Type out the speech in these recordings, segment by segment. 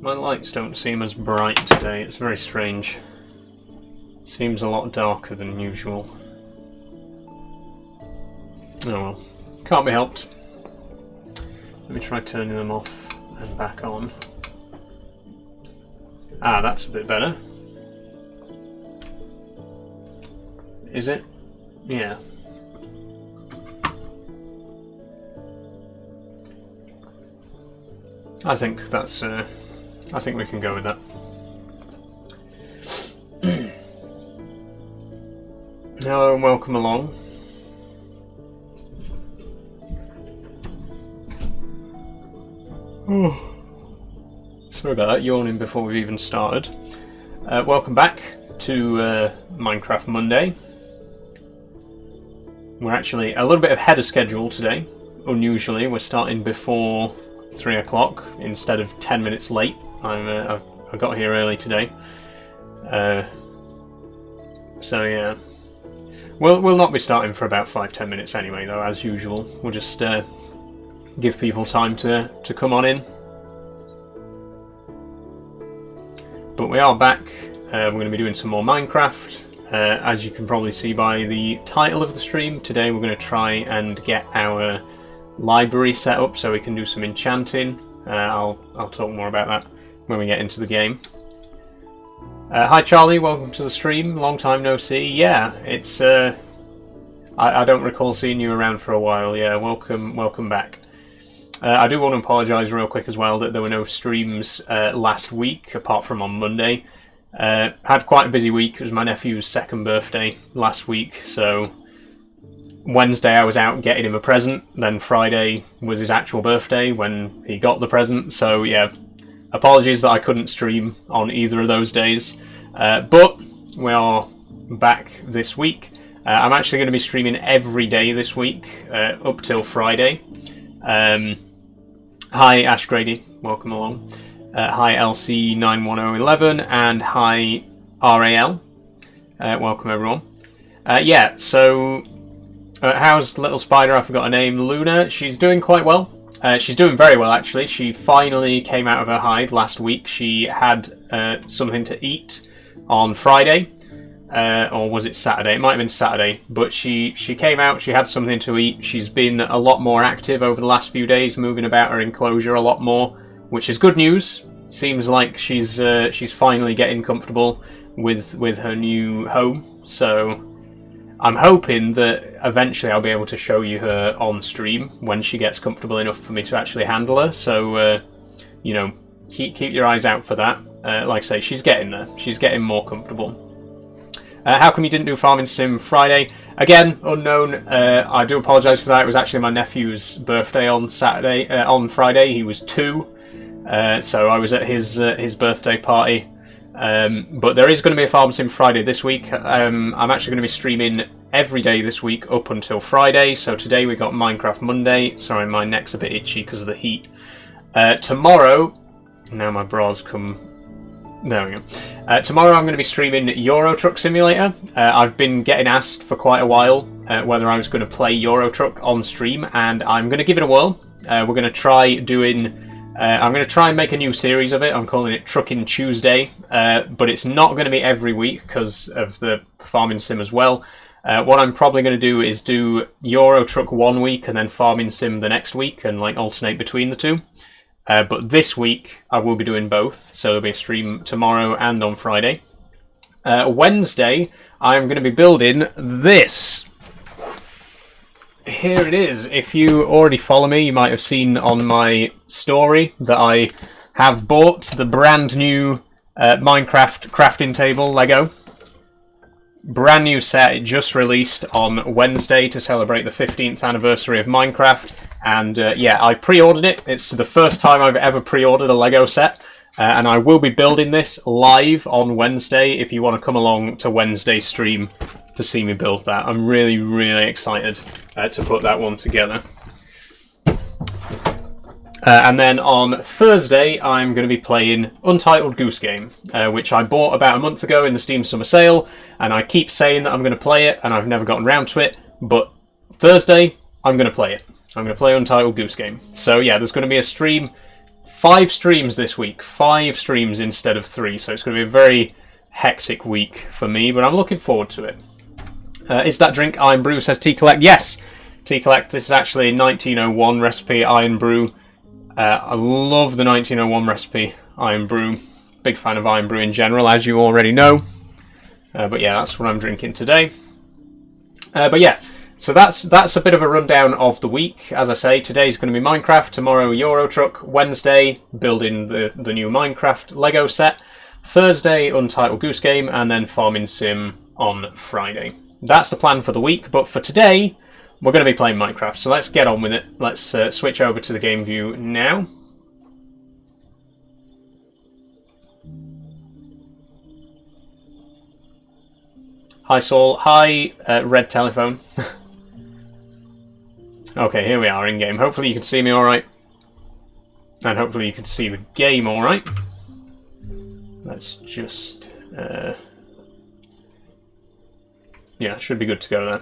My lights don't seem as bright today, it's very strange. Seems a lot darker than usual. Oh well, can't be helped. Let me try turning them off and back on. Ah, that's a bit better. Is it? Yeah. I think that's. I think we can go with that. Hello and welcome along. Oh, sorry about that, yawning before we've even started. Welcome back to Minecraft Monday. We're actually a little bit ahead of schedule today. Unusually, we're starting before 3 o'clock instead of 10 minutes late. I got here early today. So yeah. We'll not be starting for about 5-10 minutes anyway, though, as usual. We'll just give people time to come on in. But we are back. We're going to be doing some more Minecraft. As you can probably see by the title of the stream, today we're going to try and get our library set up so we can do some enchanting. I'll talk more about that when we get into the game. Hi Charlie, welcome to the stream. Long time no see. Yeah, it's I don't recall seeing you around for a while. Yeah, welcome back. I do want to apologise real quick as well that there were no streams last week apart from on Monday. Had quite a busy week. It was my nephew's 2nd birthday last week, so Wednesday I was out getting him a present, then Friday was his actual birthday when he got the present, so yeah, apologies that I couldn't stream on either of those days, but we are back this week. I'm actually going to be streaming every day this week, up till Friday. Hi Ash Grady, welcome along. Hi LC91011 and hi RAL. Welcome everyone. Yeah, so how's little spider? I forgot her name. Luna. She's doing quite well. She's doing very well actually. She finally came out of her hide last week. She had something to eat on Friday, or was it Saturday? It might have been Saturday. But she came out. She had something to eat. She's been a lot more active over the last few days, moving about her enclosure a lot more, which is good news. Seems like she's finally getting comfortable with her new home. So I'm hoping that eventually I'll be able to show you her on stream when she gets comfortable enough for me to actually handle her. So you know, keep your eyes out for that. Like I say, she's getting there. She's getting more comfortable. How come you didn't do Farming Sim Friday? Again, unknown. I do apologise for that. It was actually my nephew's birthday on Friday. He was 2. So I was at his birthday party, but there is going to be a Farm Sim Friday this week. I'm actually going to be streaming every day this week up until Friday. So today we got Minecraft Monday. Sorry, my neck's a bit itchy because of the heat. Tomorrow, now my bra's come. There we go. Tomorrow I'm going to be streaming Euro Truck Simulator. I've been getting asked for quite a while whether I was going to play Euro Truck on stream, and I'm going to give it a whirl. We're going to try doing. I'm going to try and make a new series of it. I'm calling it Trucking Tuesday, but it's not going to be every week because of the Farming Sim as well. What I'm probably going to do is do Euro Truck one week and then Farming Sim the next week and like alternate between the two. But this week I will be doing both, so there'll be a stream tomorrow and on Friday. Wednesday I'm going to be building this. Here it is. If you already follow me, you might have seen on my story that I have bought the brand new Minecraft crafting table Lego. Brand new set, it just released on Wednesday to celebrate the 15th anniversary of Minecraft. And yeah, I pre-ordered it. It's the first time I've ever pre-ordered a Lego set. And I will be building this live on Wednesday if you want to come along to Wednesday's stream to see me build that. I'm really, really excited to put that one together. And then on Thursday, I'm going to be playing Untitled Goose Game, which I bought about a month ago in the Steam Summer Sale, and I keep saying that I'm going to play it, and I've never gotten around to it, but Thursday, I'm going to play it. I'm going to play Untitled Goose Game. So yeah, there's going to be a stream 5 streams this week. 5 streams instead of 3. So it's going to be a very hectic week for me, but I'm looking forward to it. Is that drink Iron Brew, says T Collect? Yes, T Collect. This is actually a 1901 recipe Iron Brew. I love the 1901 recipe Iron Brew. Big fan of Iron Brew in general, as you already know. But yeah, that's what I'm drinking today. But yeah, so that's a bit of a rundown of the week. As I say, today's going to be Minecraft, tomorrow Euro Truck, Wednesday building the new Minecraft Lego set, Thursday Untitled Goose Game, and then Farming Sim on Friday. That's the plan for the week, but for today, we're going to be playing Minecraft, so let's get on with it. Let's switch over to the game view now. Hi Saul, hi Red Telephone. Okay, here we are in game. Hopefully you can see me alright. And hopefully you can see the game alright. Let's just... yeah, should be good to go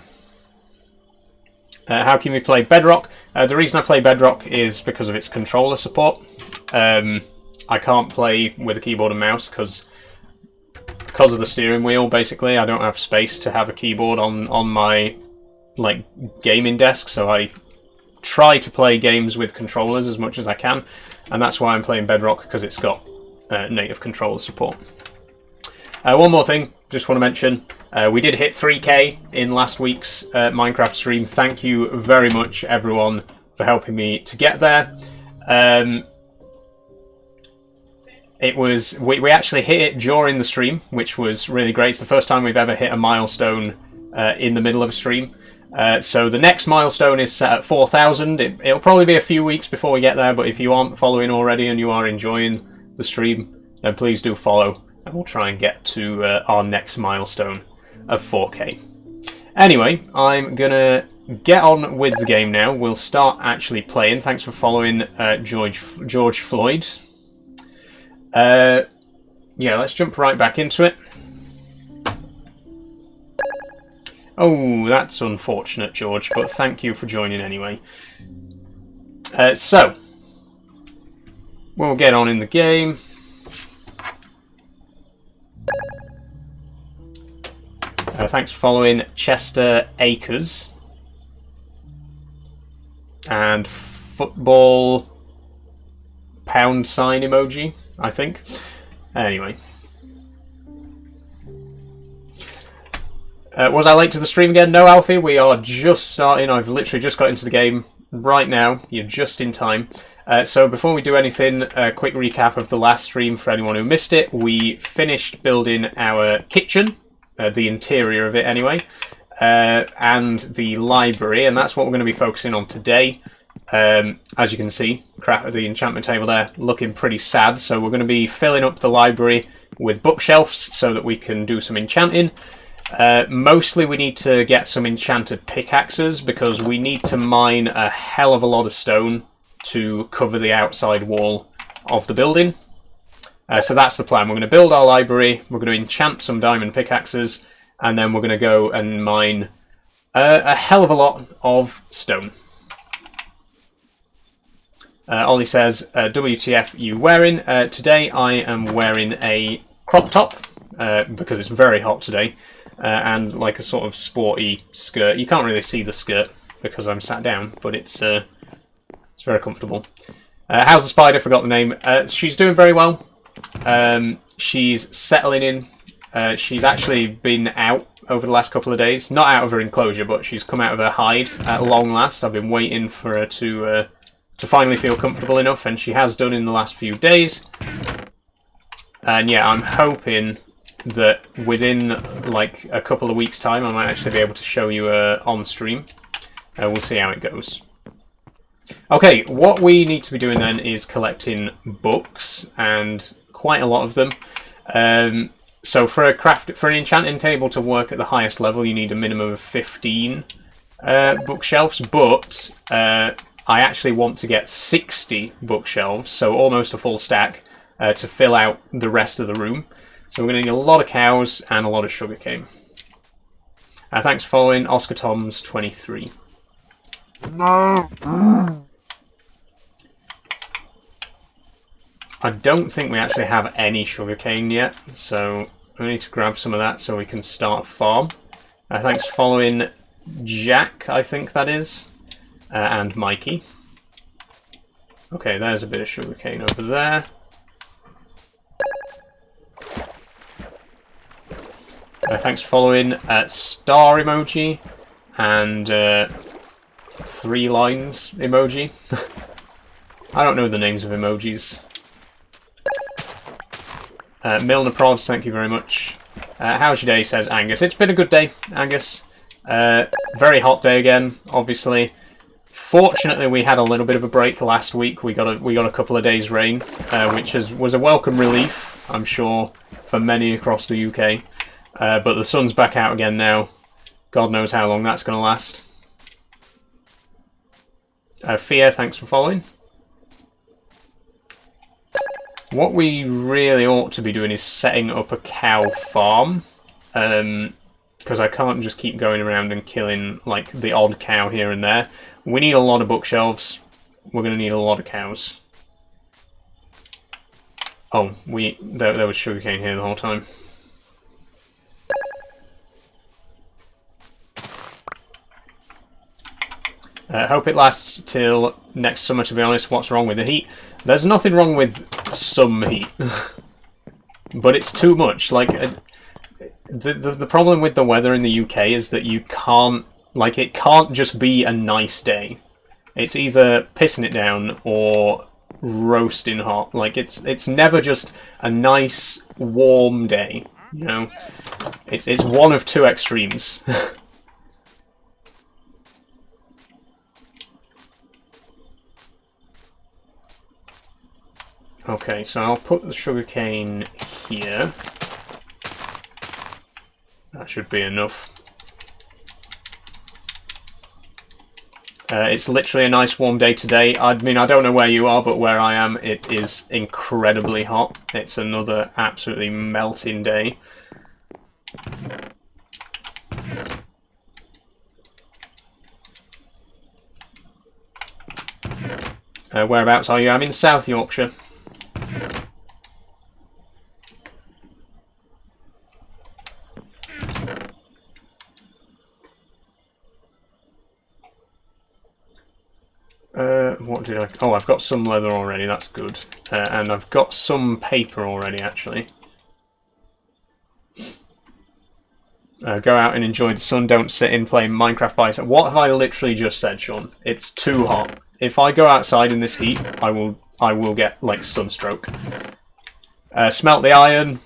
there. How can we play Bedrock? The reason I play Bedrock is because of its controller support. I can't play with a keyboard and mouse because of the steering wheel, basically. I don't have space to have a keyboard on my gaming desk, so I try to play games with controllers as much as I can, and that's why I'm playing Bedrock, because it's got native controller support. One more thing, just want to mention, we did hit 3K in last week's Minecraft stream. Thank you very much, everyone, for helping me to get there. We actually hit it during the stream, which was really great. It's the first time we've ever hit a milestone in the middle of a stream. So the next milestone is set at 4,000. It'll probably be a few weeks before we get there, but if you aren't following already and you are enjoying the stream, then please do follow, and we'll try and get to our next milestone of 4K. Anyway, I'm gonna get on with the game now. We'll start actually playing. Thanks for following George Floyd. Yeah, let's jump right back into it. Oh, that's unfortunate, George, but thank you for joining anyway. So, we'll get on in the game. Thanks for following Chester Acres. And football pound sign emoji, I think. Anyway. Was I late to the stream again? No, Alfie, we are just starting. I've literally just got into the game right now. You're just in time. So before we do anything, a quick recap of the last stream for anyone who missed it. We finished building our kitchen, the interior of it anyway, and the library, and that's what we're going to be focusing on today. As you can see, the enchantment table there looking pretty sad, so we're going to be filling up the library with bookshelves so that we can do some enchanting. Mostly we need to get some enchanted pickaxes because we need to mine a hell of a lot of stone to cover the outside wall of the building. So that's the plan. We're going to build our library, we're going to enchant some diamond pickaxes, and then we're going to go and mine a hell of a lot of stone. Ollie says, WTF you wearing? Today I am wearing a crop top because it's very hot today. And like a sort of sporty skirt. You can't really see the skirt because I'm sat down, but it's very comfortable. How's the spider? Forgot the name. She's doing very well. She's settling in. She's actually been out over the last couple of days. Not out of her enclosure, but she's come out of her hide at long last. I've been waiting for her to finally feel comfortable enough, and she has done in the last few days. And yeah, I'm hoping that within like a couple of weeks' time I might actually be able to show you on stream. We'll see how it goes. Okay, what we need to be doing then is collecting books, and quite a lot of them. So for an enchanting table to work at the highest level, you need a minimum of 15 bookshelves, but I actually want to get 60 bookshelves, so almost a full stack, to fill out the rest of the room. So we're going to need a lot of cows and a lot of sugarcane. Thanks for following Oscar Toms 23. No. I don't think we actually have any sugarcane yet, so we need to grab some of that so we can start a farm. Thanks for following Jack, I think that is, and Mikey. Okay, there's a bit of sugarcane over there. Thanks for following star emoji and 3 lines emoji. I don't know the names of emojis. Milner Prods, thank you very much. How's your day, says Angus. It's been a good day, Angus. Very hot day again, obviously. Fortunately, we had a little bit of a break last week. We got a couple of days rain, which was a welcome relief, I'm sure, for many across the UK. But the sun's back out again now. God knows how long that's going to last. Fear, thanks for following. What we really ought to be doing is setting up a cow farm. Because I can't just keep going around and killing like the odd cow here and there. We need a lot of bookshelves. We're going to need a lot of cows. Oh, there was sugarcane here the whole time. Hope it lasts till next summer, to be honest. What's wrong with the heat? There's nothing wrong with some heat. But it's too much. Like, the problem with the weather in the UK is that you can't... Like, it can't just be a nice day. It's either pissing it down or roasting hot. Like, it's never just a nice, warm day, you know? It's one of two extremes. Okay, so I'll put the sugarcane here. That should be enough. It's literally a nice warm day today. I mean, I don't know where you are, but where I am, it is incredibly hot. It's another absolutely melting day. Whereabouts are you? I'm in South Yorkshire. What did I... Oh, I've got some leather already, that's good. And I've got some paper already, actually. Go out and enjoy the sun, don't sit in playing Minecraft by yourself. What have I literally just said, Sean? It's too hot. If I go outside in this heat, I will get, like, sunstroke. Smelt the iron.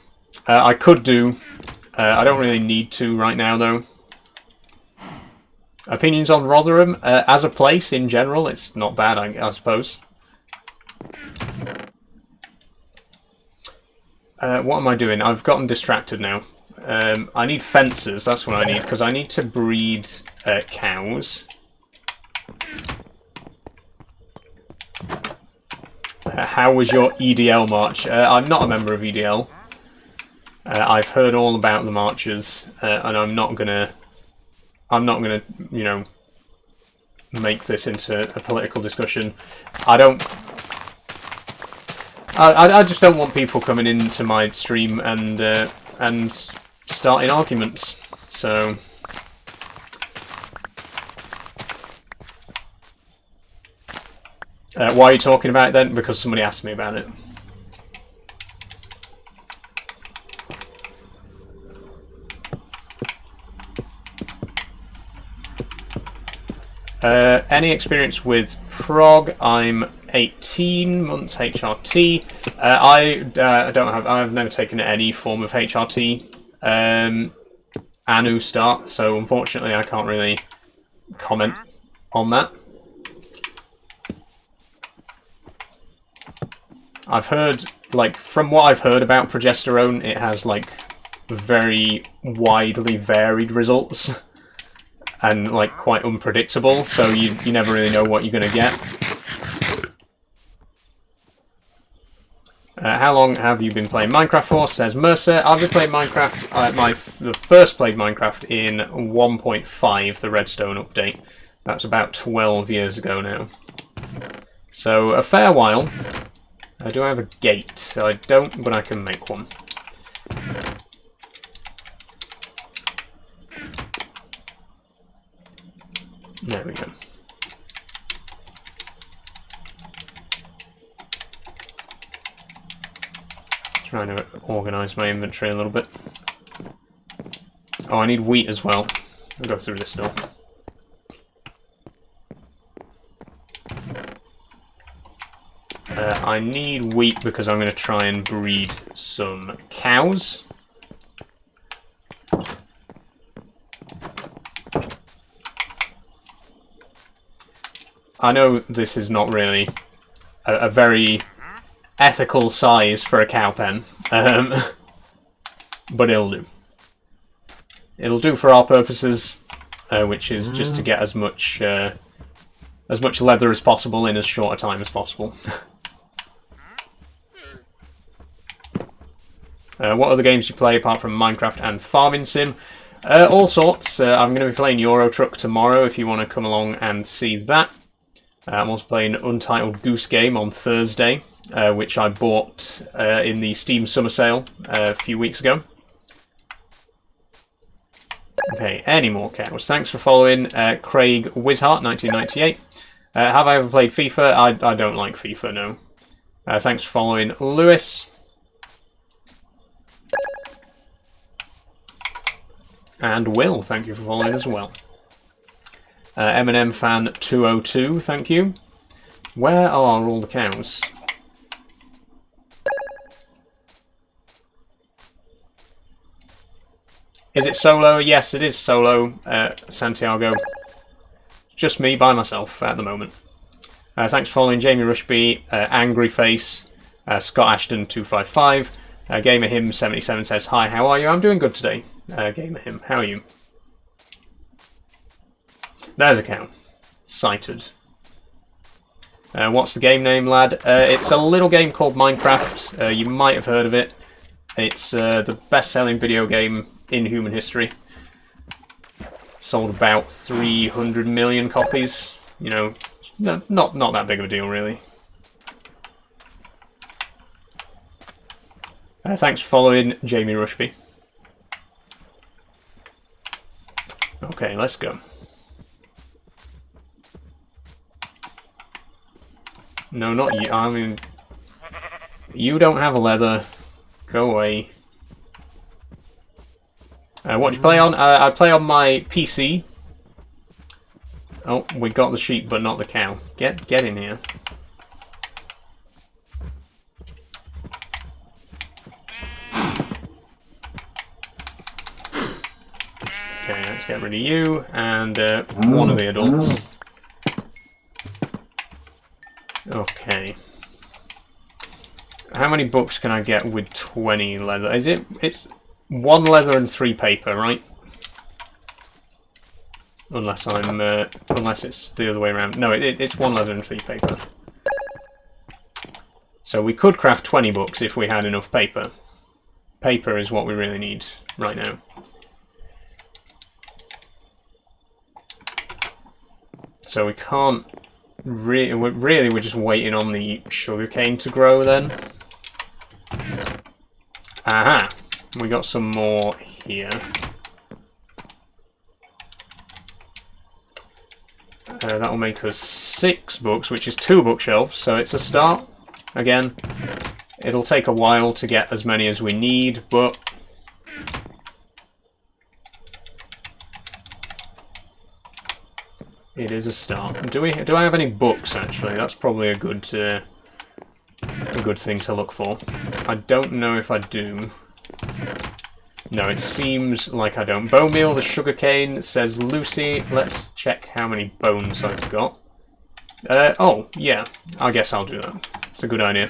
I could do. I don't really need to right now, though. Opinions on Rotherham? As a place, in general, it's not bad, I suppose. What am I doing? I've gotten distracted now. I need fences, that's what I need, because I need to breed cows. How was your EDL march? I'm not a member of EDL. I've heard all about the marches, and I'm not gonna, you know, make this into a political discussion. I just don't want people coming into my stream and starting arguments. So why are you talking about it then? Because somebody asked me about it. Any experience with prog? I'm 18 months HRT. I've never taken any form of HRT. Anu start, so unfortunately I can't really comment on that. I've heard, like, from what I've heard about progesterone, it has, like, very widely varied results. And, like, quite unpredictable, so you never really know what you're going to get. How long have you been playing Minecraft for? Says Mercer. I've been playing Minecraft, the first played Minecraft in 1.5, the Redstone update. That's about 12 years ago now. So, a fair while. Do I have a gate? I don't, but I can make one. There we go. Trying to organise my inventory a little bit. Oh, I need wheat as well. I'll go through this door. I need wheat because I'm going to try and breed some cows. I know this is not really a very ethical size for a cow pen, but it'll do. It'll do for our purposes, which is just to get as much leather as possible in as short a time as possible. What other games do you play apart from Minecraft and Farming Sim? All sorts. I'm going to be playing Euro Truck tomorrow if you want to come along and see that. I'm also playing Untitled Goose Game on Thursday, which I bought in the Steam Summer Sale a few weeks ago. Okay, any more cows? Thanks for following Craig Wishart, 1998. Have I ever played FIFA? I don't like FIFA, no. Thanks for following Lewis. And Will, thank you for following as well. M&M fan 202, thank you. Where are all the cows? Is it solo? Yes, it is solo, Santiago. Just me by myself at the moment. Thanks for following Jamie Rushby, Angry Face, Scott Ashton 255. Gamer Him 77 says, hi, how are you? I'm doing good today. Gamer Him, how are you? There's a cow. Sighted. What's the game name, lad? It's a little game called Minecraft. You might have heard of it. It's the best-selling video game in human history. Sold about 300 million copies. You know, not that big of a deal, really. Thanks for following Jamie Rushby. Okay, let's go. No, not you. I mean, you don't have a leather. Go away. What do you play on? I play on my PC. Oh, we got the sheep, but not the cow. Get in here. Okay, let's get rid of you and one of the adults. Okay. How many books can I get with 20 leather? Is it? It's 1 leather and 3 paper, right? Unless I'm, unless it's the other way around. No, it's 1 leather and 3 paper. So we could craft 20 books if we had enough paper. Paper is what we really need right now. So we can't really. We're just waiting on the sugarcane to grow then. Aha! We got some more here. That'll make us 6 books, which is 2 bookshelves, so it's a start. Again, it'll take a while to get as many as we need, but it is a start. Do I have any books, actually? That's probably a good thing to look for. I don't know if I do. No, it seems like I don't. Bone meal, the sugarcane, says Lucy. Let's check how many bones I've got. Oh, yeah. I guess I'll do that. It's a good idea.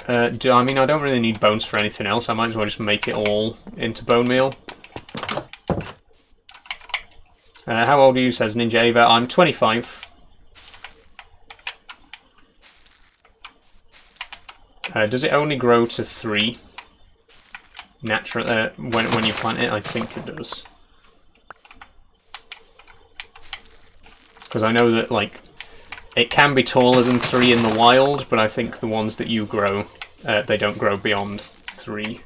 I mean, I don't really need bones for anything else. I might as well just make it all into bone meal. How old are you, says Ninja Ava. I'm 25. Does it only grow to 3? Natural, when you plant it? I think it does. Because I know that, like, it can be taller than 3 in the wild, but I think the ones that you grow, they don't grow beyond 3.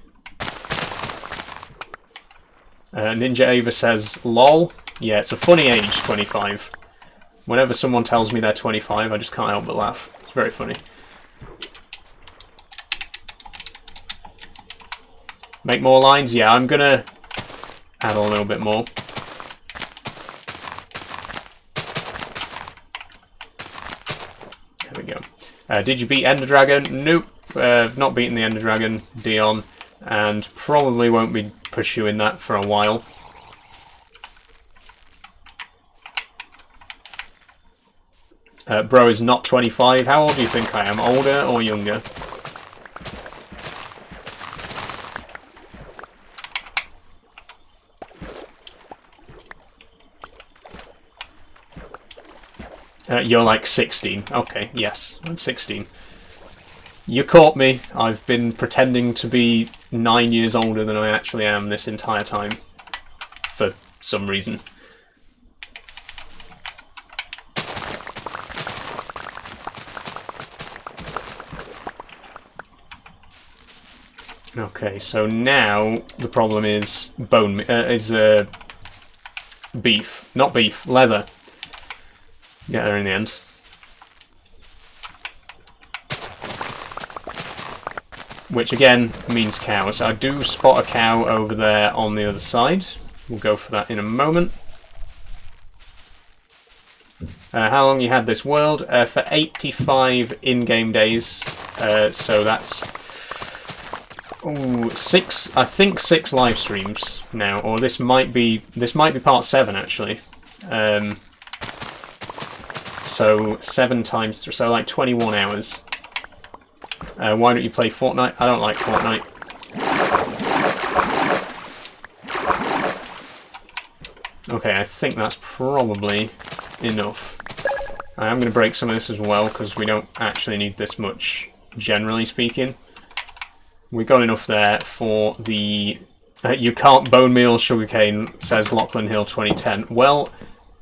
Ninja Ava says, lol. Yeah, it's a funny age, 25. Whenever someone tells me they're 25, I just can't help but laugh. It's very funny. Make more lines? Yeah, I'm gonna add a little bit more. There we go. Did you beat Ender Dragon? Nope. I've not beaten the Ender Dragon, Dion, and probably won't be pursuing that for a while. Bro is not 25. How old do you think I am? Older or younger? You're like 16. Okay, yes, I'm 16. You caught me. I've been pretending to be 9 years older than I actually am this entire time. For some reason. Okay, so now the problem is beef. Not beef, leather. Get there in the end. Which again means cows. I do spot a cow over there on the other side. We'll go for that in a moment. How long you had this world? For 85 in-game days. So that's I think 6 live streams now, or this might be part 7 actually. So 7 times 3, so like 21 hours. Why don't you play Fortnite? I don't like Fortnite. Okay, I think that's probably enough. I am going to break some of this as well, because we don't actually need this much, generally speaking. We got enough there for the... you can't bone meal sugarcane, says Lachlan Hill 2010. Well,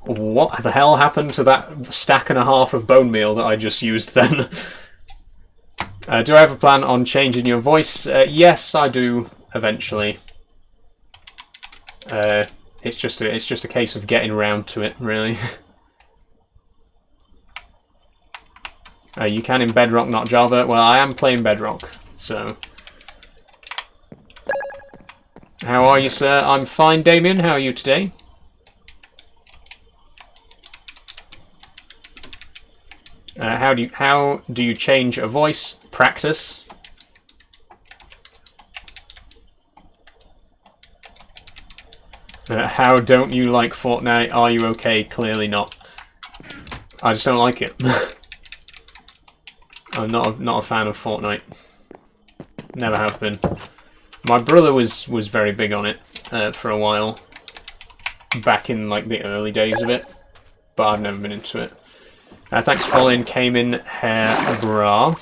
what the hell happened to that stack and a half of bone meal that I just used then? Do I have a plan on changing your voice? Yes, I do, eventually. It's just a case of getting around to it, really. You can in Bedrock, not Java. Well, I am playing Bedrock, so... How are you, sir? I'm fine, Damien. How are you today? How do you change a voice? Practice. How don't you like Fortnite? Are you okay? Clearly not. I just don't like it. I'm not a fan of Fortnite. Never have been. My brother was very big on it for a while, back in like the early days of it, but I've never been into it. Thanks for following, came in Hair Bra.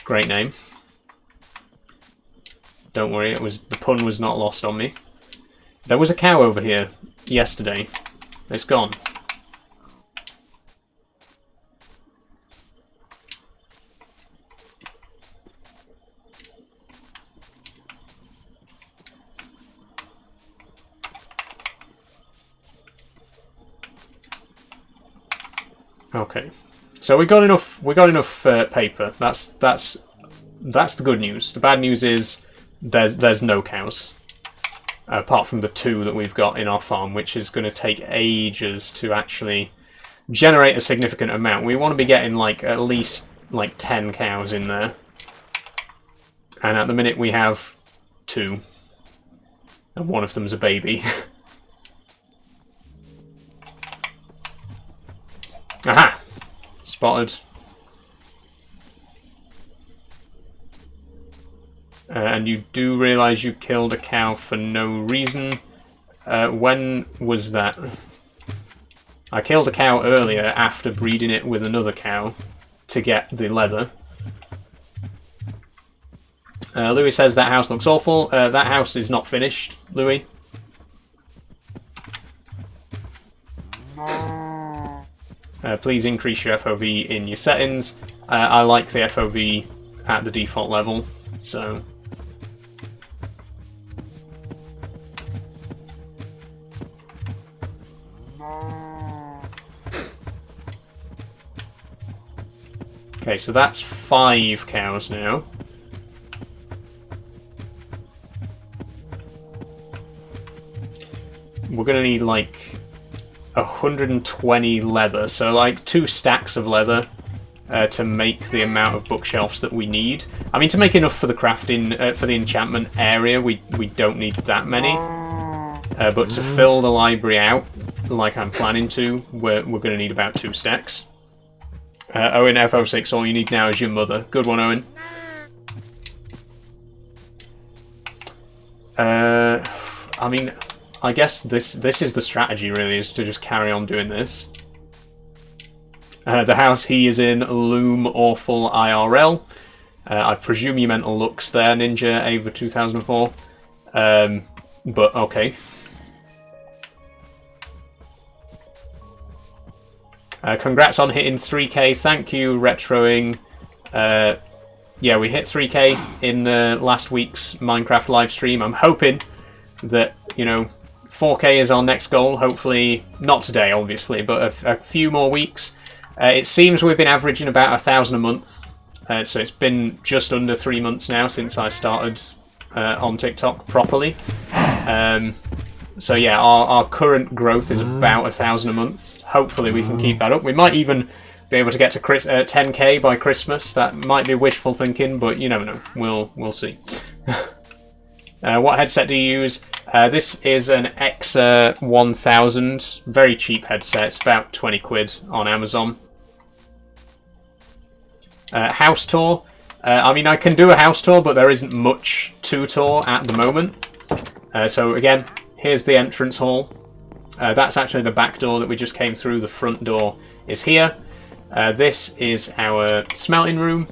Great name. Don't worry, the pun was not lost on me. There was a cow over here yesterday. It's gone. Okay, so we got enough paper. That's the good news. The bad news is there's no cows, apart from the 2 that we've got in our farm, which is going to take ages to actually generate a significant amount. We want to be getting like at least like 10 cows in there, and at the minute we have 2, and one of them's a baby. Aha! Spotted. And you do realise you killed a cow for no reason. When was that? I killed a cow earlier after breeding it with another cow to get the leather. Louis says that house looks awful. That house is not finished, Louis. Please increase your FOV in your settings. I like the FOV at the default level, so... Okay, so that's 5 cows now. We're gonna need like 120 leather, so like 2 stacks of leather to make the amount of bookshelves that we need. I mean, to make enough for the crafting, for the enchantment area, we don't need that many. But to fill the library out, like I'm planning to, we're gonna need about 2 stacks. Owen F06, all you need now is your mother. Good one, Owen. I mean, I guess this is the strategy, really, is to just carry on doing this. The house he is in, Loom Awful IRL. I presume you meant Lux there, Ninja Ava 2004. But okay. Congrats on hitting 3k. Thank you, Retroing. Yeah, we hit 3k in last week's Minecraft live stream. I'm hoping that, you know, 4k is our next goal. Hopefully, not today, obviously, but a few more weeks. It seems we've been averaging about 1,000 a month. So it's been just under 3 months now since I started on TikTok properly. So yeah, our current growth is about 1,000 a month. Hopefully we can keep that up. We might even be able to get to 10k by Christmas. That might be wishful thinking, but you never know. We'll see. What headset do you use? This is an Exa 1000. Very cheap headset. It's about 20 quid on Amazon. House tour. I mean, I can do a house tour, but there isn't much to tour at the moment. So again, here's the entrance hall. That's actually the back door that we just came through. The front door is here. This is our smelting room.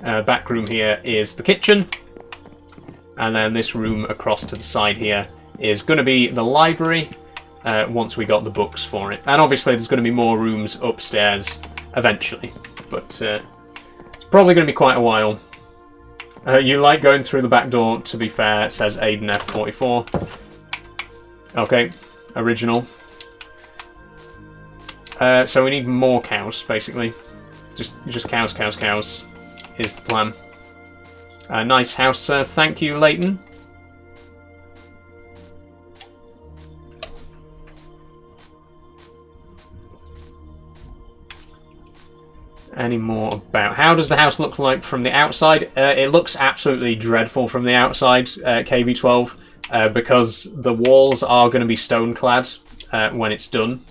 Back room here is the kitchen. And then this room across to the side here is going to be the library once we got the books for it. And obviously there's going to be more rooms upstairs eventually. But it's probably going to be quite a while. You like going through the back door, to be fair, says Aiden F44. Okay, original. So we need more cows, basically. Just cows, cows, cows is the plan. Nice house, sir. Thank you, Leighton. Any more about how does the house look like from the outside? It looks absolutely dreadful from the outside, KB12, because the walls are going to be stone clad when it's done.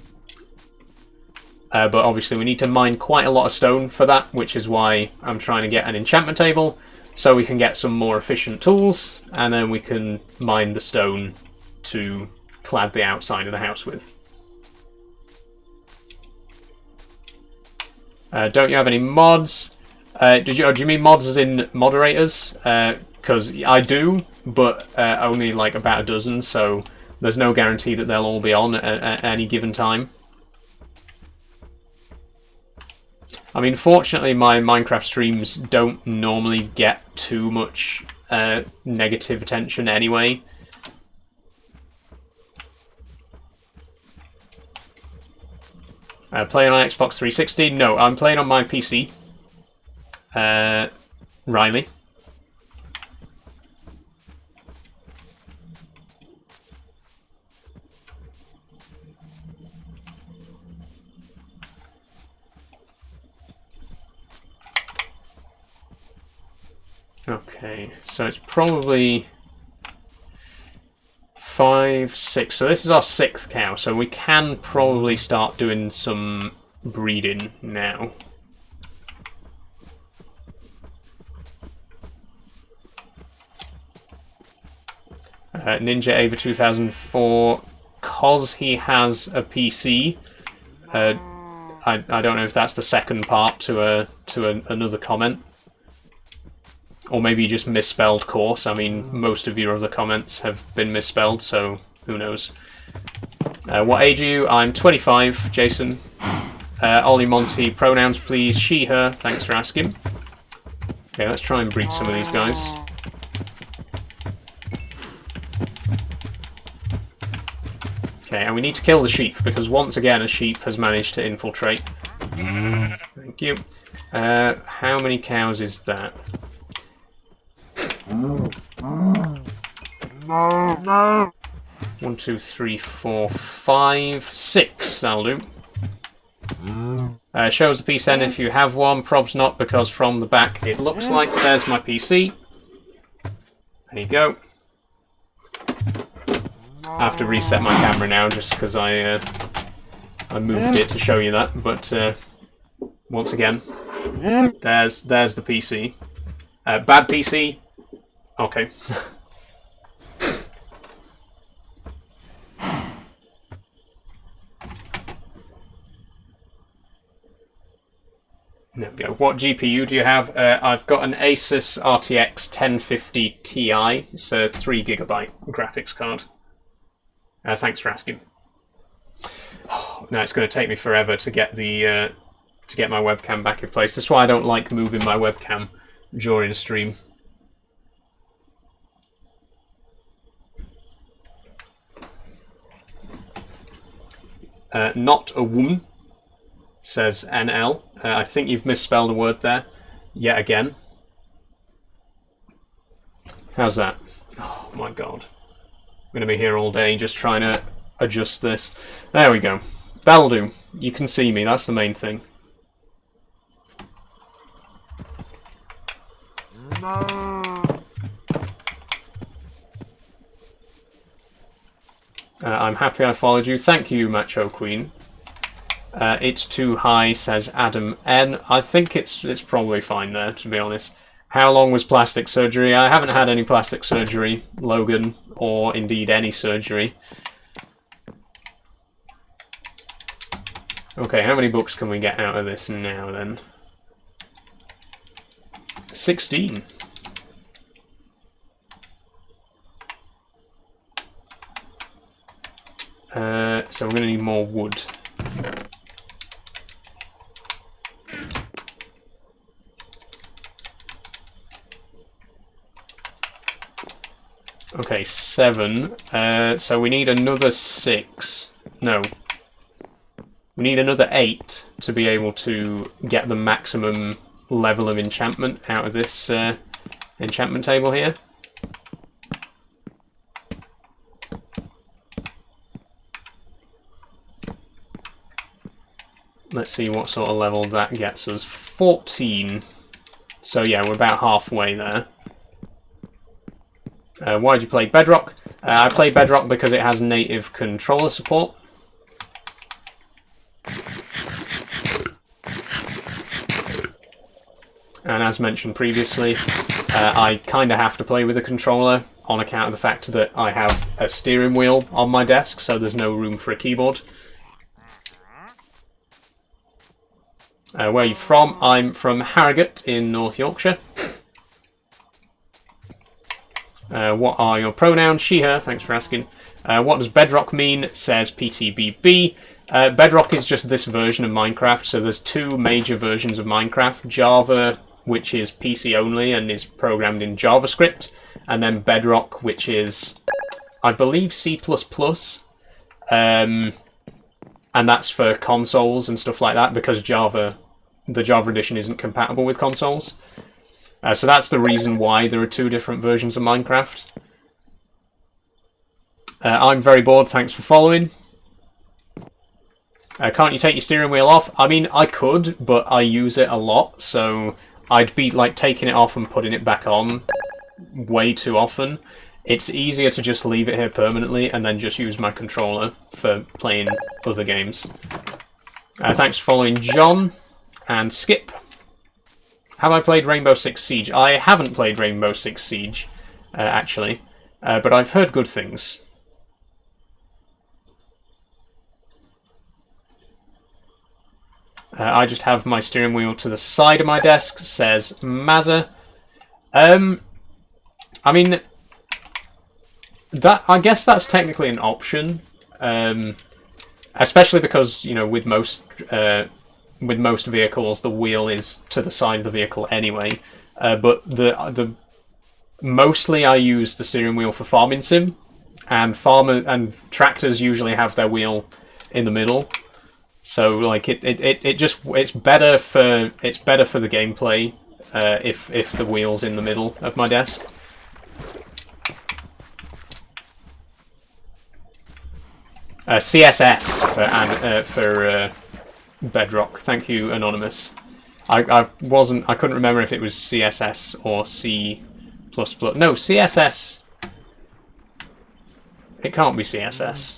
But obviously we need to mine quite a lot of stone for that, which is why I'm trying to get an enchantment table so we can get some more efficient tools, and then we can mine the stone to clad the outside of the house with. Don't you have any mods? Do you mean mods as in moderators? Because I do, but only like about a dozen, so there's no guarantee that they'll all be on at any given time. I mean, fortunately, my Minecraft streams don't normally get too much negative attention anyway. Playing on Xbox 360? No, I'm playing on my PC. Riley. Okay, so it's probably 5, 6. So this is our 6th cow, so we can probably start doing some breeding now. Ninja Ava 2004, cause he has a PC. I don't know if that's the second part to another comment. Or maybe you just misspelled course. I mean, most of your other comments have been misspelled, so who knows. What age are you? I'm 25, Jason. Ollie Monty, pronouns please, she, her, thanks for asking. Okay, let's try and breed some of these guys. Okay, and we need to kill the sheep, because once again a sheep has managed to infiltrate. Thank you. How many cows is that? 1, 2, 3, 4, 5, 6. That'll do. Shows the PC if you have one. Probs not, because from the back it looks like. There's my PC. There you go. I have to reset my camera now just because I moved it to show you that. But once again, there's the PC. Bad PC. Okay. There we go. What GPU do you have? I've got an Asus RTX 1050 Ti. It's a 3 GB graphics card. Thanks for asking. Oh, now it's going to take me forever to get the to get my webcam back in place. That's why I don't like moving my webcam during a stream. Not a woman, says NL. I think you've misspelled a word there, yet again. How's that? Oh my god. I'm going to be here all day just trying to adjust this. There we go. That'll do. You can see me, that's the main thing. I'm happy I followed you. Thank you, Macho Queen. It's too high, says Adam N. I think it's probably fine there, to be honest. How long was plastic surgery? I haven't had any plastic surgery, Logan, or indeed any surgery. Okay, how many books can we get out of this now, then? 16. So we're going to need more wood. Okay, 7. So we need another 6. No. We need another 8 to be able to get the maximum level of enchantment out of this enchantment table here. Let's see what sort of level that gets us. 14. So yeah, we're about halfway there. Why did you play Bedrock? I played Bedrock because it has native controller support. And as mentioned previously, I kind of have to play with a controller on account of the fact that I have a steering wheel on my desk, so there's no room for a keyboard. Where are you from? I'm from Harrogate in North Yorkshire. What are your pronouns? She, her, thanks for asking. What does Bedrock mean? Says PTBB. Bedrock is just this version of Minecraft, so there's 2 major versions of Minecraft. Java, which is PC only and is programmed in JavaScript, and then Bedrock, which is, I believe, C++. And that's for consoles and stuff like that, because the Java edition isn't compatible with consoles. So that's the reason why there are 2 different versions of Minecraft. I'm very bored, thanks for following. Can't you take your steering wheel off? I mean, I could, but I use it a lot, so I'd be like taking it off and putting it back on way too often. It's easier to just leave it here permanently and then just use my controller for playing other games. Thanks for following, John and Skip. Have I played Rainbow Six Siege? I haven't played Rainbow Six Siege, actually, but I've heard good things. I just have my steering wheel to the side of my desk, says Mazza. I mean, I guess that's technically an option, especially because, you know, with most with most vehicles, the wheel is to the side of the vehicle anyway. But the mostly I use the steering wheel for farming sim, and tractors usually have their wheel in the middle. So like it's better for the gameplay if the wheel's in the middle of my desk. CSS for Bedrock. Thank you, Anonymous. I couldn't remember if it was CSS or C++. No, CSS. It can't be CSS.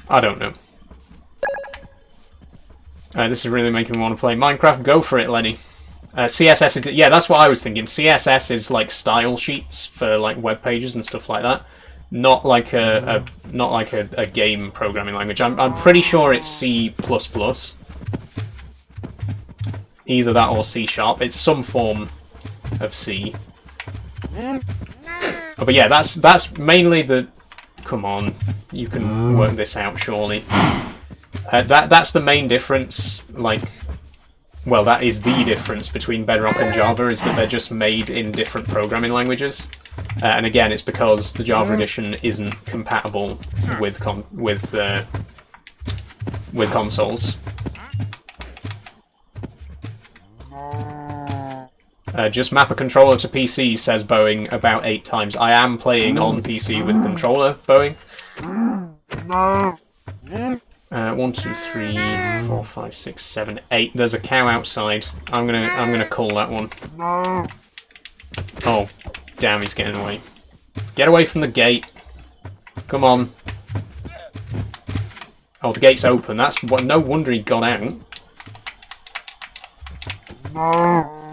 I don't know. This is really making me want to play Minecraft. Go for it, Lenny. CSS, yeah, that's what I was thinking. CSS is like style sheets for like web pages and stuff like that. Not like a game programming language. I'm pretty sure it's C++. Either that or C#. It's some form of C. Oh, but yeah, that's mainly the. Come on, you can work this out surely. That's the main difference. Like, well, that is the difference between Bedrock and Java, is that they're just made in different programming languages. And again, it's because the Java edition isn't compatible with consoles. Just map a controller to PC, says Boeing about 8 times. I am playing on PC with a controller, Boeing. 1, 2, 3, 4, 5, 6, 7, 8. There's a cow outside. I'm gonna call that one. Oh, damn! He's getting away. Get away from the gate. Come on. Oh, the gate's open. That's what. No wonder he got out.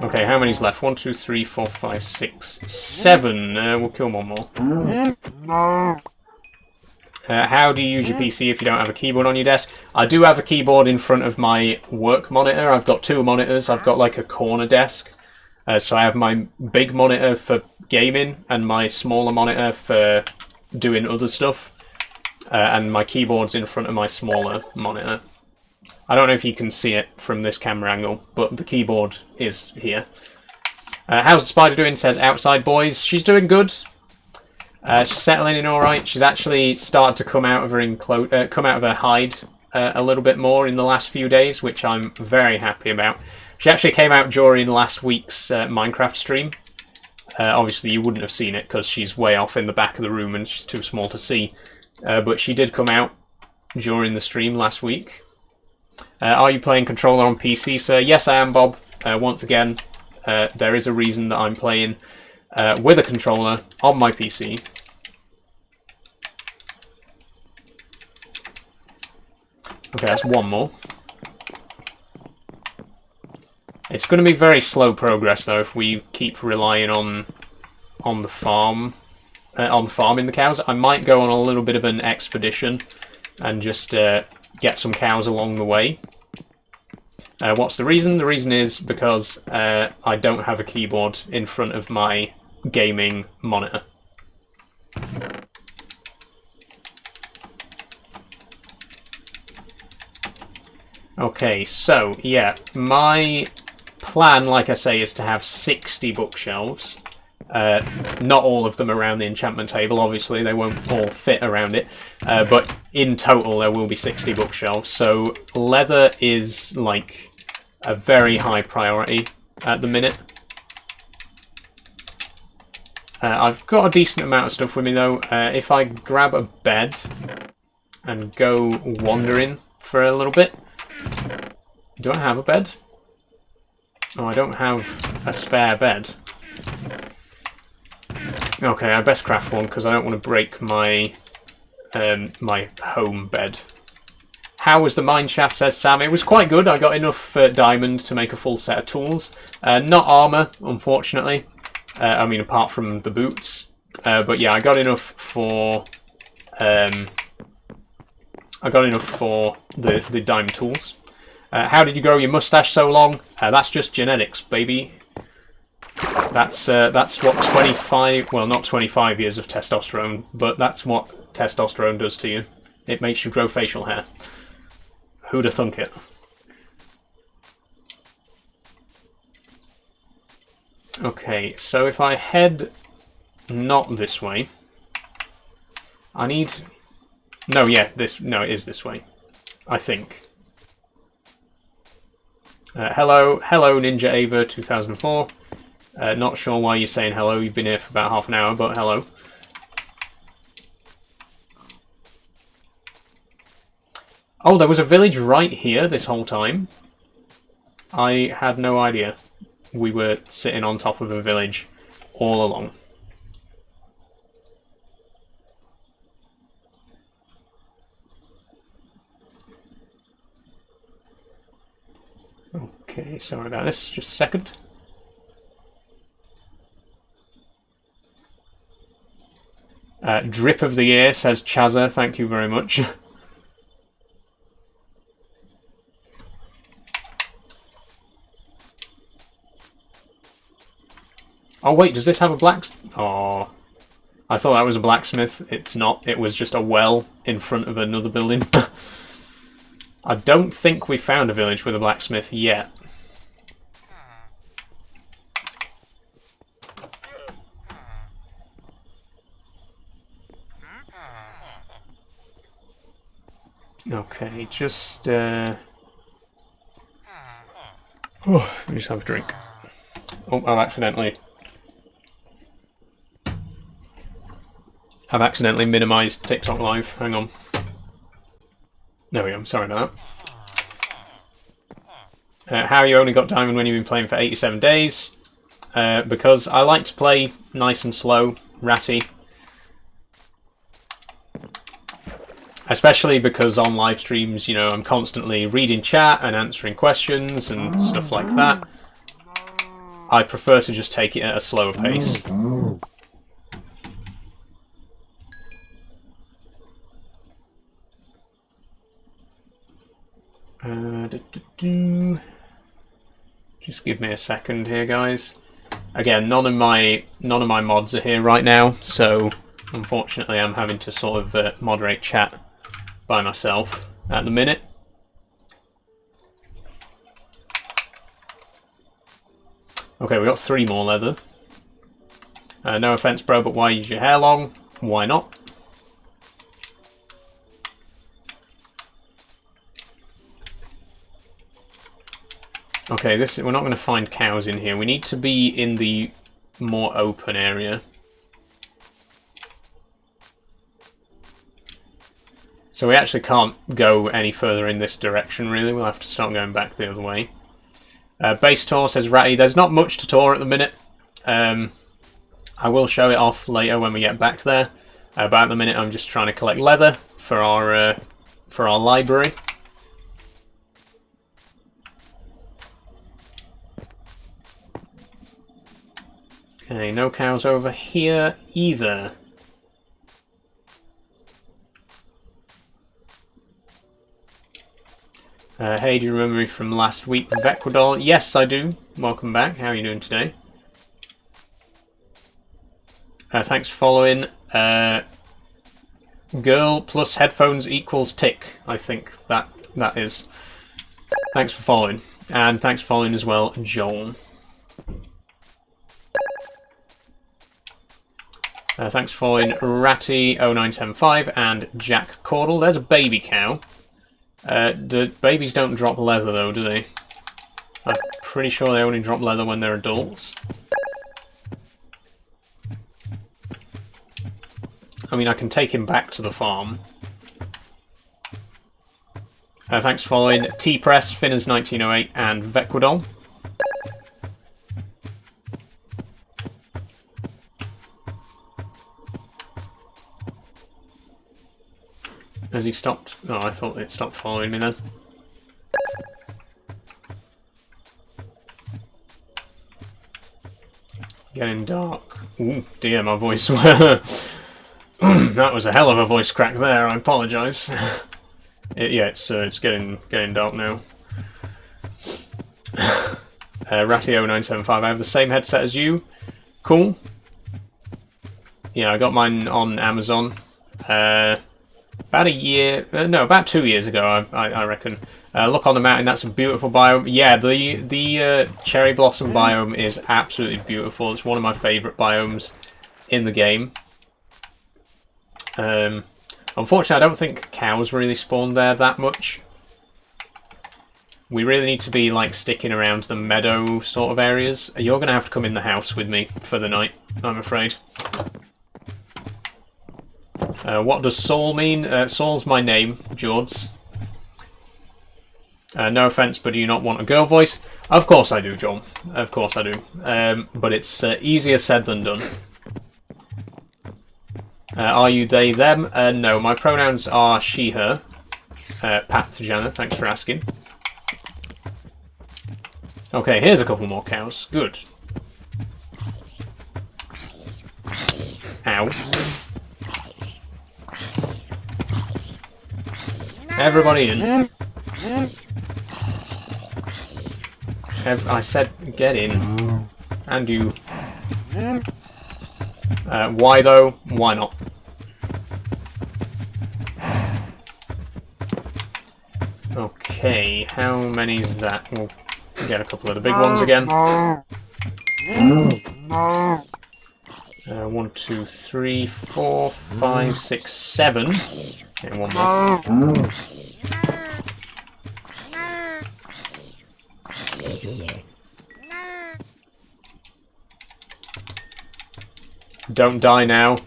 Okay, how many's left? 1, 2, 3, 4, 5, 6, 7. We'll kill one more. How do you use your PC if you don't have a keyboard on your desk? I do have a keyboard in front of my work monitor. I've got 2 monitors. I've got like a corner desk. So I have my big monitor for gaming and my smaller monitor for doing other stuff. And my keyboard's in front of my smaller monitor. I don't know if you can see it from this camera angle, but the keyboard is here. How's the spider doing? Says Outside Boys. She's doing good. She's settling in all right. She's actually started to come out of her hide a little bit more in the last few days, which I'm very happy about. She actually came out during last week's Minecraft stream. Obviously, you wouldn't have seen it because she's way off in the back of the room and she's too small to see. But she did come out during the stream last week. Are you playing controller on PC, sir? Yes, I am, Bob. Once again, there is a reason that I'm playing with a controller on my PC. Okay, that's one more. It's going to be very slow progress, though, if we keep relying on the farm, on farming the cows. I might go on a little bit of an expedition and just get some cows along the way. What's the reason? The reason is because I don't have a keyboard in front of my gaming monitor. Okay, so yeah, my plan, like I say, is to have 60 bookshelves. Not all of them around the enchantment table, obviously, they won't all fit around it, but in total there will be 60 bookshelves, so leather is like a very high priority at the minute. I've got a decent amount of stuff with me though. If I grab a bed and go wandering for a little bit. Do I have a bed? Oh, I don't have a spare bed. Okay, I best craft one because I don't want to break my my home bed. How was the mine shaft, says Sam? It was quite good. I got enough diamond to make a full set of tools. Not armour, unfortunately. I mean, apart from the boots. But yeah, I got enough for the diamond tools. How did you grow your mustache so long? That's just genetics, baby. That's what 25, well, not 25 years of testosterone, but that's what testosterone does to you. It makes you grow facial hair. Who'd have thunk it? Okay, so if I head not this way, I need... No, yeah, no, it is this way. I think. Hello, Ninja Ava 2004. Not sure why you're saying hello. You've been here for about half an hour, but hello. Oh, there was a village right here this whole time. I had no idea. We were sitting on top of a village all along. Okay, sorry about this. Just a second. Drip of the year, says Chazza. Thank you very much. Oh wait, does this have a Oh, I thought that was a blacksmith. It's not. It was just a well in front of another building. I don't think we found a village with a blacksmith yet. Okay, just oh, let me just have a drink. Oh, I've accidentally minimized TikTok Live. Hang on. There we go. Sorry about that. How you only got diamond when you've been playing for 87 days? Because I like to play nice and slow, ratty. Especially because on live streams, you know, I'm constantly reading chat and answering questions and stuff like that. I prefer to just take it at a slower pace. Just give me a second here, guys. Again, none of my mods are here right now, so unfortunately I'm having to sort of moderate chat by myself at the minute. Okay, we got 3 more leather. No offense, bro, but why use your hair long? Why not? Okay, we're not going to find cows in here. We need to be in the more open area. So we actually can't go any further in this direction, really. We'll have to start going back the other way. Base tour, says Ratty. There's not much to tour at the minute. I will show it off later when we get back there. But at the minute I'm just trying to collect leather for our library. Okay, no cows over here either. Hey, do you remember me from last week with Ecuador? Yes, I do. Welcome back. How are you doing today? Thanks for following. Girl plus headphones equals tick. I think that is. Thanks for following. And thanks for following as well, Joel. Thanks for following Ratty0975 and Jack Caudle. There's a baby cow. The babies don't drop leather though, do they? I'm pretty sure they only drop leather when they're adults. I mean, I can take him back to the farm. Thanks for following T-Press, Finners1908 and Vequidol. Has he stopped? Oh, I thought it stopped following me then. Getting dark. Ooh, dear, my voice. That was a hell of a voice crack there. I apologise. Yeah, it's getting dark now. Ratty0975. I have the same headset as you. Cool. Yeah, I got mine on Amazon. about a year, no, about 2 years ago, I reckon. Look on the mountain, that's a beautiful biome. Yeah, the cherry blossom biome is absolutely beautiful. It's one of my favourite biomes in the game. Unfortunately, I don't think cows really spawn there that much. We really need to be like sticking around the meadow sort of areas. You're going to have to come in the house with me for the night, I'm afraid. What does Saul mean? Saul's my name, George. No offence, but do you not want a girl voice? Of course I do, John. Of course I do. But it's easier said than done. Are you they, them? No, my pronouns are she, her. Path to Jana, thanks for asking. Okay, here's a couple more cows. Good. Ow. Everybody in. I said get in. And you. Why though? Why not? Okay, how many is that? We'll get a couple of the big ones again. 1, 2, 3, 4, 5, 6, 7. Okay, one more. Don't die now.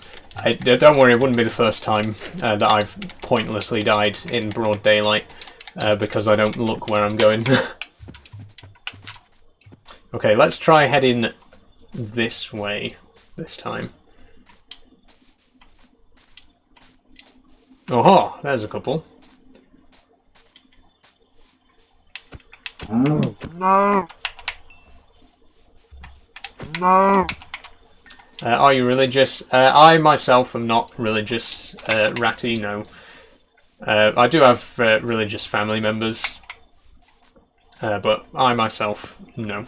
Don't worry, it wouldn't be the first time that I've pointlessly died in broad daylight because I don't look where I'm going. Okay, let's try heading this way this time. Oh, there's a couple. No. No. Are you religious? I myself am not religious, Ratty, no. I do have religious family members, but I myself, no.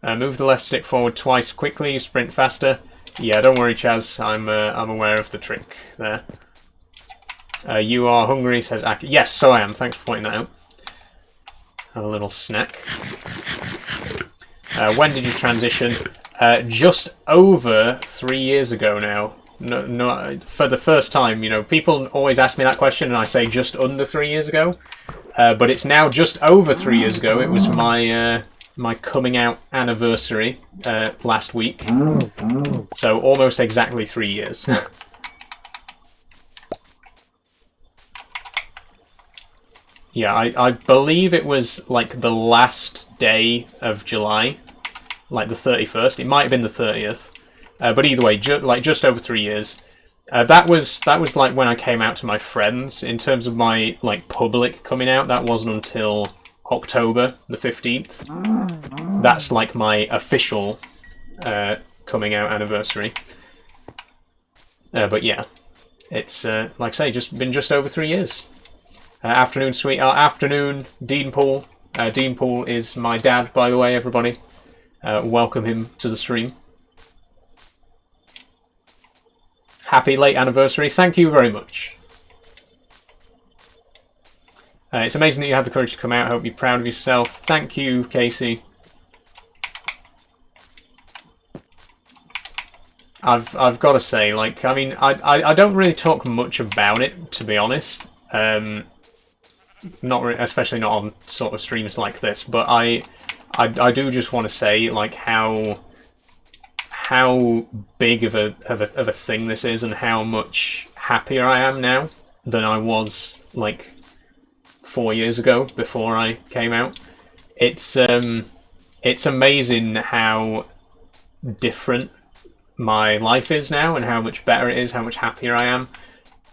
Move the left stick forward twice quickly, sprint faster. Yeah, don't worry, Chaz, I'm aware of the trick there. You are hungry, says Aki. Yes, so I am, thanks for pointing that out. Have a little snack. When did you transition? Just over 3 years ago now. No, for the first time, you know, people always ask me that question and I say just under 3 years ago. But it's now just over 3 years ago. It was my my coming out anniversary last week. So almost exactly 3 years. Yeah, I believe it was like the last day of July. Like the 31st. It might have been the 30th. But either way, just over 3 years. That was like when I came out to my friends. In terms of my like public coming out, that wasn't until October the 15th. That's like my official coming out anniversary. But yeah, it's like I say, been just over 3 years. Afternoon, sweetheart. Afternoon, Dean Pool. Dean Pool is my dad, by the way, everybody. Welcome him to the stream. Happy late anniversary. Thank you very much. It's amazing that you had the courage to come out. I hope you're proud of yourself. Thank you, Casey. I've got to say, like, I mean, I don't really talk much about it, to be honest. Especially not on sort of streams like this, but I do just want to say like how big of a thing this is and how much happier I am now than I was like 4 years ago before I came out. It's amazing how different my life is now and how much better it is, how much happier I am.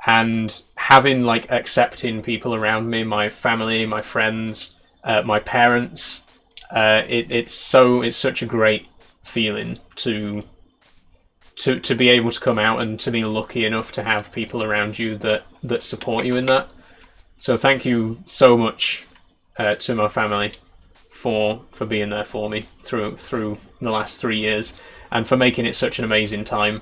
And having like accepting people around me, my family, my friends, my parents, it's such a great feeling to be able to come out and to be lucky enough to have people around you that support you in that. So thank you so much to my family for being there for me through the last 3 years and for making it such an amazing time.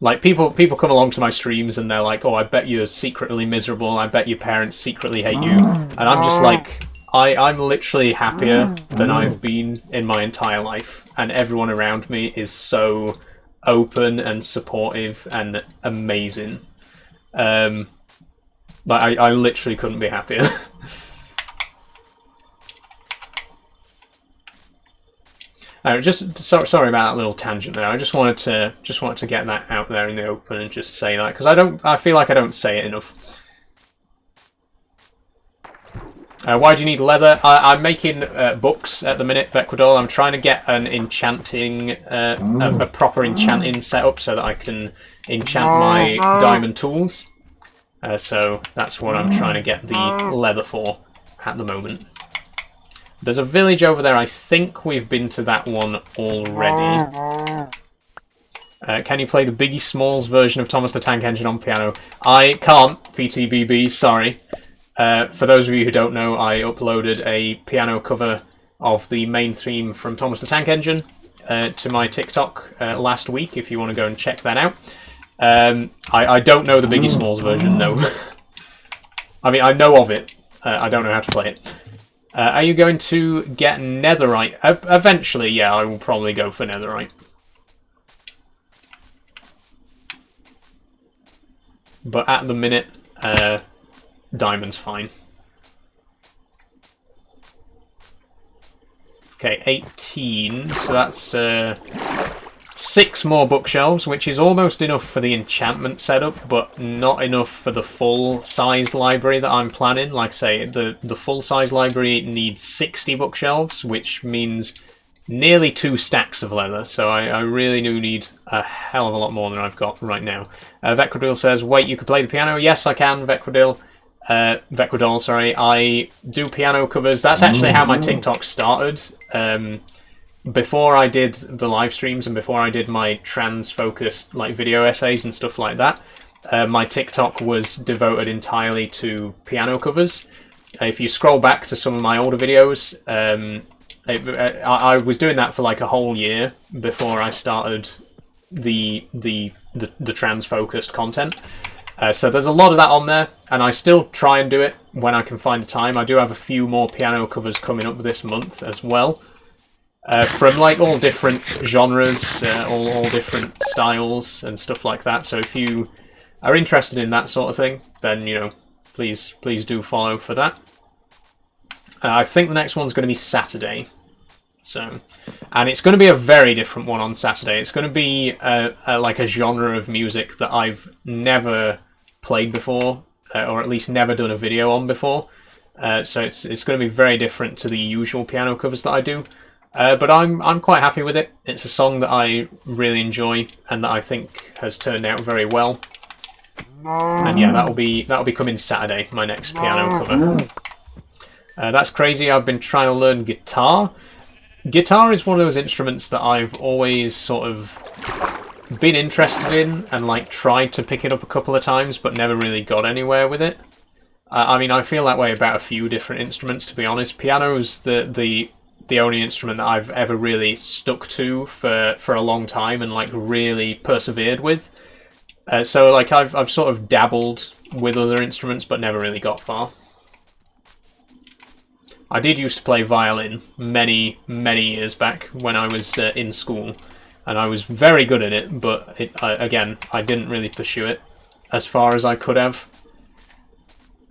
Like people come along to my streams and they're like, "Oh, I bet you're secretly miserable. I bet your parents secretly hate you." And I'm just like, I'm literally happier than I've been in my entire life, and everyone around me is so open and supportive and amazing. Like I literally couldn't be happier. Sorry about that little tangent there. I just wanted to get that out there in the open and just say that, because I feel like I don't say it enough. Why do you need leather? I'm making books at the minute, Vecwadol. I'm trying to get an enchanting, a proper enchanting setup so that I can enchant my diamond tools. So that's what I'm trying to get the leather for at the moment. There's a village over there. I think we've been to that one already. Can you play the Biggie Smalls version of Thomas the Tank Engine on piano? I can't, PTBB, sorry. For those of you who don't know, I uploaded a piano cover of the main theme from Thomas the Tank Engine to my TikTok last week, if you want to go and check that out. I don't know the Biggie Smalls version, no. I mean, I know of it. I don't know how to play it. Are you going to get netherite? Eventually, yeah, I will probably go for netherite. But at the minute, diamond's fine. Okay, 18, so that's 6 more bookshelves, which is almost enough for the enchantment setup, but not enough for the full-size library that I'm planning. Like I say, the full-size library needs 60 bookshelves, which means nearly 2 stacks of leather, so I really do need a hell of a lot more than I've got right now. Vecwadil says, wait, you can play the piano? Yes, I can, Vecwadil. Vecwadol, sorry. I do piano covers. That's actually how my TikTok started. Before I did the live streams and before I did my trans-focused like video essays and stuff like that, my TikTok was devoted entirely to piano covers. If you scroll back to some of my older videos, I was doing that for like a whole year before I started the trans-focused content. So there's a lot of that on there, and I still try and do it when I can find the time. I do have a few more piano covers coming up this month as well. From like all different genres, all different styles and stuff like that. So if you are interested in that sort of thing, then you know, please do follow for that. I think the next one's going to be Saturday. So, and it's going to be a very different one on Saturday. It's going to be like a genre of music that I've never played before, or at least never done a video on before. So it's going to be very different to the usual piano covers that I do. But I'm quite happy with it. It's a song that I really enjoy and that I think has turned out very well. And yeah, that'll be coming Saturday, my next piano cover. That's crazy. I've been trying to learn guitar. Guitar is one of those instruments that I've always sort of been interested in and like tried to pick it up a couple of times, but never really got anywhere with it. I mean, I feel that way about a few different instruments, to be honest. Piano's the only instrument that I've ever really stuck to for a long time and like really persevered with. So like I've sort of dabbled with other instruments, but never really got far. I did used to play violin many years back when I was in school, and I was very good at it, but again, I didn't really pursue it as far as I could have.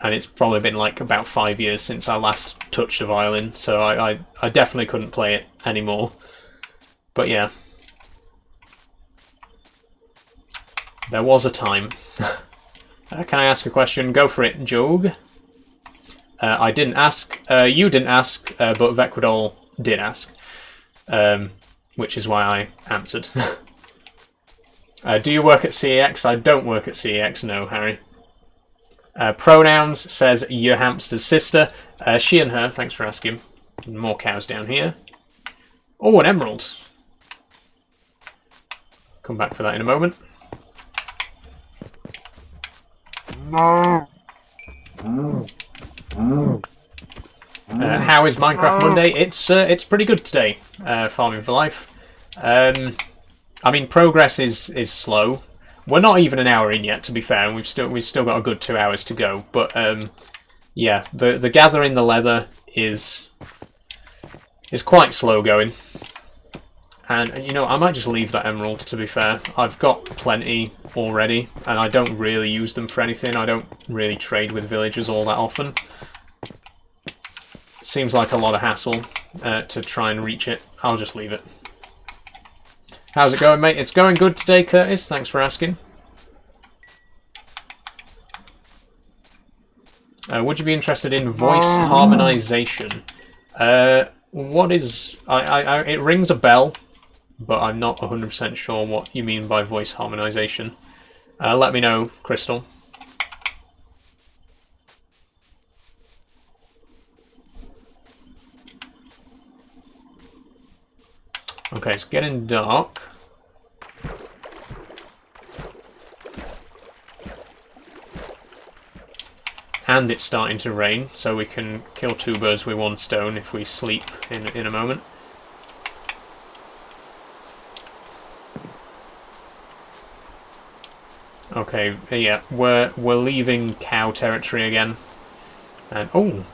And it's probably been like about 5 years since I last touched a violin, so I definitely couldn't play it anymore. But yeah. There was a time. Can I ask a question? Go for it, Jog. I didn't ask. You didn't ask, but Vecwadol did ask. Which is why I answered. Do you work at CEX? I don't work at CEX, no, Harry. Pronouns says your hamster's sister. She and her, thanks for asking. More cows down here. Oh, an emerald. Come back for that in a moment. How is Minecraft Monday? It's pretty good today, Farming for Life. I mean, progress is slow. We're not even an hour in yet, to be fair, and we've still got a good 2 hours to go. But yeah, the gathering the leather is quite slow going. And, you know, I might just leave that emerald, to be fair. I've got plenty already, and I don't really use them for anything. I don't really trade with villagers all that often. Seems like a lot of hassle to try and reach it. I'll just leave it. How's it going, mate? It's going good today, Curtis. Thanks for asking. Would you be interested in voice harmonization? What is... it rings a bell, but I'm not 100% sure what you mean by voice harmonization. Let me know, Crystal. Okay, it's getting dark. And it's starting to rain, so we can kill 2 birds with 1 stone if we sleep in a moment. Okay, yeah, we're leaving cow territory again. And oh,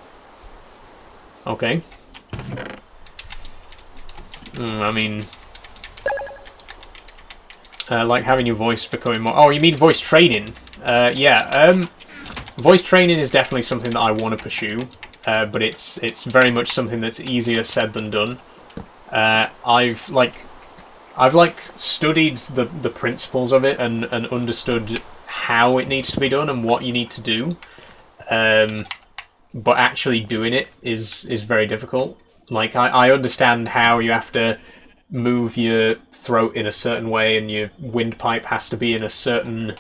okay. I mean, like having your voice becoming more... Oh, you mean voice training? Yeah, voice training is definitely something that I want to pursue, but it's very much something that's easier said than done. I've studied the principles of it and understood how it needs to be done and what you need to do, but actually doing it is very difficult. Like, I understand how you have to move your throat in a certain way and your windpipe has to be in a certain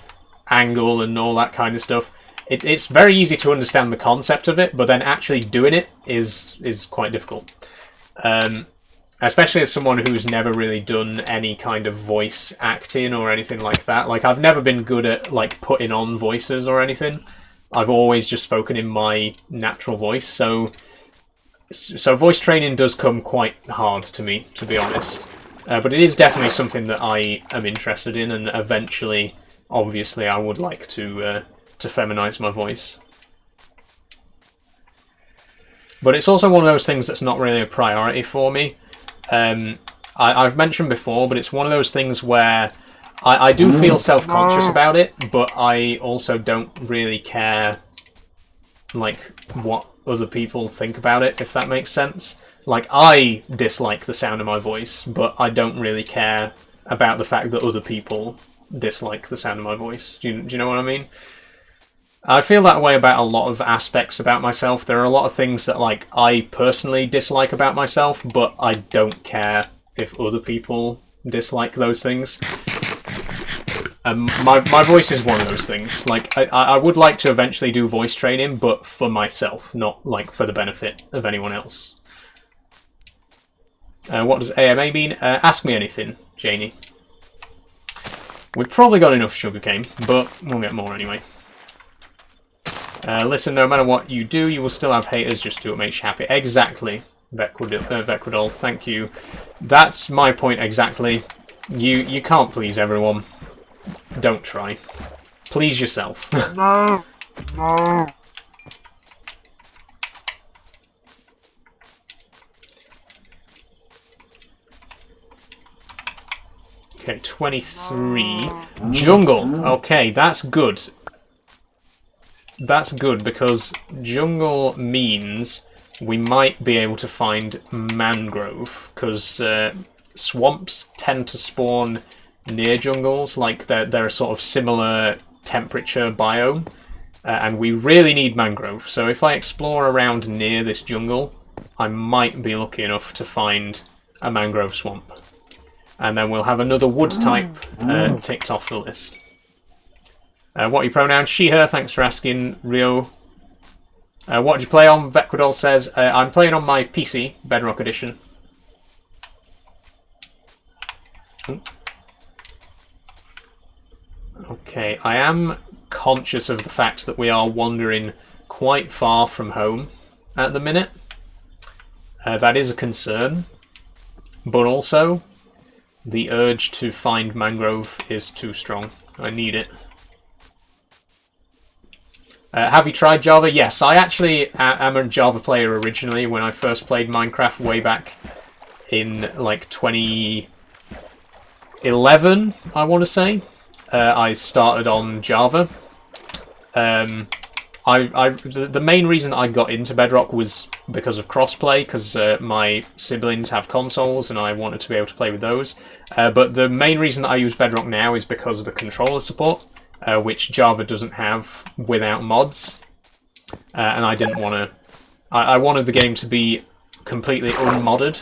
angle and all that kind of stuff. It's very easy to understand the concept of it, but then actually doing it is quite difficult. Especially as someone who's never really done any kind of voice acting or anything like that. Like, I've never been good at, like, putting on voices or anything. I've always just spoken in my natural voice, so voice training does come quite hard to me, to be honest. But it is definitely something that I am interested in, and eventually, obviously, I would like to feminize my voice. But it's also one of those things that's not really a priority for me. I've mentioned before, but it's one of those things where I do feel self-conscious about it, but I also don't really care, like, what other people think about it, if that makes sense. Like, I dislike the sound of my voice, but I don't really care about the fact that other people dislike the sound of my voice. Do you know what I mean? I feel that way about a lot of aspects about myself. There are a lot of things that, like, I personally dislike about myself, but I don't care if other people dislike those things. My voice is one of those things. Like, I would like to eventually do voice training, but for myself, not, like, for the benefit of anyone else. What does AMA mean? Ask me anything, Janie. We've probably got enough sugarcane, but we'll get more anyway. Listen, no matter what you do, you will still have haters. Just do what makes you happy. Exactly, Vecradol, thank you. That's my point exactly. You can't please everyone. Don't try. Please yourself. No. Okay, 23. Jungle. Okay, that's good. That's good, because jungle means we might be able to find mangrove, because swamps tend to spawn near jungles, like they're a sort of similar temperature biome, and we really need mangrove. So if I explore around near this jungle, I might be lucky enough to find a mangrove swamp. And then we'll have another wood type ticked off the list. What are your pronouns? She, her, thanks for asking, Rio. What did you play on? Vecradol says, I'm playing on my PC, Bedrock Edition. Okay, I am conscious of the fact that we are wandering quite far from home at the minute. That is a concern. But also, The urge to find mangrove is too strong. I need it. Have you tried Java? Yes, I actually am a Java player originally. When I first played Minecraft way back in like 2011, I want to say, I started on Java. The main reason I got into Bedrock was because of crossplay, because my siblings have consoles and I wanted to be able to play with those. But the main reason that I use Bedrock now is because of the controller support, which Java doesn't have without mods. And I didn't want to... I wanted the game to be completely unmodded,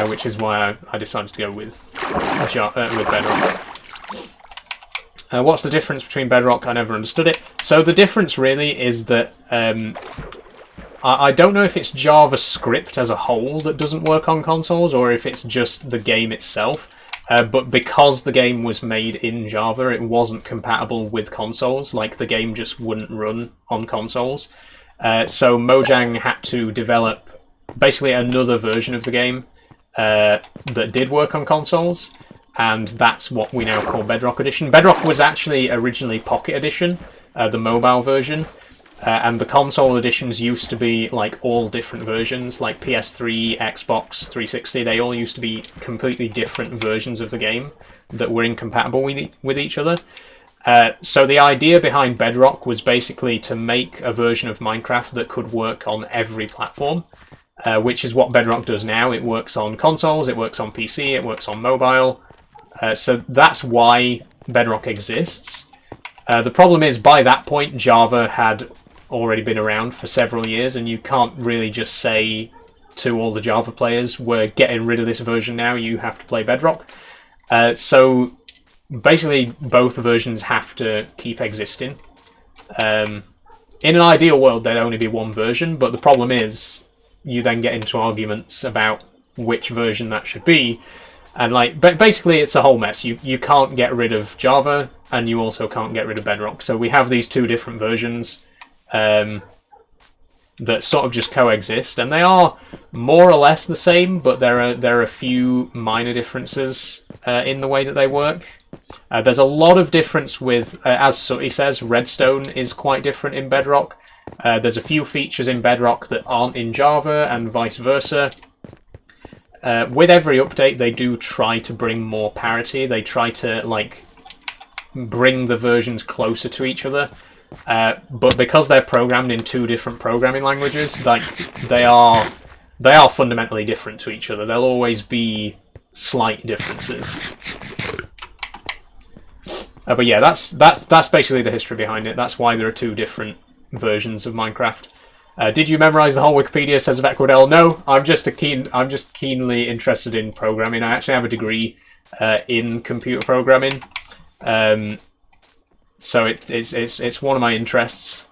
which is why I decided to go with Bedrock. What's the difference between Bedrock? I never understood it. So the difference really is that I don't know if it's JavaScript as a whole that doesn't work on consoles or if it's just the game itself. But because the game was made in Java, it wasn't compatible with consoles. Like, the game just wouldn't run on consoles. So Mojang had to develop basically another version of the game that did work on consoles. And that's what we now call Bedrock Edition. Bedrock was actually originally Pocket Edition, the mobile version, and the console editions used to be like all different versions, like PS3, Xbox 360. They all used to be completely different versions of the game that were incompatible with each other. So the idea behind Bedrock was basically to make a version of Minecraft that could work on every platform, which is what Bedrock does now. It works on consoles, it works on PC, it works on mobile. So that's why Bedrock exists. The problem is, by that point, Java had already been around for several years, and you can't really just say to all the Java players, we're getting rid of this version now, you have to play Bedrock. So basically, both versions have to keep existing. In an ideal world, there'd only be one version, but the problem is, you then get into arguments about which version that should be. And like, basically, it's a whole mess. You can't get rid of Java, and you also can't get rid of Bedrock. So we have these two different versions that sort of just coexist, and they are more or less the same, but there are a few minor differences in the way that they work. There's a lot of difference with, as Sooty says, redstone is quite different in Bedrock. There's a few features in Bedrock that aren't in Java, and vice versa. With every update, they do try to bring more parity. They try to like bring the versions closer to each other. But because they're programmed in two different programming languages, like they are fundamentally different to each other. There'll always be slight differences. But yeah, that's basically the history behind it. That's why there are two different versions of Minecraft. Did you memorize the whole Wikipedia, says Vecquadel? No, I'm just keenly interested in programming. I actually have a degree in computer programming, so it's one of my interests.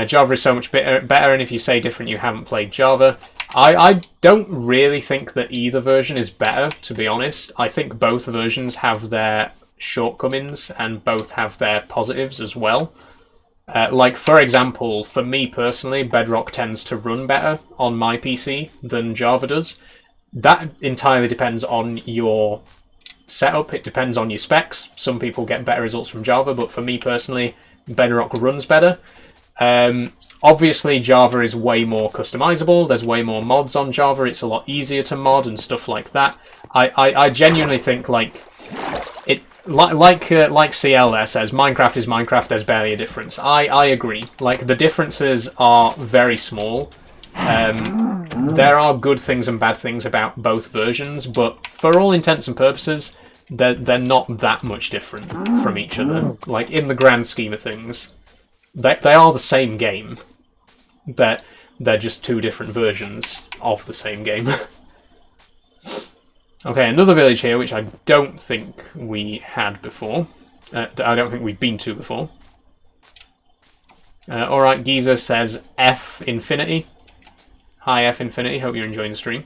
Java is so much better, and if you say different, you haven't played Java. I don't really think that either version is better, to be honest. I think both versions have their shortcomings and both have their positives as well. Like, for example, for me personally, Bedrock tends to run better on my PC than Java does. That entirely depends on your setup. It depends on your specs. Some people get better results from Java, but for me personally, Bedrock runs better. Obviously, Java is way more customizable. There's way more mods on Java. It's a lot easier to mod and stuff like that. I genuinely think, like, it... Like CL there says, Minecraft is Minecraft, there's barely a difference. I agree. Like, the differences are very small. There are good things and bad things about both versions, but for all intents and purposes, they're not that much different from each other. Like, in the grand scheme of things, they are the same game. They're just two different versions of the same game. Okay, another village here, which I don't think we had before. I don't think we've been to before. Alright, Giza says F Infinity. Hi, F Infinity. Hope you're enjoying the stream.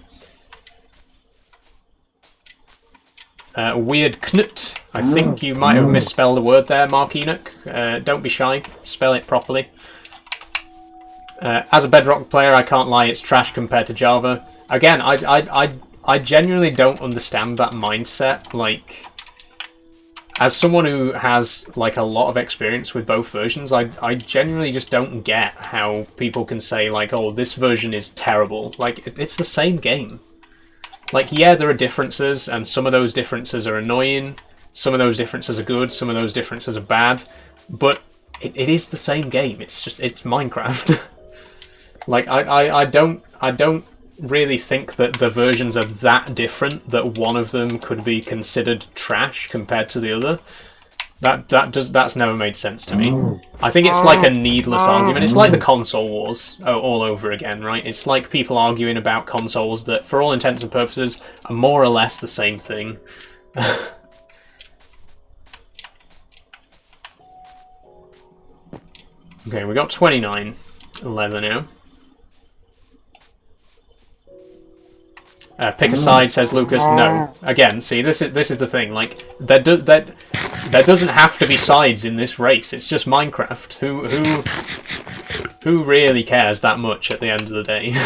Weird Knut. I think you might have misspelled a word there, Mark Enoch. Don't be shy. Spell it properly. As a Bedrock player, I can't lie, it's trash compared to Java. Again, I I genuinely don't understand that mindset. Like, as someone who has like a lot of experience with both versions, I genuinely just don't get how people can say like, oh, this version is terrible. Like, it's the same game. Like, yeah, there are differences, and some of those differences are annoying, some of those differences are good, some of those differences are bad, but it is the same game. It's Minecraft. Like, I don't really think that the versions are that different that one of them could be considered trash compared to the other. That's never made sense to me. I think it's like a needless argument. It's like the console wars all over again, right? It's like people arguing about consoles that, for all intents and purposes, are more or less the same thing. Okay, we got 29 leather now. Pick a side, says Lucas. No. Again, see, this is the thing. Like, there doesn't have to be sides in this race. It's just Minecraft. Who really cares that much at the end of the day?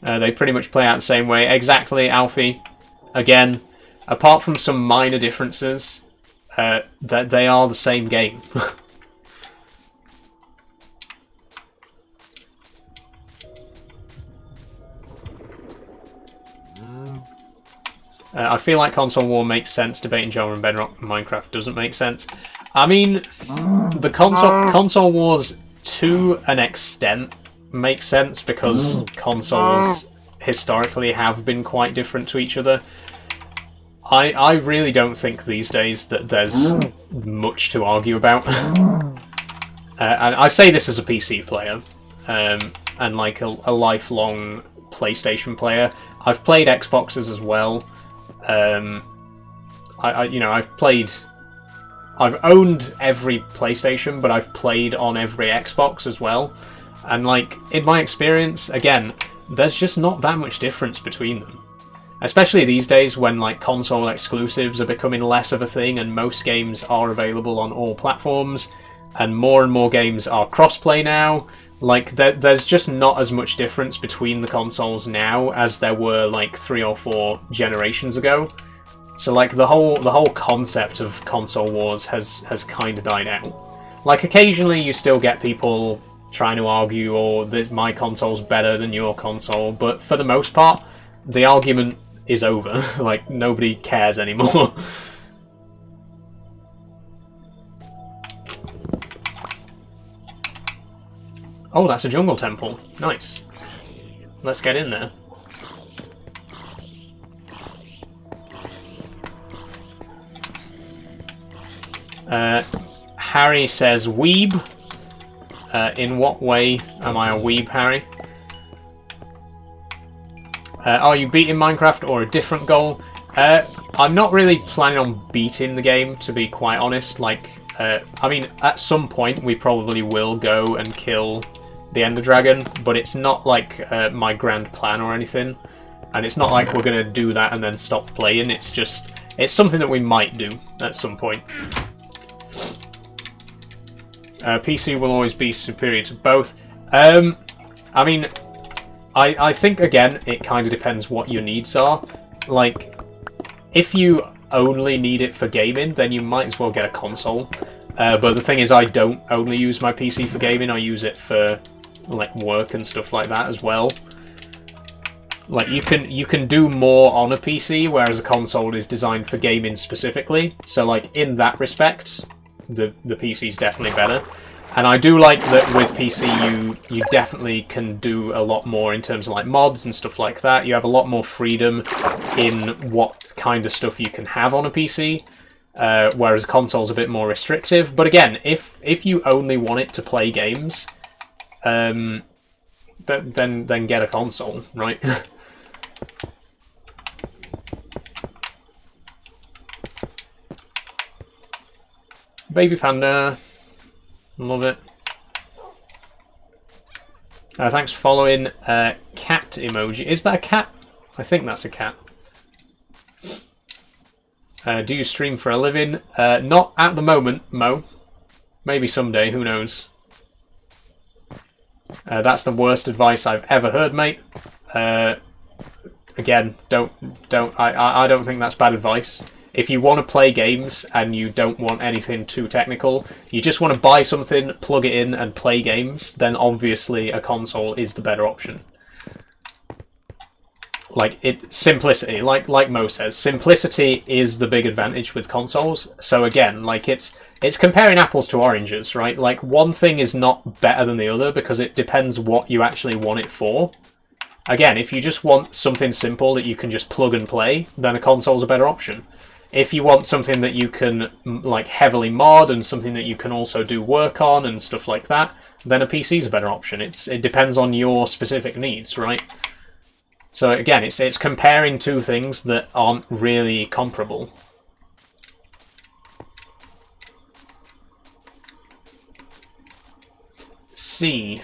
They pretty much play out the same way. Exactly, Alfie. Again, apart from some minor differences, that they are the same game. I feel like console war makes sense. Debating genre and Bedrock and Minecraft doesn't make sense. I mean, the console wars to an extent make sense because consoles historically have been quite different to each other. I really don't think these days that there's much to argue about. And I say this as a PC player, and like a lifelong PlayStation player. I've played Xboxes as well. I've owned every PlayStation, but I've played on every Xbox as well. And like, in my experience, again, there's just not that much difference between them. Especially these days when like console exclusives are becoming less of a thing and most games are available on all platforms and more games are crossplay now. Like, there's just not as much difference between the consoles now as there were like 3 or 4 generations ago. So like the whole concept of console wars has kind of died out. Like, occasionally you still get people trying to argue, or that my console's better than your console, but for the most part, the argument is over. Like, nobody cares anymore. Oh, that's a jungle temple. Nice. Let's get in there. Harry says, weeb. In what way am I a weeb, Harry? Are you beating Minecraft or a different goal? I'm not really planning on beating the game, to be quite honest. Like, I mean, at some point we probably will go and kill the Ender Dragon, but it's not like my grand plan or anything. And it's not like we're going to do that and then stop playing. It's just, it's something that we might do at some point. PC will always be superior to both. I mean, I think, again, it kind of depends what your needs are. Like, if you only need it for gaming, then you might as well get a console. But the thing is, I don't only use my PC for gaming, I use it for like work and stuff like that as well. Like, you can do more on a PC, whereas a console is designed for gaming specifically. So like, in that respect, the PC is definitely better. And I do like that with PC you definitely can do a lot more in terms of like mods and stuff like that. You have a lot more freedom in what kind of stuff you can have on a PC, whereas console's a bit more restrictive. But again, if you only want it to play games, then get a console, right? Baby Panda, love it. Thanks for following. Cat emoji. Is that a cat? I think that's a cat. Do you stream for a living? Not at the moment, Mo. Maybe someday, who knows. That's the worst advice I've ever heard, mate. Again, I don't think that's bad advice. If you want to play games and you don't want anything too technical, you just want to buy something, plug it in, and play games, then obviously a console is the better option. Simplicity, like Mo says, simplicity is the big advantage with consoles. So again, it's comparing apples to oranges, right? Like, one thing is not better than the other because it depends what you actually want it for. Again, if you just want something simple that you can just plug and play, then a console's a better option. If you want something that you can heavily mod and something that you can also do work on and stuff like that, then a PC's a better option. It depends on your specific needs, right? So again, it's comparing two things that aren't really comparable. C.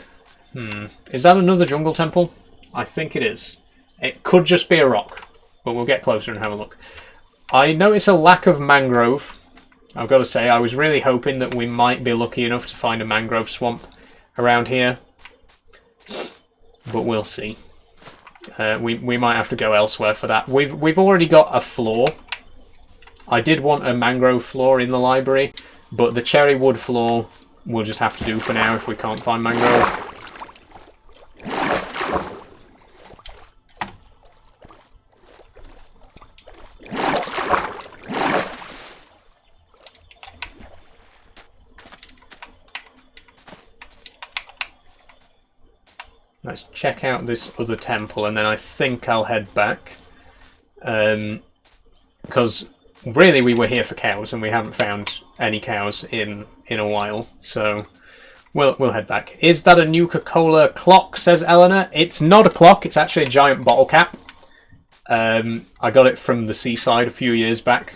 Is that another jungle temple? I think it is. It could just be a rock, but we'll get closer and have a look. I notice a lack of mangrove. I've got to say, I was really hoping that we might be lucky enough to find a mangrove swamp around here, but we'll see. We might have to go elsewhere for that. We've already got a floor. I did want a mangrove floor in the library, but the cherry wood floor we'll just have to do for now if we can't find mangrove. Let's check out this other temple, and then I think I'll head back. Because really we were here for cows, and we haven't found any cows in a while, so we'll head back. Is that a Nuka-Cola clock, says Eleanor? It's not a clock, it's actually a giant bottle cap. I got it from the seaside a few years back.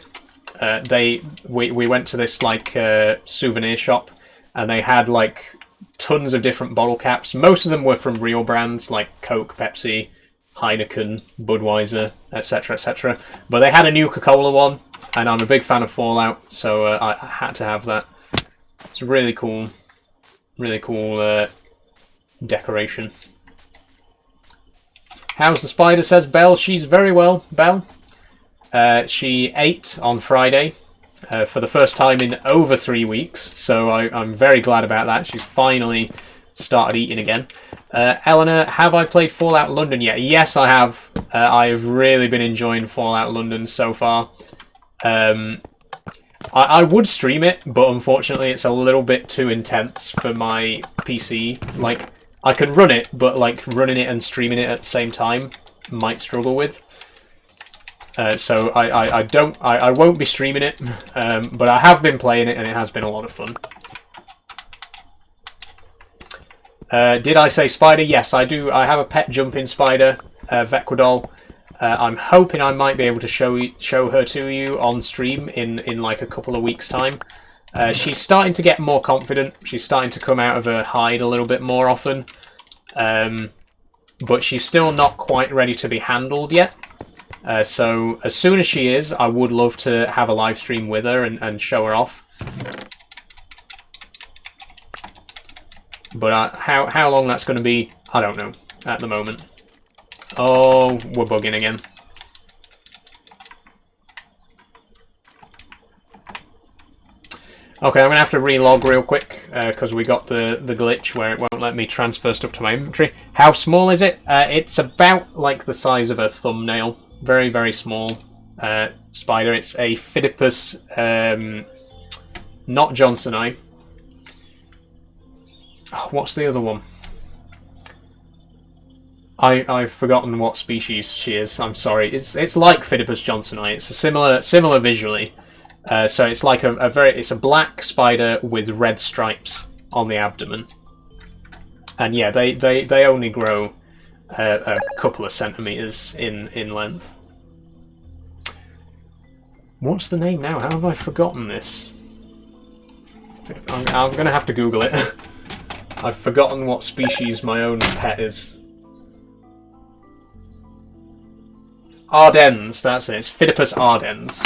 We went to this souvenir shop, and they had tons of different bottle caps. Most of them were from real brands like Coke, Pepsi, Heineken, Budweiser, etc., etc. But they had a Nuka-Cola one, and I'm a big fan of Fallout, so I had to have that. It's really cool decoration. How's the spider, says Belle. She's very well, Belle. She ate on Friday. For the first time in over 3 weeks, so I'm very glad about that. She's finally started eating again. Eleanor, have I played Fallout London yet? Yes, I have. I've really been enjoying Fallout London so far. I would stream it, but unfortunately it's a little bit too intense for my PC. I can run it, but running it and streaming it at the same time might struggle with. So I won't be streaming it, but I have been playing it and it has been a lot of fun. Did I say spider? Yes, I do. I have a pet jumping spider, Vequadol. I'm hoping I might be able to show her to you on stream in a couple of weeks' time. She's starting to get more confident. She's starting to come out of her hide a little bit more often, but she's still not quite ready to be handled yet. So as soon as she is, I would love to have a live stream with her and show her off. But how long that's going to be, I don't know at the moment. Oh, we're bugging again. Okay, I'm going to have to relog real quick because we got the glitch where it won't let me transfer stuff to my inventory. How small is it? It's about the size of a thumbnail. Very, very small spider. It's a Phidippus, not Johnsoni. Oh, what's the other one? I've forgotten what species she is. I'm sorry. It's like Phidippus johnsoni. It's a similar visually. So it's it's a black spider with red stripes on the abdomen. And yeah, they only grow a couple of centimeters in length. What's the name now? How have I forgotten this? I'm going to have to Google it. I've forgotten what species my own pet is. Ardens, that's it. It's Phidippus ardens.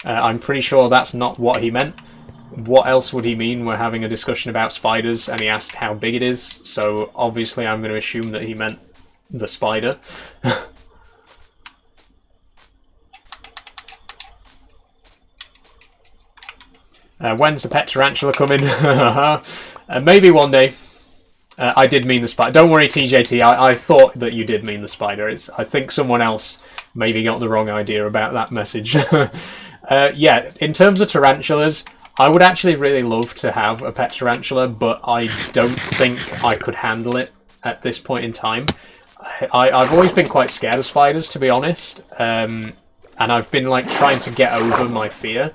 I'm pretty sure that's not what he meant. what else would he mean? We're having a discussion about spiders, and he asked how big it is, so obviously I'm going to assume that he meant the spider. When's the pet tarantula coming? Maybe one day. I did mean the spider. Don't worry, TJT. I thought that you did mean the spider. I think someone else maybe got the wrong idea about that message. Yeah, in terms of tarantulas, I would actually really love to have a pet tarantula, but I don't think I could handle it at this point in time. I've always been quite scared of spiders, to be honest, and I've been like trying to get over my fear.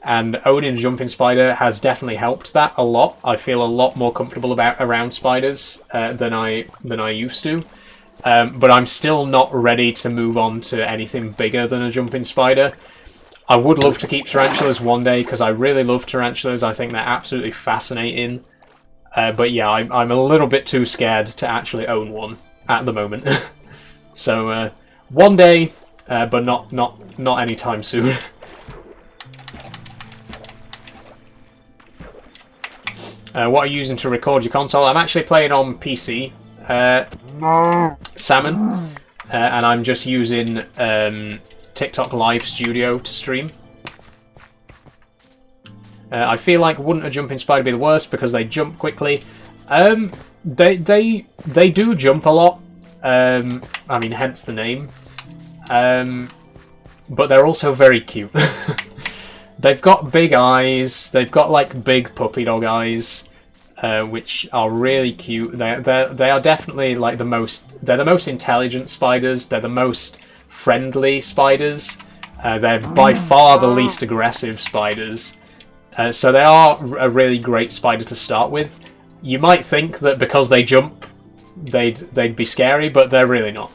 And owning a jumping spider has definitely helped that a lot. I feel a lot more comfortable around spiders than I used to. But I'm still not ready to move on to anything bigger than a jumping spider. I would love to keep tarantulas one day because I really love tarantulas. I think they're absolutely fascinating. But yeah, I'm a little bit too scared to actually own one at the moment. So one day, but not anytime soon. What are you using to record your console? I'm actually playing on PC, Salmon, and I'm just using TikTok Live Studio to stream. I feel like wouldn't a jumping spider be the worst because they jump quickly? They do jump a lot. I mean, hence the name. But they're also very cute. They've got big eyes. They've got like big puppy dog eyes, which are really cute. They are definitely like the most. They're the most intelligent spiders. They're the most friendly spiders. They're by far the least aggressive spiders. So they are a really great spider to start with. You might think that because they jump, they'd be scary, but they're really not.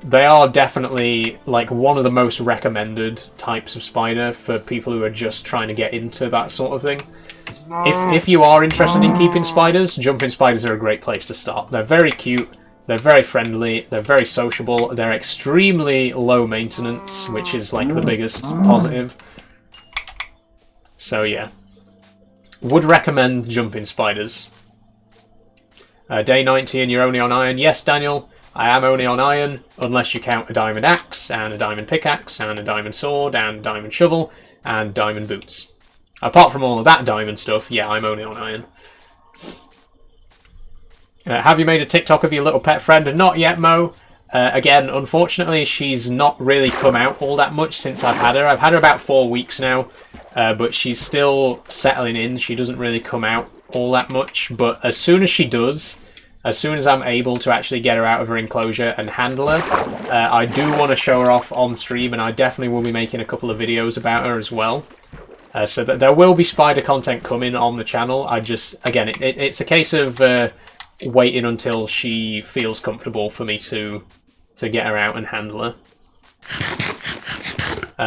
They are definitely like one of the most recommended types of spider for people who are just trying to get into that sort of thing. If you are interested in keeping spiders, jumping spiders are a great place to start. They're very cute, they're very friendly, they're very sociable, they're extremely low maintenance, which is like the biggest positive. So yeah, would recommend jumping spiders. Day 90 and you're only on iron. Yes, Daniel. I am only on iron, unless you count a diamond axe, and a diamond pickaxe, and a diamond sword, and a diamond shovel, and diamond boots. Apart from all of that diamond stuff, yeah, I'm only on iron. Have you made a TikTok of your little pet friend? Not yet, Mo. Again, unfortunately, she's not really come out all that much since I've had her. I've had her about 4 weeks now, but she's still settling in. She doesn't really come out all that much, but as soon as she does... As soon as I'm able to actually get her out of her enclosure and handle her, I do want to show her off on stream, and I definitely will be making a couple of videos about her as well. So that there will be spider content coming on the channel. Again, it's a case of waiting until she feels comfortable for me to get her out and handle her.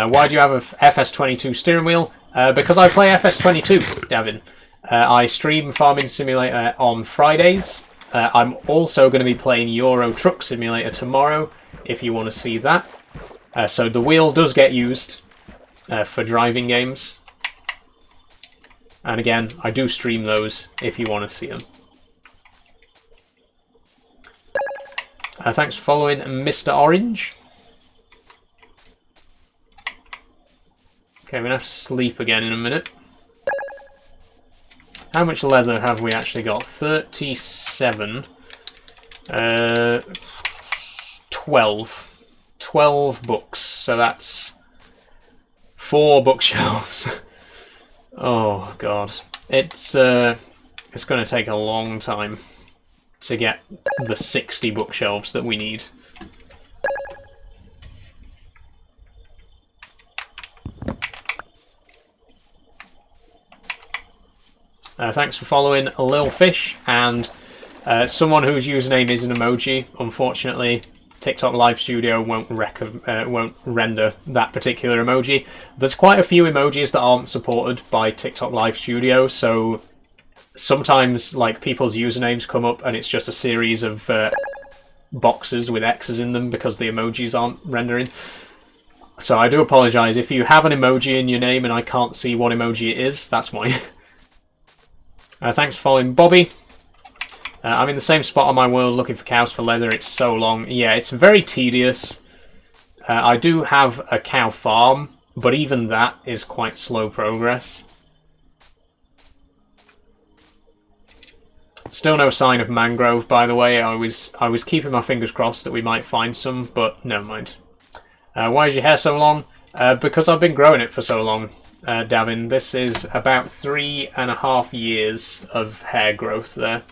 Why do you have a FS22 steering wheel? Because I play FS22, Davin. I stream Farming Simulator on Fridays. I'm also going to be playing Euro Truck Simulator tomorrow, if you want to see that. So the wheel does get used for driving games. And again, I do stream those if you want to see them. Thanks for following Mr. Orange. Okay, I'm going to have to sleep again in a minute. How much leather have we actually got? 37. 12. 12 books. So that's 4 bookshelves. Oh, God. It's going to take a long time to get the 60 bookshelves that we need. Thanks for following Lil Fish, and someone whose username is an emoji. Unfortunately, TikTok Live Studio won't render that particular emoji. There's quite a few emojis that aren't supported by TikTok Live Studio, so sometimes like people's usernames come up and it's just a series of boxes with X's in them because the emojis aren't rendering. So I do apologise if you have an emoji in your name and I can't see what emoji it is. That's why. Thanks for following, Bobby. I'm in the same spot on my world looking for cows for leather. It's so long. Yeah, it's very tedious. I do have a cow farm, but even that is quite slow progress. Still no sign of mangrove, by the way. I was keeping my fingers crossed that we might find some, but never mind. Why is your hair so long? Because I've been growing it for so long, Davin. This is about 3.5 years of hair growth there.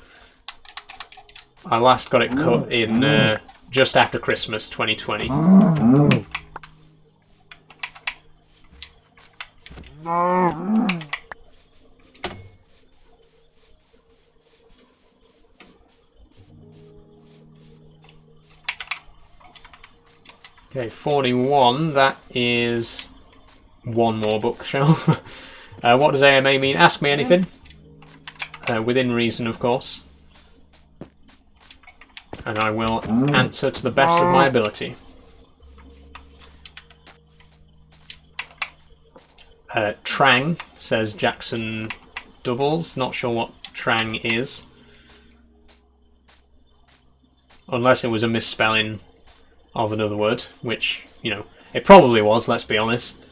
I last got it cut in just after Christmas 2020. Okay, 41, that is one more bookshelf. What does AMA mean? Ask me anything. Within reason, of course. And I will answer to the best of my ability. Trang, says Jackson Doubles. Not sure what Trang is. Unless it was a misspelling of another word, which, you know, it probably was, let's be honest.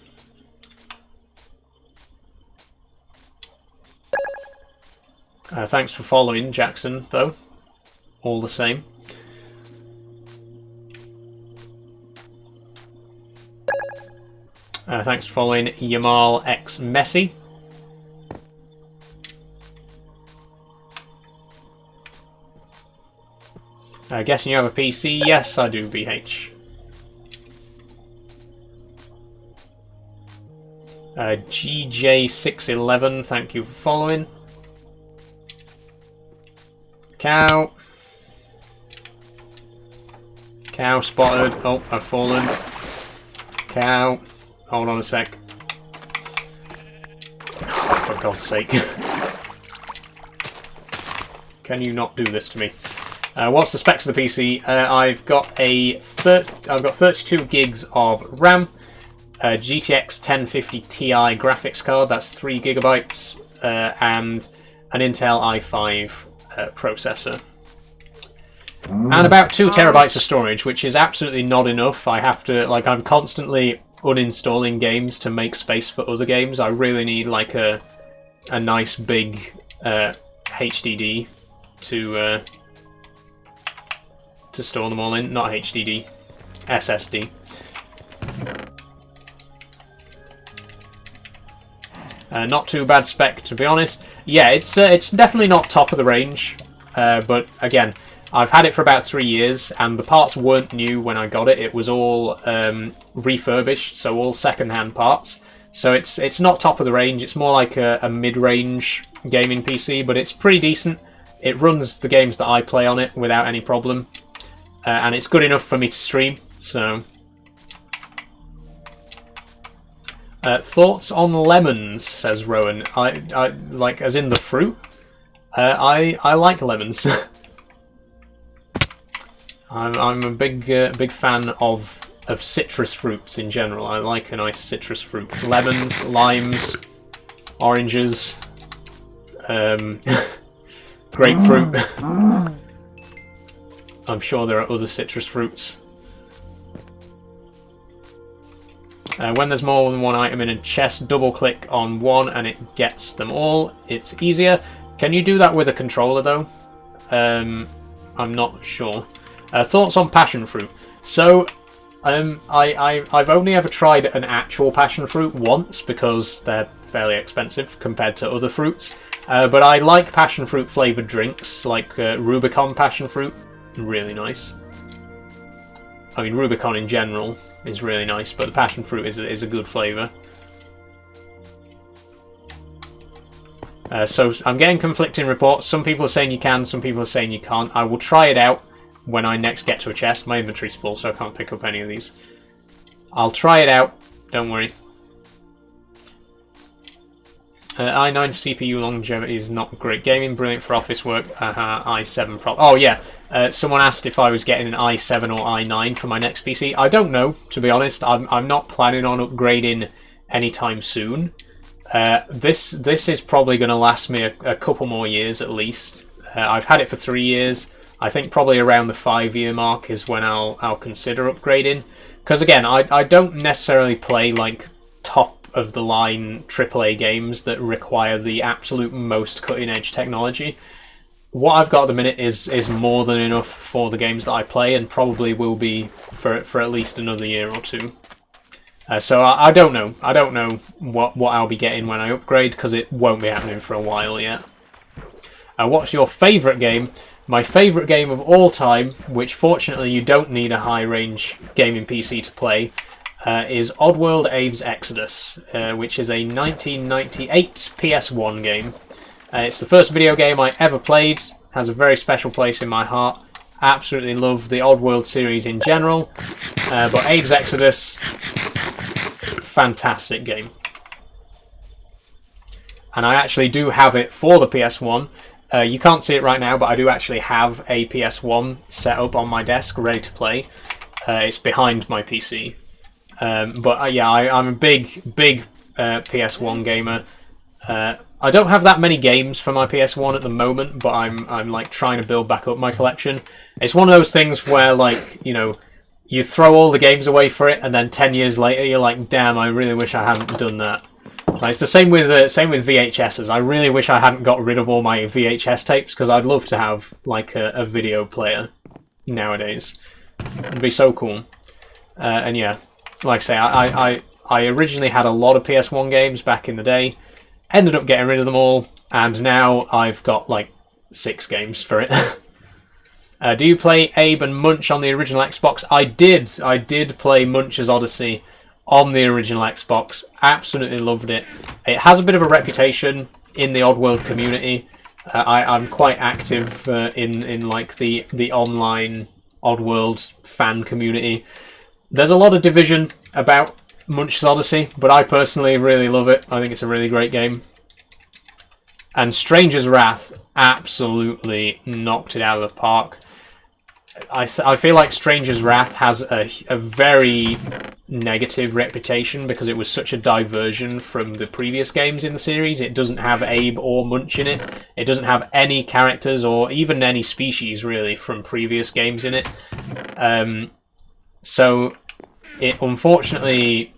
Thanks for following, Jackson, though. All the same. Thanks for following, Yamal X Messi. Guessing you have a PC? Yes, I do, BH. GJ611, thank you for following. Cow. Cow spotted. Oh, I've fallen. Cow. Hold on a sec. Oh, for God's sake. Can you not do this to me? What's the specs of the PC? I've got 32 gigs of RAM, a GTX 1050 Ti graphics card, that's 3 gigabytes, and an Intel i5 processor. And about 2 terabytes of storage, which is absolutely not enough. I have to, like, I'm constantly uninstalling games to make space for other games. I really need, like, a nice big HDD to store them all in. Not HDD, SSD. Not too bad spec, to be honest. Yeah, it's definitely not top of the range, but again, I've had it for about 3 years, and the parts weren't new when I got it. It was all refurbished, so all second-hand parts. So it's not top of the range. It's more like a mid-range gaming PC, but it's pretty decent. It runs the games that I play on it without any problem. And it's good enough for me to stream, so... thoughts on lemons, says Rowan. I like, as in the fruit? I like lemons. I'm a big fan of citrus fruits in general. I like a nice citrus fruit. Lemons, limes, oranges, grapefruit. I'm sure there are other citrus fruits. When there's more than one item in a chest, double click on one and it gets them all. It's easier. Can you do that with a controller though? I'm not sure. Thoughts on passion fruit. So, I've only ever tried an actual passion fruit once because they're fairly expensive compared to other fruits. But I like passion fruit flavoured drinks, like Rubicon passion fruit. Really nice. I mean, Rubicon in general is really nice, but the passion fruit is a good flavour. So I'm getting conflicting reports. Some people are saying you can, some people are saying you can't. I will try it out when I next get to a chest. My inventory's full, so I can't pick up any of these. I'll try it out, don't worry. i9 for CPU longevity is not great. Gaming, brilliant for office work. i7 Pro. Oh yeah, someone asked if I was getting an i7 or i9 for my next PC. I don't know, to be honest. I'm not planning on upgrading anytime soon. This is probably going to last me a couple more years at least. I've had it for 3 years. I think probably around the 5-year mark is when I'll consider upgrading. Because again, I don't necessarily play like top of the line AAA games that require the absolute most cutting edge technology. What I've got at the minute is more than enough for the games that I play, and probably will be for at least another year or two. So I don't know. I don't know what I'll be getting when I upgrade, because it won't be happening for a while yet. What's your favourite game? My favourite game of all time, which fortunately you don't need a high-range gaming PC to play, is Oddworld Abe's Exodus, which is a 1998 PS1 game. It's the first video game I ever played, has a very special place in my heart. Absolutely love the Oddworld series in general, but Abe's Exodus, fantastic game. And I actually do have it for the PS1. You can't see it right now, but I do actually have a PS1 set up on my desk, ready to play. It's behind my PC. Yeah, I'm a big PS1 gamer. I don't have that many games for my PS1 at the moment, but I'm like trying to build back up my collection. It's one of those things where, like, you know, you throw all the games away for it, and then 10 years later you're like, damn, I really wish I hadn't done that. Like, it's the same with VHSs. I really wish I hadn't got rid of all my VHS tapes, because I'd love to have like a video player nowadays. It'd be so cool. And yeah, like I say, I originally had a lot of PS1 games back in the day, ended up getting rid of them all, and now I've got like 6 games for it. Do you play Abe and Munch on the original Xbox? I did play Munch's Odyssey on the original Xbox. Absolutely loved it. It has a bit of a reputation in the Oddworld community. I'm quite active in like the online Oddworld fan community. There's a lot of division about Munch's Odyssey, but I personally really love it. I think it's a really great game. And Stranger's Wrath absolutely knocked it out of the park. I feel like Stranger's Wrath has a very negative reputation because it was such a diversion from the previous games in the series. It doesn't have Abe or Munch in it. It doesn't have any characters or even any species really from previous games in it. So it unfortunately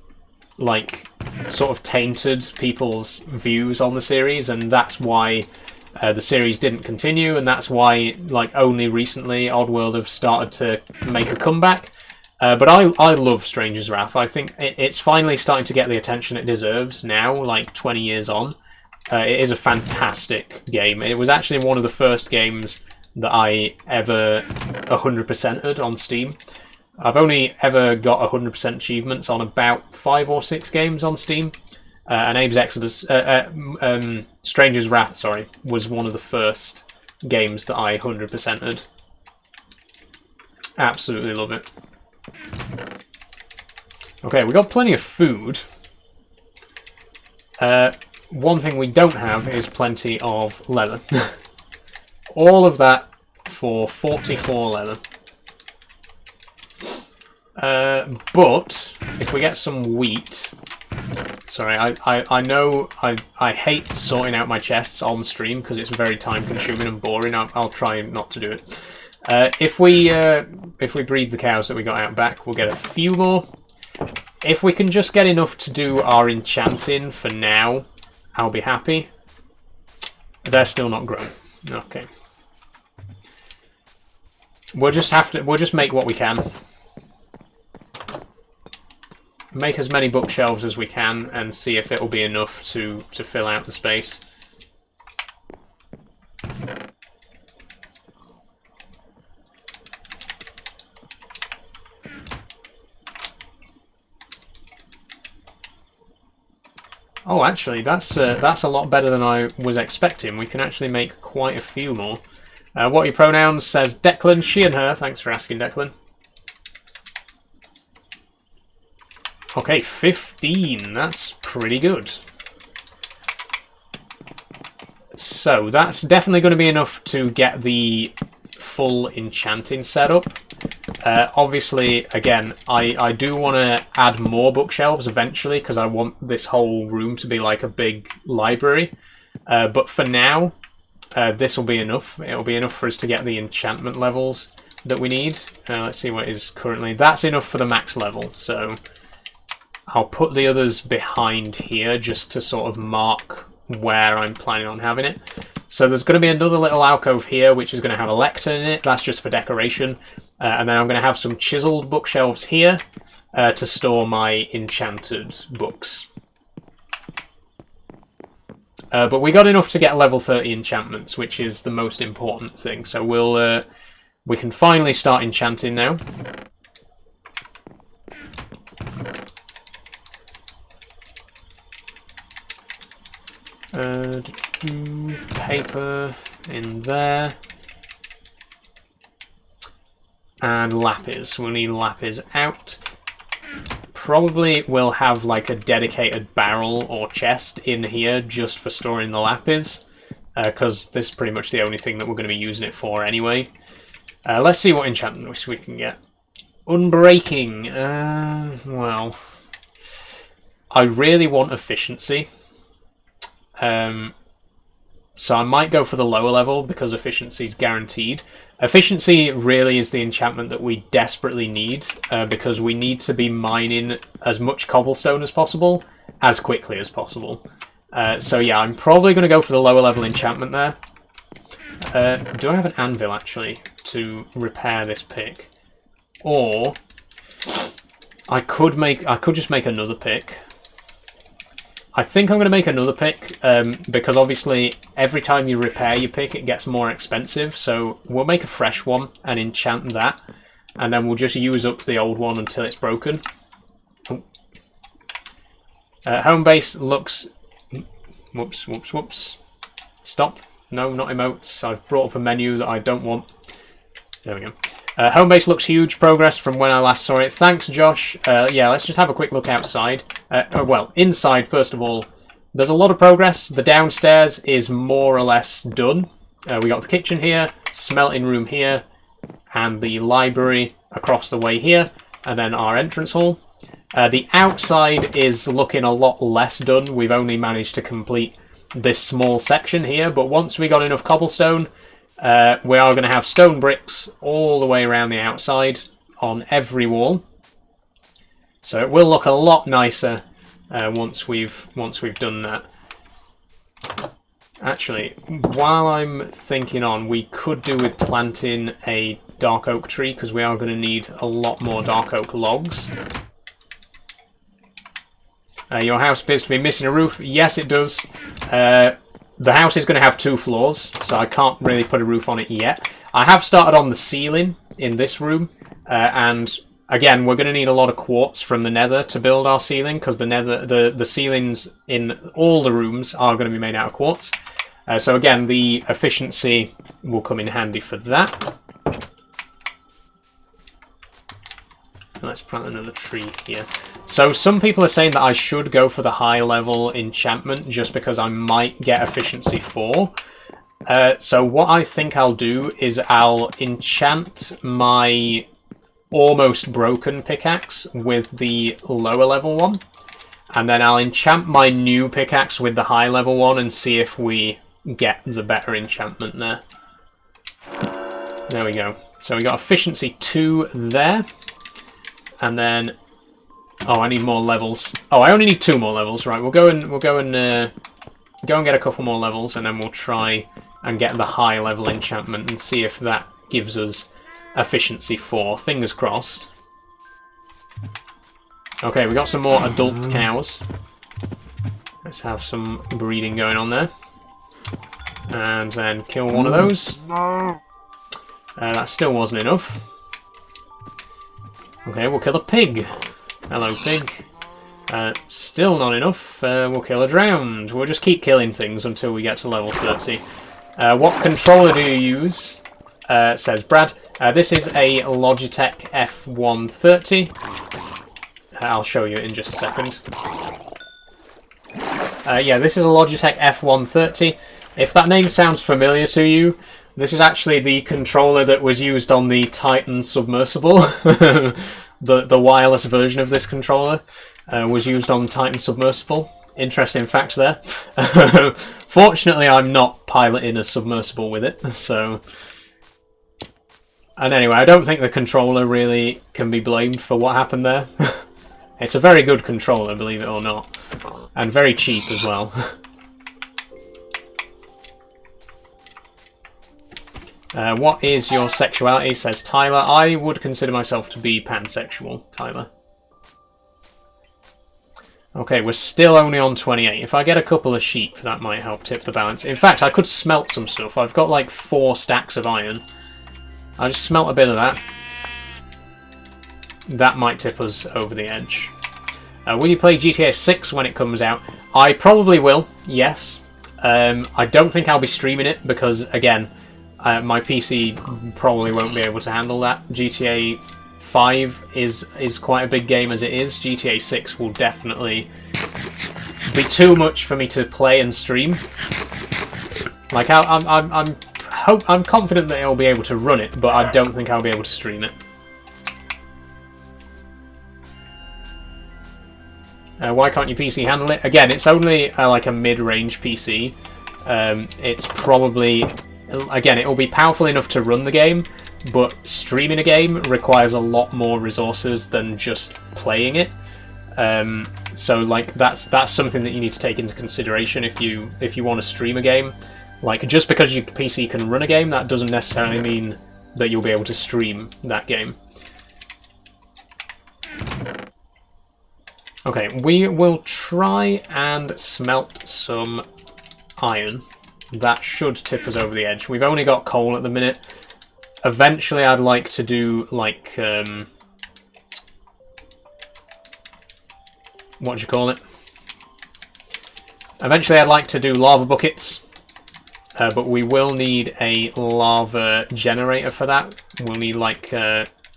like sort of tainted people's views on the series, and that's why the series didn't continue, and that's why like only recently Oddworld have started to make a comeback. But I love Stranger's Wrath. I think it's finally starting to get the attention it deserves now, like 20 years on. It is a fantastic game. It was actually one of the first games that I ever 100%ed on Steam. I've only ever got 100% achievements on about 5 or 6 games on Steam. And Abe's Exodus, Stranger's Wrath, sorry, was one of the first games that I 100%ed. Absolutely love it. Okay, we got plenty of food. One thing we don't have is plenty of leather. All of that for 44 leather. But if we get some wheat... Sorry, I know I hate sorting out my chests on stream because it's very time consuming and boring. I'll try not to do it. If we breed the cows that we got out back, we'll get a few more. If we can just get enough to do our enchanting for now, I'll be happy. They're still not grown. Okay. We'll just make what we can. Make as many bookshelves as we can and see if it'll be enough to fill out the space. Oh, actually, that's a lot better than I was expecting. We can actually make quite a few more. What are your pronouns? Says Declan, she and her. Thanks for asking, Declan. Okay, 15. That's pretty good. so that's definitely going to be enough to get the full enchanting setup. Obviously, again, I do want to add more bookshelves eventually because I want this whole room to be like a big library. But for now, this will be enough. It'll be enough for us to get the enchantment levels that we need. Let's see what it is currently. That's enough for the max level, so I'll put the others behind here just to sort of mark where I'm planning on having it. So there's going to be another little alcove here which is going to have a lectern in it. That's just for decoration. And then I'm going to have some chiseled bookshelves here to store my enchanted books. But we got enough to get level 30 enchantments, which is the most important thing. So we can finally start enchanting now. Paper in there. And lapis. We'll need lapis out. Probably we'll have like a dedicated barrel or chest in here just for storing the lapis. Because this is pretty much the only thing that we're going to be using it for anyway. Let's see what enchantment we can get. Unbreaking. Well, I really want efficiency. So I might go for the lower level because efficiency is guaranteed. Efficiency really is the enchantment that we desperately need because we need to be mining as much cobblestone as possible as quickly as possible. So yeah, I'm probably going to go for the lower level enchantment there. Do I have an anvil actually to repair this pick? Or I could just make another pick. I think I'm going to make another pick because obviously every time you repair your pick it gets more expensive, so we'll make a fresh one and enchant that, and then we'll just use up the old one until it's broken. Home base looks... Whoops. Stop. No, not emotes. I've brought up a menu that I don't want. There we go. Home base looks huge. Progress from when I last saw it. Thanks, Josh. Yeah, let's just have a quick look outside. Well, inside, first of all, there's a lot of progress. The downstairs is more or less done. We got the kitchen here, smelting room here, and the library across the way here, and then our entrance hall. The outside is looking a lot less done. We've only managed to complete this small section here, but once we got enough cobblestone, we are going to have stone bricks all the way around the outside on every wall. So it will look a lot nicer once we've done that. Actually, while I'm thinking on, we could do with planting a dark oak tree because we are going to need a lot more dark oak logs. Your house appears to be missing a roof. Yes, it does. The house is going to have 2 floors, so I can't really put a roof on it yet. I have started on the ceiling in this room, and again, we're going to need a lot of quartz from the nether to build our ceiling, because the ceilings in all the rooms are going to be made out of quartz. So again, the efficiency will come in handy for that. Let's plant another tree here. So some people are saying that I should go for the high level enchantment just because I might get efficiency 4. So what I think I'll do is I'll enchant my almost broken pickaxe with the lower level one. And then I'll enchant my new pickaxe with the high level one and see if we get the better enchantment there. There we go. So we got efficiency 2 there. And then, oh, I need more levels. Oh, I only need 2 more levels. Right, we'll go and get a couple more levels, and then we'll try and get the high level enchantment and see if that gives us efficiency 4. Fingers crossed. Okay, we got some more adult cows. Let's have some breeding going on there, and then kill one of those. That still wasn't enough. Okay, we'll kill a pig. Hello, pig. Still not enough. We'll kill a drowned. We'll just keep killing things until we get to level 30. What controller do you use? Says Brad. This is a Logitech F130. I'll show you in just a second. Yeah, this is a Logitech F130. If that name sounds familiar to you, this is actually the controller that was used on the Titan submersible. The wireless version of this controller was used on Titan submersible. Interesting facts there. Fortunately, I'm not piloting a submersible with it, so... And anyway, I don't think the controller really can be blamed for what happened there. It's a very good controller, believe it or not. And very cheap as well. What is your sexuality, says Tyler. I would consider myself to be pansexual, Tyler. Okay, we're still only on 28. If I get a couple of sheep, that might help tip the balance. In fact, I could smelt some stuff. I've got like 4 stacks of iron. I'll just smelt a bit of that. That might tip us over the edge. Will you play GTA 6 when it comes out? I probably will, yes. I don't think I'll be streaming it because, again, my PC probably won't be able to handle that. GTA 5 is quite a big game as it is. GTA 6 will definitely be too much for me to play and stream. Like I'm confident that I'll be able to run it, but I don't think I'll be able to stream it. Why can't your PC handle it? Again, it's only like a mid-range PC. It's probably... Again, it will be powerful enough to run the game, but streaming a game requires a lot more resources than just playing it. So, like, that's something that you need to take into consideration if you want to stream a game. Like, just because your PC can run a game, that doesn't necessarily mean that you'll be able to stream that game. Okay, we will try and smelt some iron. That should tip us over the edge. We've only got coal at the minute. Eventually I'd like to do, like, what do you call it? Eventually I'd like to do lava buckets. But we will need a lava generator for that. We'll need, like,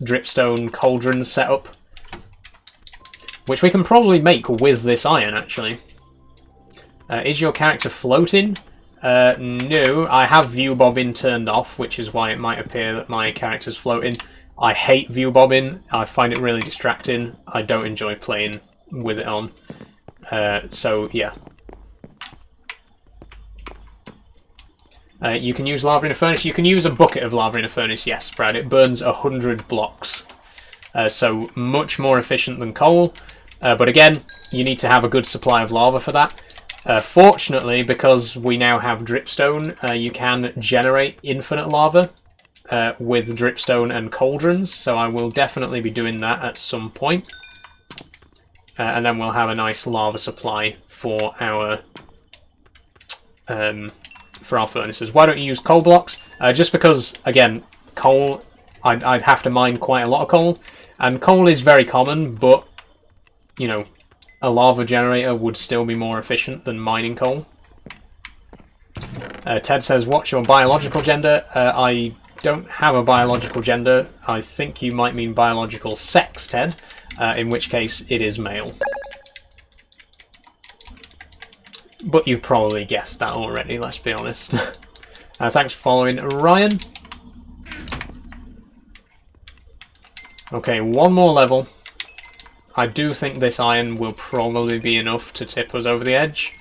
dripstone cauldrons set up. Which we can probably make with this iron, actually. Is your character floating? No, I have view bobbing turned off, which is why it might appear that my character's floating. I hate view bobbing. I find it really distracting. I don't enjoy playing with it on. So, yeah. You can use lava in a furnace. You can use a bucket of lava in a furnace, yes, Brad. It burns 100 blocks. So much more efficient than coal. But again, you need to have a good supply of lava for that. Fortunately, because we now have dripstone, you can generate infinite lava with dripstone and cauldrons. So I will definitely be doing that at some point. And then we'll have a nice lava supply for our furnaces. Why don't you use coal blocks? Just because, again, coal, I'd have to mine quite a lot of coal. And coal is very common, but, you know, a lava generator would still be more efficient than mining coal. Ted says, what's your biological gender? I don't have a biological gender. I think you might mean biological sex, Ted, in which case it is male. But you've probably guessed that already, let's be honest. Thanks for following, Ryan. Okay, one more level. I do think this iron will probably be enough to tip us over the edge.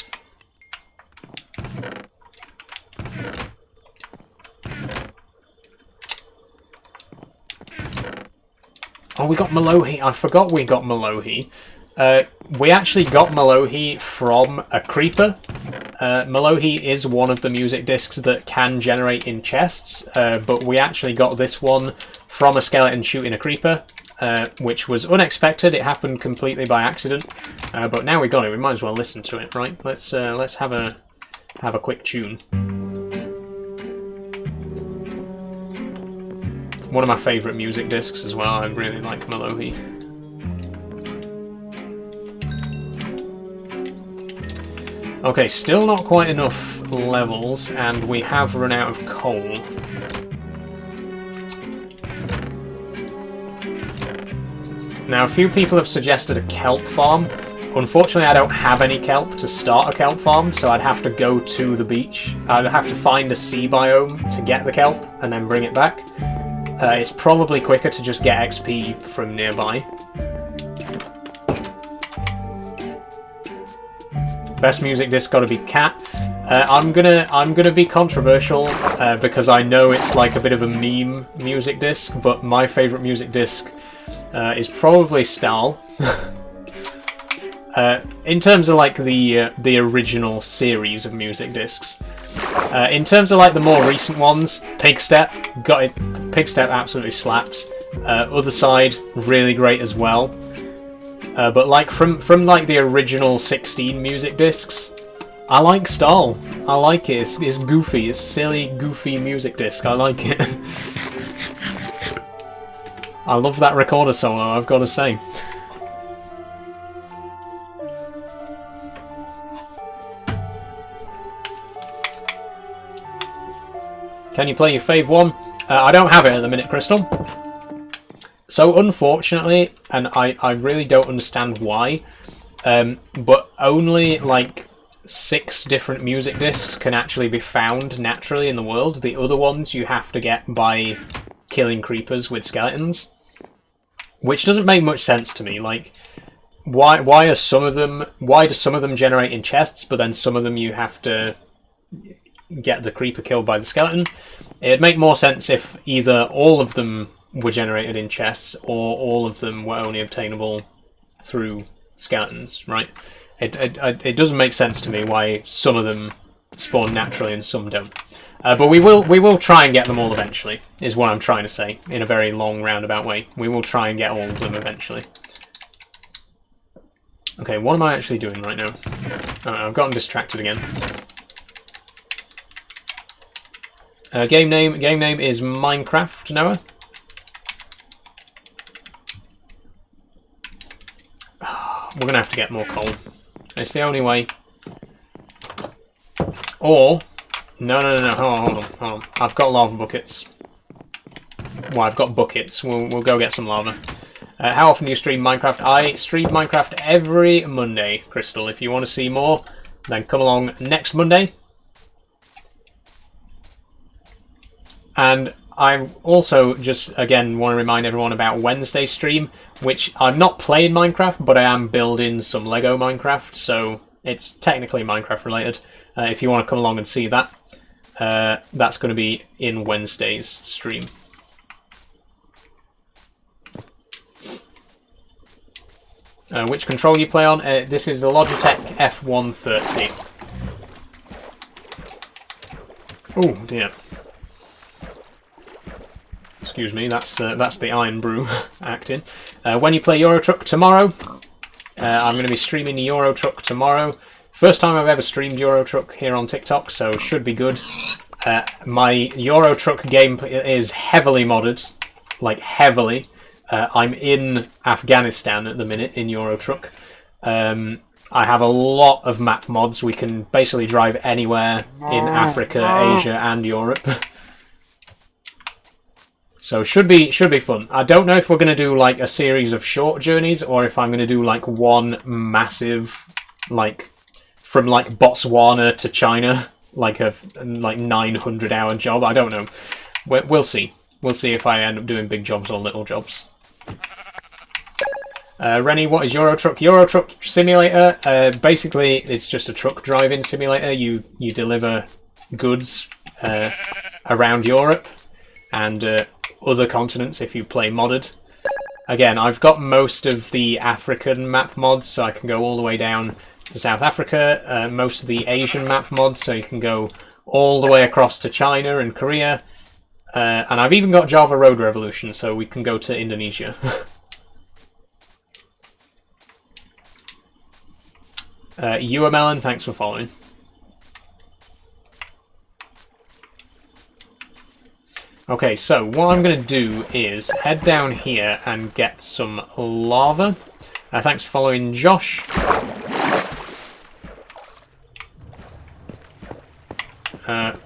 Oh, we got Malohi. I forgot we got Malohi. We actually got Malohi from a creeper. Malohi is one of the music discs that can generate in chests, but we actually got this one from a skeleton shooting a creeper, which was unexpected. It happened completely by accident, but now we got it. We might as well listen to it, right? Let's have a quick tune. One of my favourite music discs as well. I really like Malohi. Okay, still not quite enough levels, and we have run out of coal. Now, a few people have suggested a kelp farm, Unfortunately, I don't have any kelp to start a kelp farm, so I'd have to go to the beach. I'd have to find a sea biome to get the kelp and then bring it back. It's probably quicker to just get XP from nearby. Best music disc gotta be Cat. I'm gonna be controversial because I know it's like a bit of a meme music disc, but my favourite music disc is probably Stahl. In terms of like the original series of music discs. In terms of like the more recent ones, Pigstep got it. Pigstep absolutely slaps. Other Side really great as well. But like from like the original 16 music discs, I like Stahl. I like it. It's goofy. It's silly, goofy music disc. I like it. I love that recorder solo, I've got to say. Can you play your fave one? I don't have it at the minute, Crystal. So unfortunately, and I really don't understand why, but only like 6 different music discs can actually be found naturally in the world. The other ones you have to get by killing creepers with skeletons, which doesn't make much sense to me. Like, why do some of them generate in chests, but then some of them you have to get the creeper killed by the skeleton? It'd make more sense if either all of them were generated in chests or all of them were only obtainable through skeletons, right? It doesn't make sense to me why some of them spawn naturally and some don't. But we will try and get them all eventually, is what I'm trying to say, in a very long roundabout way. We will try and get all of them eventually. Okay, what am I actually doing right now? I've gotten distracted again. Game name is Minecraft, Noah. We're gonna have to get more coal. It's the only way. Or no. Hold on. I've got lava buckets. Well, I've got buckets. We'll go get some lava. How often do you stream Minecraft? I stream Minecraft every Monday, Crystal. If you want to see more, then come along next Monday. And I also just, again, want to remind everyone about Wednesday stream, which I'm not playing Minecraft, but I am building some Lego Minecraft, so it's technically Minecraft related. If you want to come along and see that, that's going to be in Wednesday's stream. Which controller you play on? This is the Logitech F130. Oh dear. Excuse me, that's the Iron Brew acting. When you play Euro Truck tomorrow, I'm going to be streaming Euro Truck tomorrow. First time I've ever streamed Euro Truck here on TikTok, so should be good. My Euro Truck game is heavily modded, like heavily. I'm in Afghanistan at the minute in Euro Truck. I have a lot of map mods. We can basically drive anywhere in Africa, Asia, and Europe. So should be fun. I don't know if we're going to do like a series of short journeys or if I'm going to do like one massive, like from like Botswana to China, like a 900-hour job. I don't know. We'll see. We'll see if I end up doing big jobs or little jobs. Rennie, what is Euro Truck? Euro Truck Simulator. Basically, it's just a truck driving simulator. You deliver goods around Europe and other continents if you play modded. Again, I've got most of the African map mods, so I can go all the way down to South Africa. Most of the Asian map mods, so you can go all the way across to China and Korea. And I've even got Java Road Revolution, so we can go to Indonesia. Melon, thanks for following. Okay, so what I'm going to do is head down here and get some lava. Thanks for following, Josh. There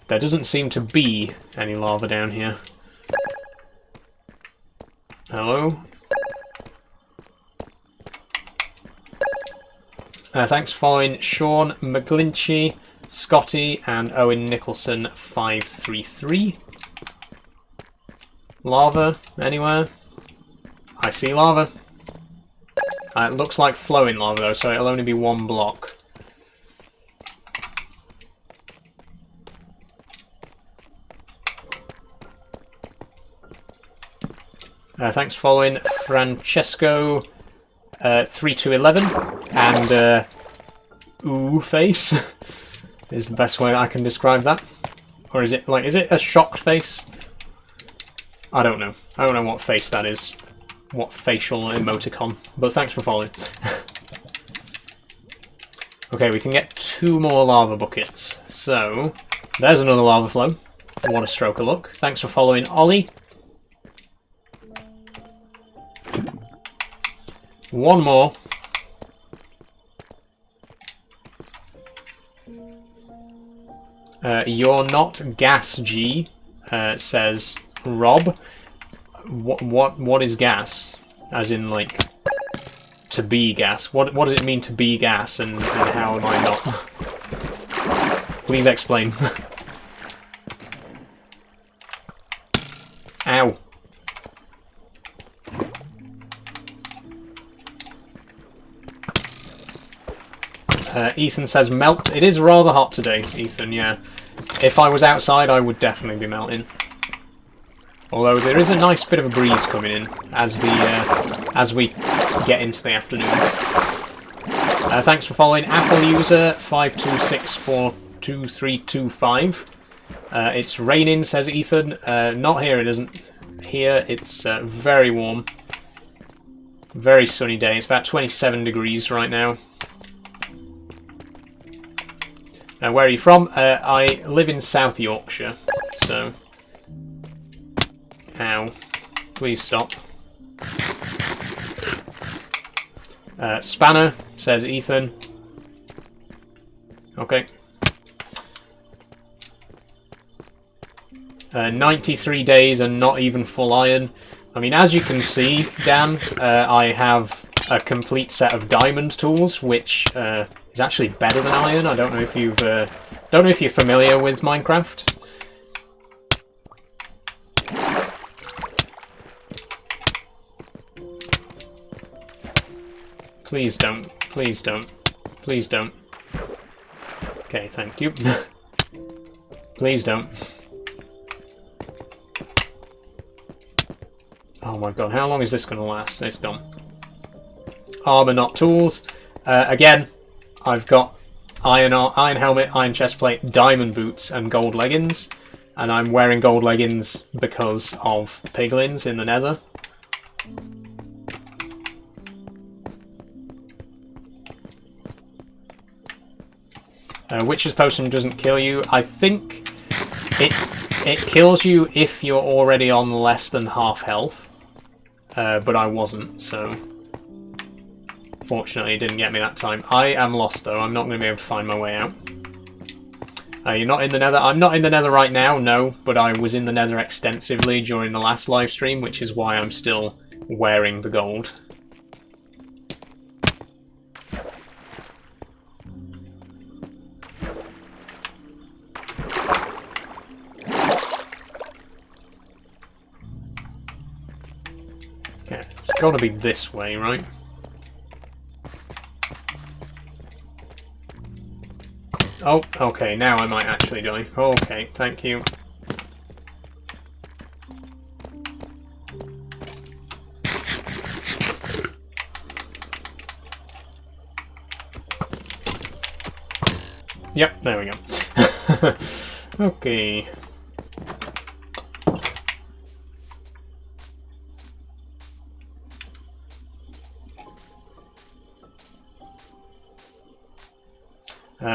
doesn't seem to be any lava down here. Hello? Thanks for following Sean McGlinchey, Scotty, and Owen Nicholson 533. Lava anywhere? I see lava. It looks like flowing lava though, so it'll only be one block. Thanks for following Francesco 3211 and ooh face is the best way I can describe that. Or is it a shocked face? I don't know. I don't know what face that is. What facial emoticon. But thanks for following. Okay, we can get 2 more lava buckets. So, there's another lava flow. What a stroke of luck. Thanks for following Ollie. 1 more. You're not gas, G, says Rob. What is gas? As in, like, to be gas. What does it mean to be gas, and how am I not? Please explain. Ow. Ethan says melt. It is rather hot today, Ethan, yeah. If I was outside, I would definitely be melting. Although there is a nice bit of a breeze coming in as we get into the afternoon. Thanks for following Apple user 526422325. It's raining, says Ethan. Not here, it isn't. Here it's very warm. Very sunny day. It's about 27 degrees right now. Where are you from? I live in South Yorkshire, so... Ow. Please stop. Spanner, says Ethan. Okay. 93 days and not even full iron. I mean, as you can see, Dan, I have a complete set of diamond tools, which is actually better than iron. I don't know if you've don't know if you're familiar with Minecraft. Please don't. Please don't. Please don't. Okay, thank you. Please don't. Oh my god, how long is this going to last? It's gone. Armor, not tools. Again, I've got iron helmet, iron chestplate, diamond boots, and gold leggings. And I'm wearing gold leggings because of piglins in the nether. Witch's Potion doesn't kill you. I think it kills you if you're already on less than half health. But I wasn't, so... Fortunately, it didn't get me that time. I am lost, though. I'm not going to be able to find my way out. You're not in the nether? I'm not in the nether right now, no. But I was in the nether extensively during the last live stream, which is why I'm still wearing the gold. Okay, it's got to be this way, right? Oh, okay, now I might actually die. Okay, thank you. Yep, there we go. Okay.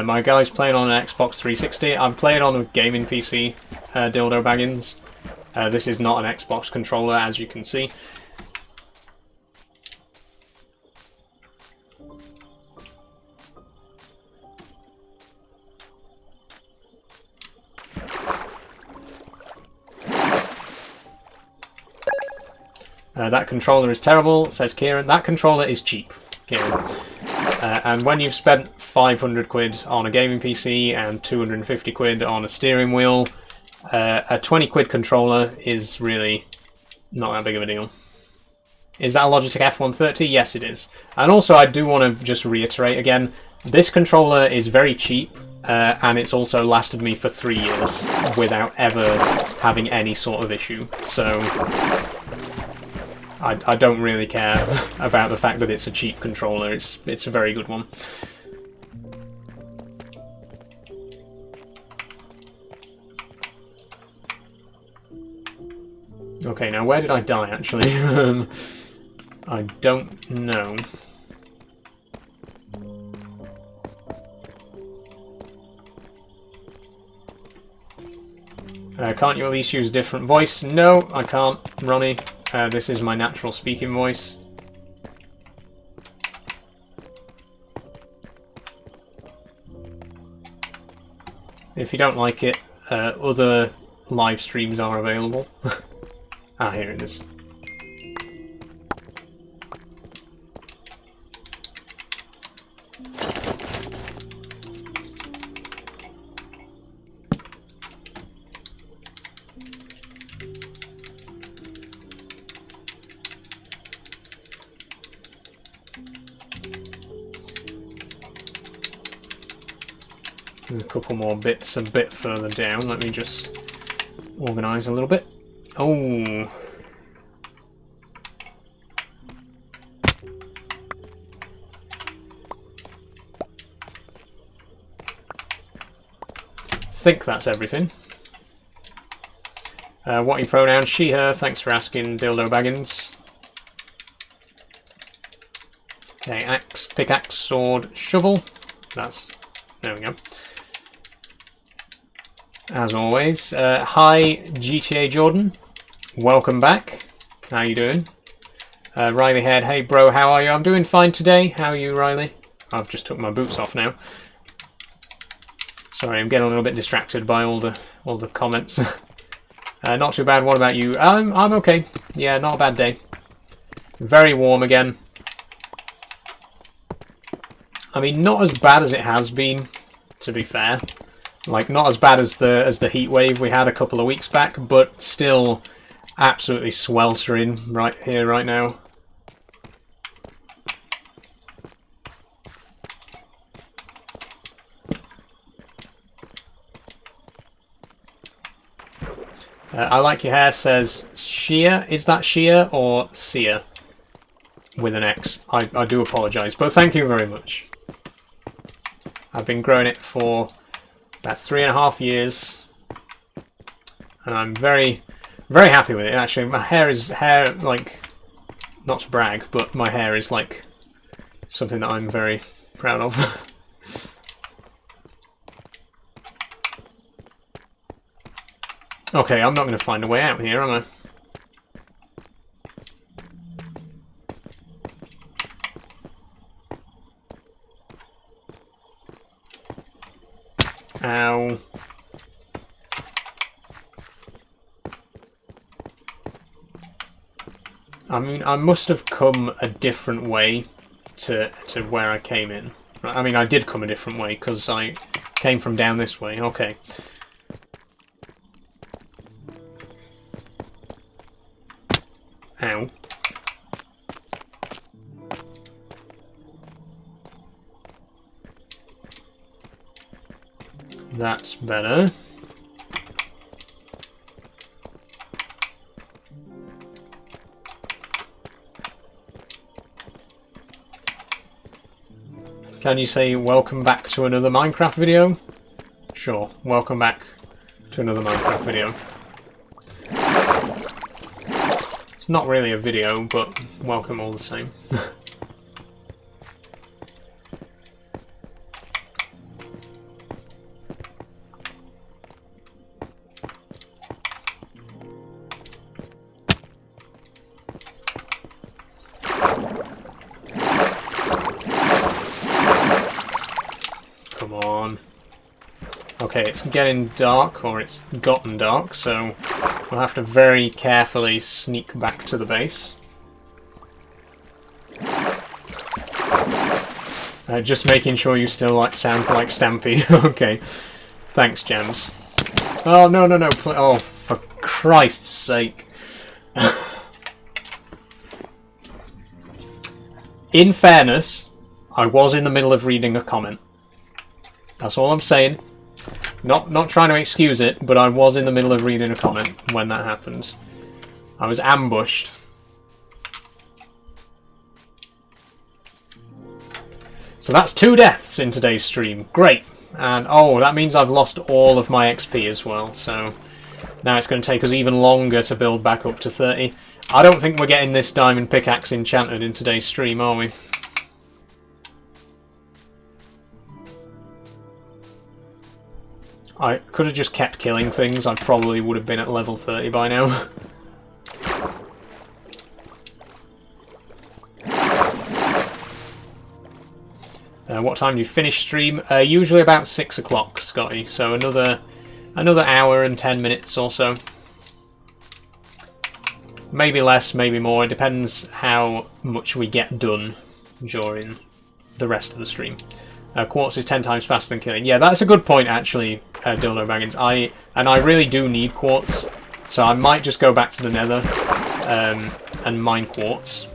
My guy's playing on an Xbox 360. I'm playing on a gaming PC, Dildo Baggins. This is not an Xbox controller, as you can see. That controller is terrible, says Kieran. That controller is cheap, Kieran. And when you've spent 500 quid on a gaming PC and 250 quid on a steering wheel, a 20 quid controller is really not that big of a deal. Is that a Logitech F130? Yes, it is. And also, I do want to just reiterate again, this controller is very cheap, and it's also lasted me for 3 years without ever having any sort of issue. So I don't really care about the fact that it's a cheap controller. It's a very good one. Okay, now where did I die actually? I don't know. Can't you at least use a different voice? No, I can't, Ronnie. This is my natural speaking voice. If you don't like it, other live streams are available. Ah, here it is. A couple more bits a bit further down. Let me just organise a little bit. Oh. Think that's everything. What are your pronouns? She, her. Thanks for asking, Dildo Baggins. Okay, axe, pickaxe, sword, shovel. There we go. As always, hi GTA Jordan, welcome back. How you doing? Riley Head, hey bro, how are you? I'm doing fine today. How are you, Riley? I've just took my boots off now. Sorry, I'm getting a little bit distracted by all the comments. Not too bad. What about you? I'm okay. Yeah, not a bad day. Very warm again. I mean, not as bad as it has been, to be fair. Like, not as bad as the heat wave we had a couple of weeks back, but still absolutely sweltering right here, right now. I like your hair, says Shia. Is that Shia or Sia? With an X. I do apologise, but thank you very much. I've been growing it for about 3.5 years, and I'm very, very happy with it. Actually, my hair, like, not to brag, but my hair is like something that I'm very proud of. Okay, I'm not going to find a way out here, am I? Ow. I mean, I must have come a different way to where I came in. I mean, I did come a different way because I came from down this way. Okay. Ow. That's better. Can you say welcome back to another Minecraft video? Sure, welcome back to another Minecraft video. It's not really a video, but welcome all the same. Come on. Okay, it's getting dark, or it's gotten dark, so we'll have to very carefully sneak back to the base. Just making sure you still sound like Stampy. Okay. Thanks, Gems. Oh, no. Oh, for Christ's sake. In fairness, I was in the middle of reading a comment. That's all I'm saying. Not trying to excuse it, but I was in the middle of reading a comment when that happened. I was ambushed. So that's 2 deaths in today's stream. Great. And oh, that means I've lost all of my XP as well. So now it's going to take us even longer to build back up to 30. I don't think we're getting this diamond pickaxe enchanted in today's stream, are we? I could have just kept killing things. I probably would have been at level 30 by now. What time do you finish stream? Usually about 6 o'clock, Scotty. So another hour and 10 minutes or so. Maybe less, maybe more. It depends how much we get done during the rest of the stream. Quartz is 10 times faster than killing. Yeah, that's a good point, actually, Dildo Baggins. I really do need quartz, so I might just go back to the Nether and mine quartz.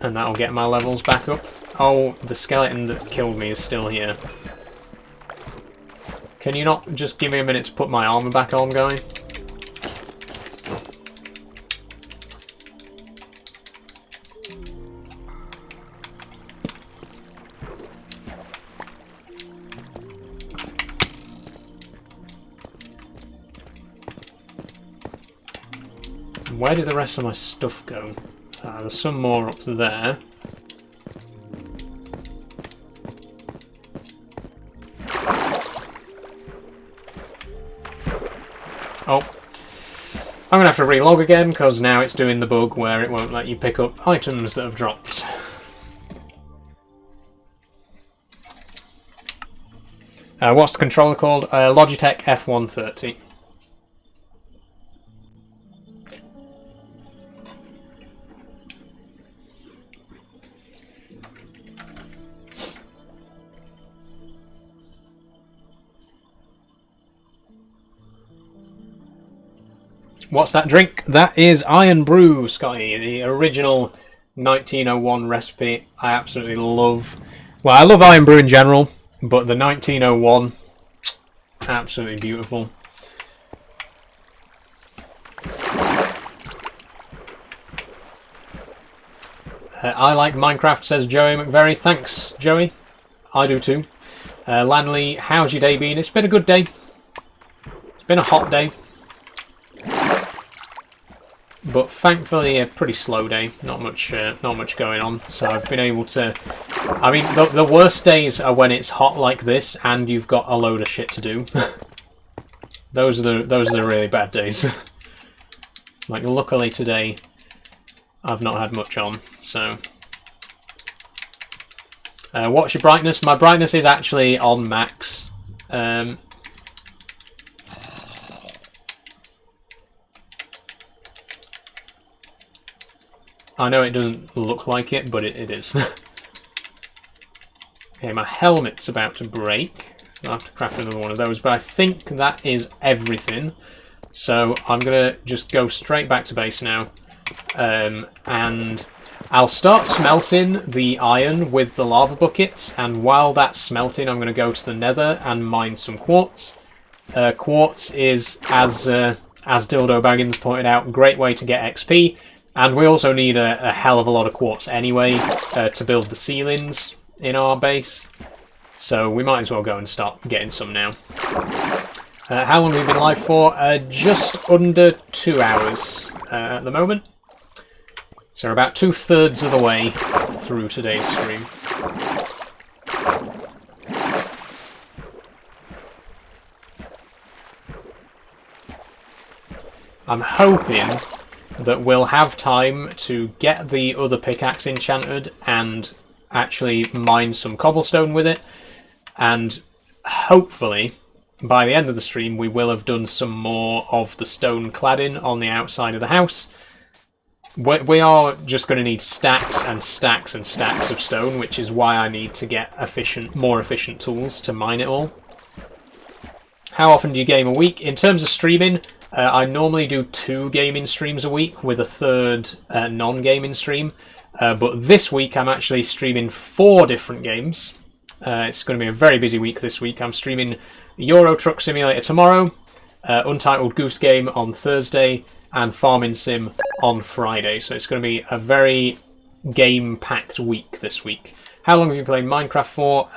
And that'll get my levels back up. Oh, the skeleton that killed me is still here. Can you not just give me a minute to put my armor back on, guy? Where did the rest of my stuff go? There's some more up there. Oh. I'm going to have to relog again because now it's doing the bug where it won't let you pick up items that have dropped. What's the controller called? Logitech F130. What's that drink? That is Iron Brew, Scotty, the original 1901 recipe. I absolutely love. Well, I love Iron Brew in general, but the 1901, absolutely beautiful. I like Minecraft, says Joey McVery. Thanks, Joey. I do too. Lanley, how's your day been? It's been a good day. It's been a hot day. But thankfully a pretty slow day, not much going on. So I've been able to. I mean, the worst days are when it's hot like this and you've got a load of shit to do. those are the really bad days. Like luckily today, I've not had much on. So, what's your brightness? My brightness is actually on max. I know it doesn't look like it, but it is. Okay, my helmet's about to break. I'll have to craft another one of those, but I think that is everything. So I'm going to just go straight back to base now. And I'll start smelting the iron with the lava buckets, and while that's smelting I'm going to go to the Nether and mine some quartz. Quartz is, as Dildo Baggins pointed out, a great way to get XP. And we also need a hell of a lot of quartz anyway to build the ceilings in our base. So we might as well go and start getting some now. How long have we been live for? Just under 2 hours at the moment. So we're about 2/3 of the way through today's stream. I'm hoping that we'll have time to get the other pickaxe enchanted and actually mine some cobblestone with it, and hopefully by the end of the stream we will have done some more of the stone cladding on the outside of the house, we are just going to need stacks and stacks and stacks of stone, which is why I need to get more efficient tools to mine it all. How often do you game a week? In terms of streaming, I normally do 2 gaming streams a week with a 3rd non-gaming stream. But this week I'm actually streaming 4 different games. It's going to be a very busy week this week. I'm streaming Euro Truck Simulator tomorrow, Untitled Goose Game on Thursday, and Farming Sim on Friday. So it's going to be a very game-packed week this week. How long have you played Minecraft for?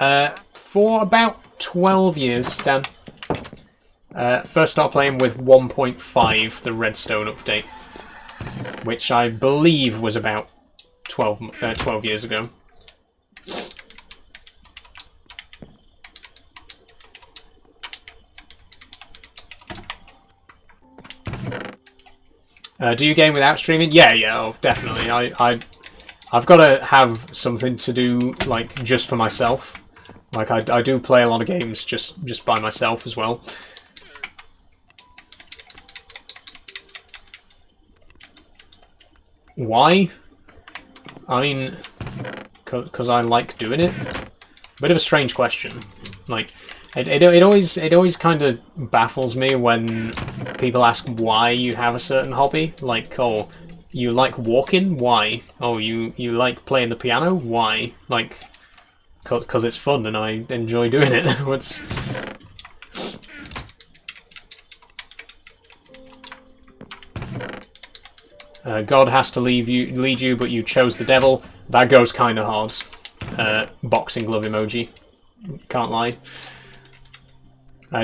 For about 12 years, Dan. First started playing with 1.5, the Redstone update, which I believe was about 12 years ago. Do you game without streaming? Yeah, oh, definitely. I've got to have something to do, like, just for myself. Like, I do play a lot of games just by myself as well. Why? I mean, because I like doing it. Bit of a strange question. Like, it always kind of baffles me when people ask why you have a certain hobby. Like, oh, you like walking? Why? Oh, you like playing the piano? Why? Like, because it's fun and I enjoy doing it. What's... God has to lead you, but you chose the devil. That goes kind of hard. Boxing glove emoji. Can't lie.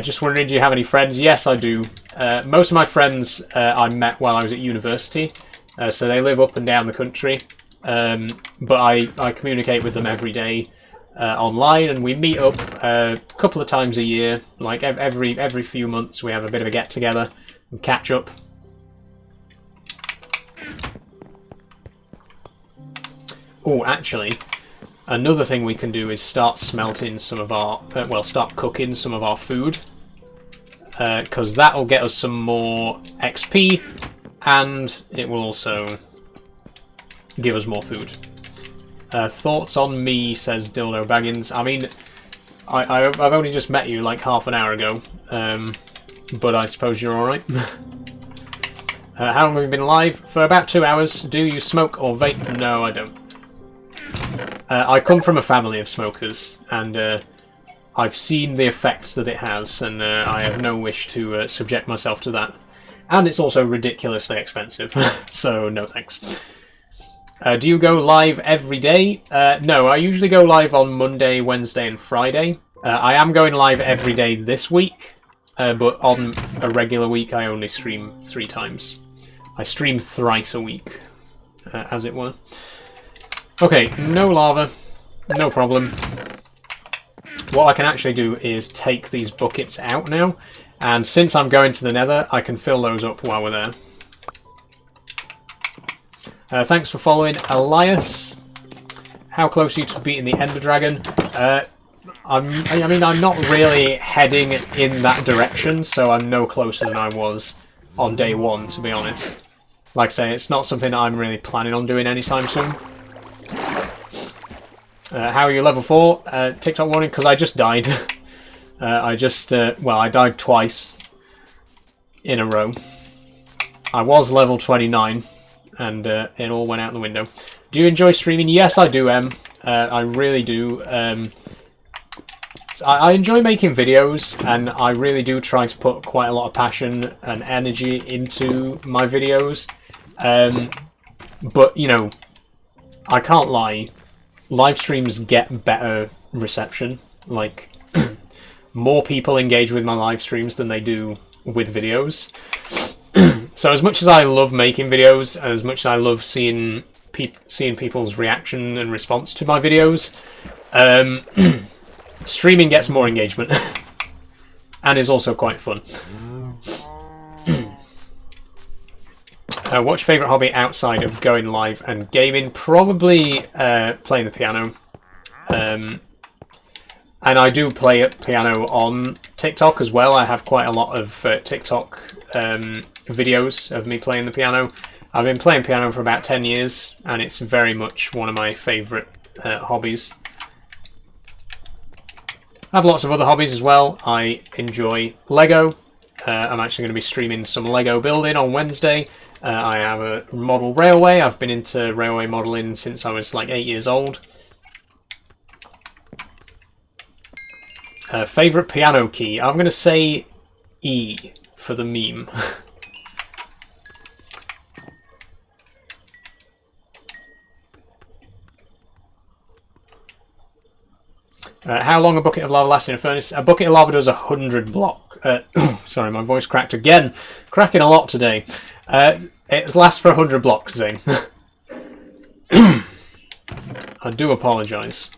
Just wondering, do you have any friends? Yes, I do. Most of my friends I met while I was at university, so they live up and down the country. But I communicate with them every day online, and we meet up a couple of times a year. Like every few months, we have a bit of a get together and catch up. Oh, actually, another thing we can do is start smelting some of our, start cooking some of our food, because that'll get us some more XP, and it will also give us more food. Thoughts on me, says Dildo Baggins. I mean, I've only just met you like half an hour ago, but I suppose you're alright. How long have you been live? For about 2 hours. Do you smoke or vape? No, I don't. I come from a family of smokers, and I've seen the effects that it has, and I have no wish to subject myself to that. And it's also ridiculously expensive, so no thanks. Do you go live every day? No, I usually go live on Monday, Wednesday and Friday. I am going live every day this week, but on a regular week I only stream 3 times. I stream thrice a week, as it were. Okay, no lava, no problem. What I can actually do is take these buckets out now, and since I'm going to the nether, I can fill those up while we're there. Thanks for following, Elias. How close are you to beating the Ender Dragon? I mean, I'm not really heading in that direction, so I'm no closer than I was on day 1, to be honest. Like I say, it's not something that I'm really planning on doing anytime soon. How are you level 4? TikTok warning, because I just died. I died twice in a row. I was level 29, and it all went out the window. Do you enjoy streaming? Yes, I do, I really do. I enjoy making videos, and I really do try to put quite a lot of passion and energy into my videos. But, you know, I can't lie. Live streams get better reception. Like, more people engage with my live streams than they do with videos. So as much as I love making videos, and as much as I love seeing people's reaction and response to my videos, streaming gets more engagement. And is also quite fun. What's your favourite hobby outside of going live and gaming? Probably playing the piano. And I do play piano on TikTok as well. I have quite a lot of TikTok videos of me playing the piano. I've been playing piano for about 10 years, and it's very much one of my favourite hobbies. I have lots of other hobbies as well. I enjoy Lego. I'm actually going to be streaming some Lego building on Wednesday. I have a model railway. I've been into railway modelling since I was like 8 years old. Favourite piano key? I'm going to say E for the meme. How long a bucket of lava lasts in a furnace? A bucket of lava does 100 block. Sorry, my voice cracked again. Cracking a lot today. It lasts for 100 blocks, Zane. I do apologise.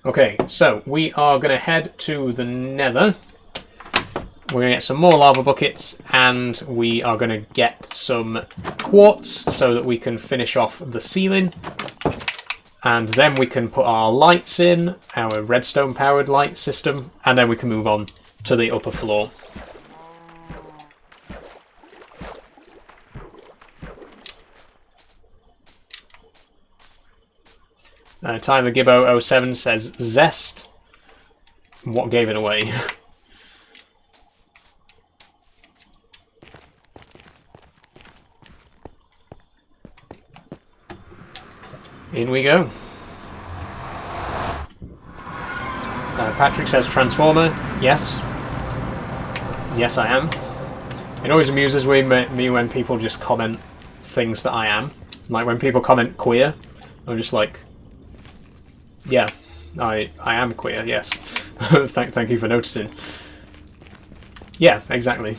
Okay, so we are going to head to the Nether. We're going to get some more lava buckets, and we are going to get some quartz so that we can finish off the ceiling. And then we can put our lights in, our redstone powered light system, and then we can move on to the upper floor. Timer Gibbo 07 says Zest. What gave it away? In we go. Patrick says Transformer. Yes. Yes, I am. It always amuses me when people just comment things that I am. Like when people comment queer, I'm just like, yeah, I am queer, yes. Thank you for noticing. Yeah, exactly.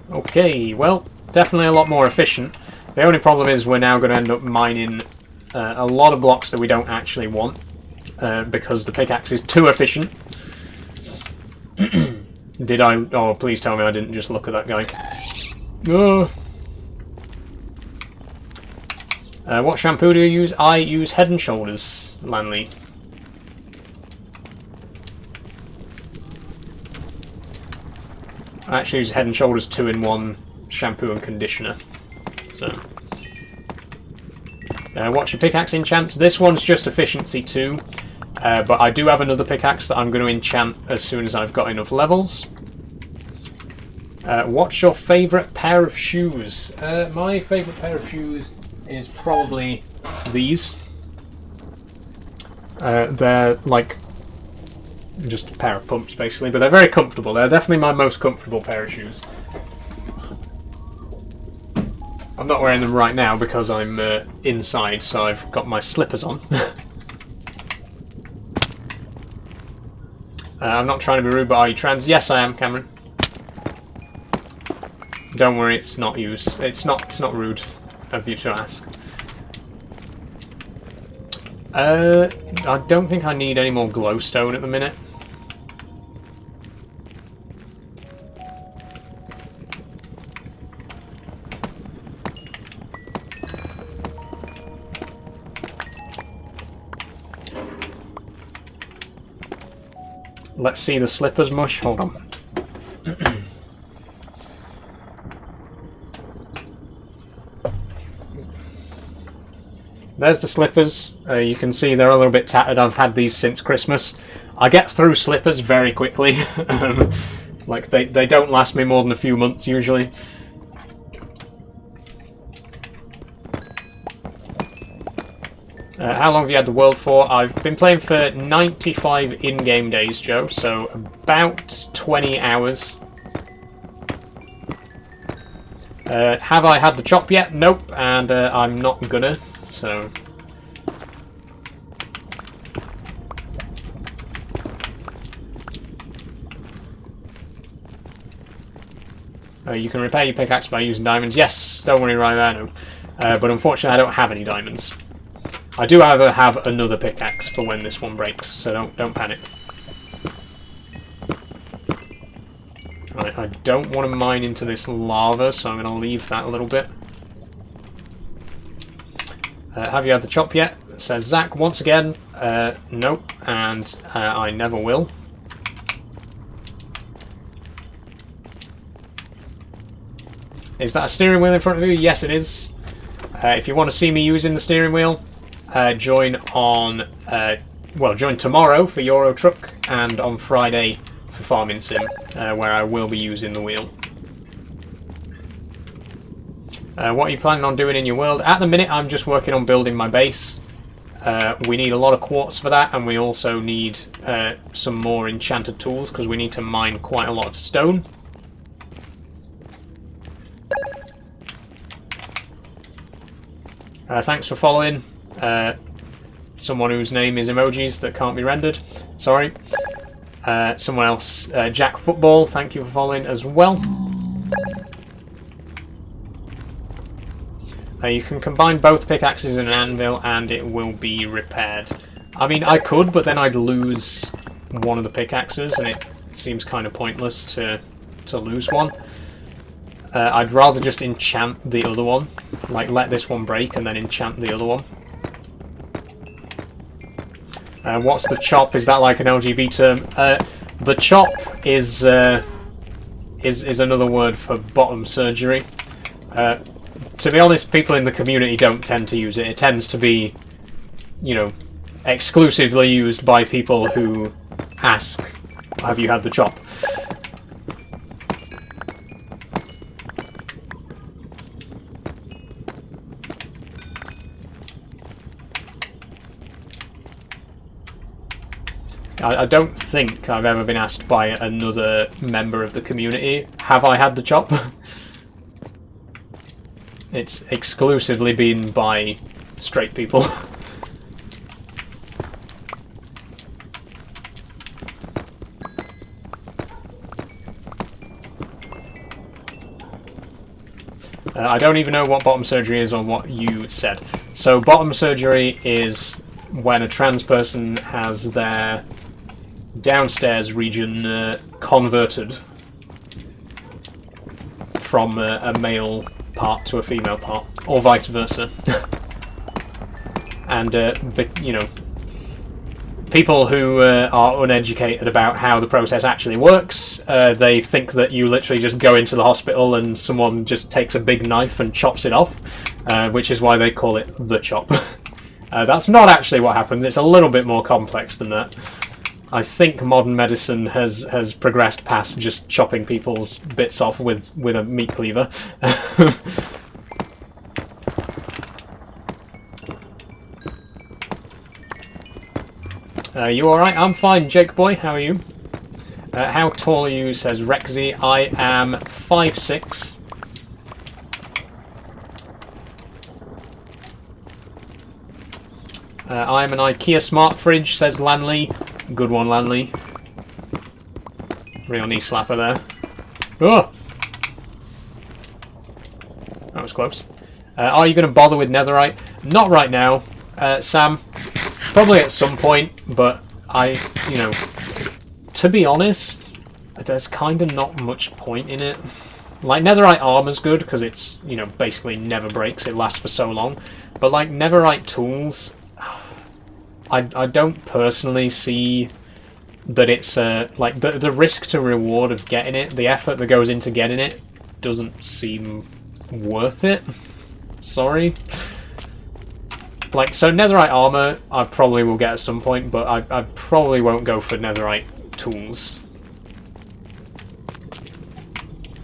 Okay, well, definitely a lot more efficient. The only problem is we're now going to end up mining a lot of blocks that we don't actually want because the pickaxe is too efficient. Did I? Oh, please tell me I didn't just look at that guy. What shampoo do you use? I use Head and Shoulders, Lanley. I actually use Head and Shoulders 2-in-1 shampoo and conditioner. So, what's your pickaxe enchants? This one's just efficiency 2, but I do have another pickaxe that I'm going to enchant as soon as I've got enough levels. What's your favourite pair of shoes? My favourite pair of shoes is probably these. They're like just a pair of pumps basically, but they're very comfortable. They're definitely my most comfortable pair of shoes. I'm not wearing them right now because I'm inside, so I've got my slippers on. I'm not trying to be rude, but are you trans? Yes, I am, Cameron. Don't worry, it's not used. It's not rude of you to ask. I don't think I need any more glowstone at the minute. Let's see the slippers mush. Hold on. There's the slippers. You can see they're a little bit tattered. I've had these since Christmas. I get through slippers very quickly. Like they don't last me more than a few months usually. How long have you had the world for? I've been playing for 95 in-game days, Joe, so about 20 hours. Have I had the chop yet? Nope, and I'm not gonna, so... You can repair your pickaxe by using diamonds. Yes, don't worry right there, no. But unfortunately I don't have any diamonds. I do, however, have another pickaxe for when this one breaks, so don't panic. Right, I don't want to mine into this lava, so I'm going to leave that a little bit. Have you had the chop yet? Says Zach once again. Nope, and I never will. Is that a steering wheel in front of you? Yes, it is. If you want to see me using the steering wheel, join tomorrow for Euro Truck and on Friday for Farming Sim, where I will be using the wheel. What are you planning on doing in your world? At the minute, I'm just working on building my base. We need a lot of quartz for that, and we also need some more enchanted tools because we need to mine quite a lot of stone. Thanks for following. Someone whose name is emojis that can't be rendered. Sorry. Someone else, Jack Football, thank you for following as well. You can combine both pickaxes in an anvil and it will be repaired. I mean, I could, but then I'd lose one of the pickaxes and it seems kind of pointless to lose one. I'd rather just enchant the other one. Like, let this one break and then enchant the other one. What's the chop? Is that like an LGB term? The chop is another word for bottom surgery. To be honest, people in the community don't tend to use it. It tends to be, you know, exclusively used by people who ask, have you had the chop? I don't think I've ever been asked by another member of the community, have I had the chop? It's exclusively been by straight people. I don't even know what bottom surgery is or what you said. So bottom surgery is when a trans person has their downstairs region converted from a male part to a female part, or vice versa. And you know, people who are uneducated about how the process actually works, they think that you literally just go into the hospital and someone just takes a big knife and chops it off, which is why they call it the chop. That's not actually what happens. It's a little bit more complex than that. I think modern medicine has progressed past just chopping people's bits off with a meat cleaver. You alright? I'm fine, Jake boy. How are you? How tall are you? Says Rexy. I am 5'6". I'm an IKEA smart fridge, says Lanley. Good one, Lanley. Real knee slapper there. Oh! That was close. Are you going to bother with netherite? Not right now, Sam. Probably at some point, but you know, to be honest, there's kind of not much point in it. Like, netherite armor's good, because it's, you know, basically never breaks, it lasts for so long. But, like, netherite tools, I don't personally see that it's, like, the risk to reward of getting it, the effort that goes into getting it, doesn't seem worth it. Sorry. Like, so netherite armor I probably will get at some point, but I probably won't go for netherite tools.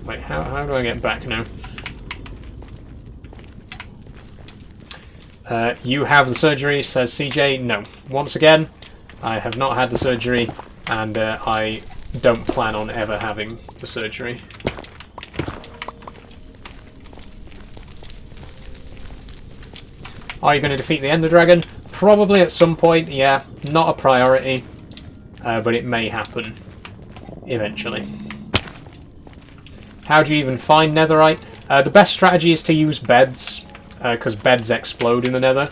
Wait, how do I get back now? You have the surgery, says CJ. No. Once again, I have not had the surgery, and I don't plan on ever having the surgery. Are you going to defeat the Ender Dragon? Probably at some point, yeah. Not a priority, but it may happen eventually. how do you even find netherite? The best strategy is to use beds, because beds explode in the nether.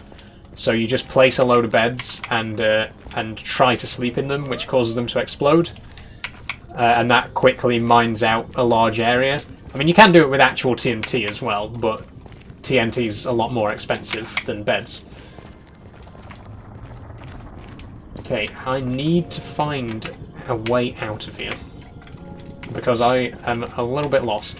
So you just place a load of beds and try to sleep in them, which causes them to explode. And that quickly mines out a large area. I mean, you can do it with actual TNT as well, but TNT is a lot more expensive than beds. Okay, I need to find a way out of here, because I am a little bit lost.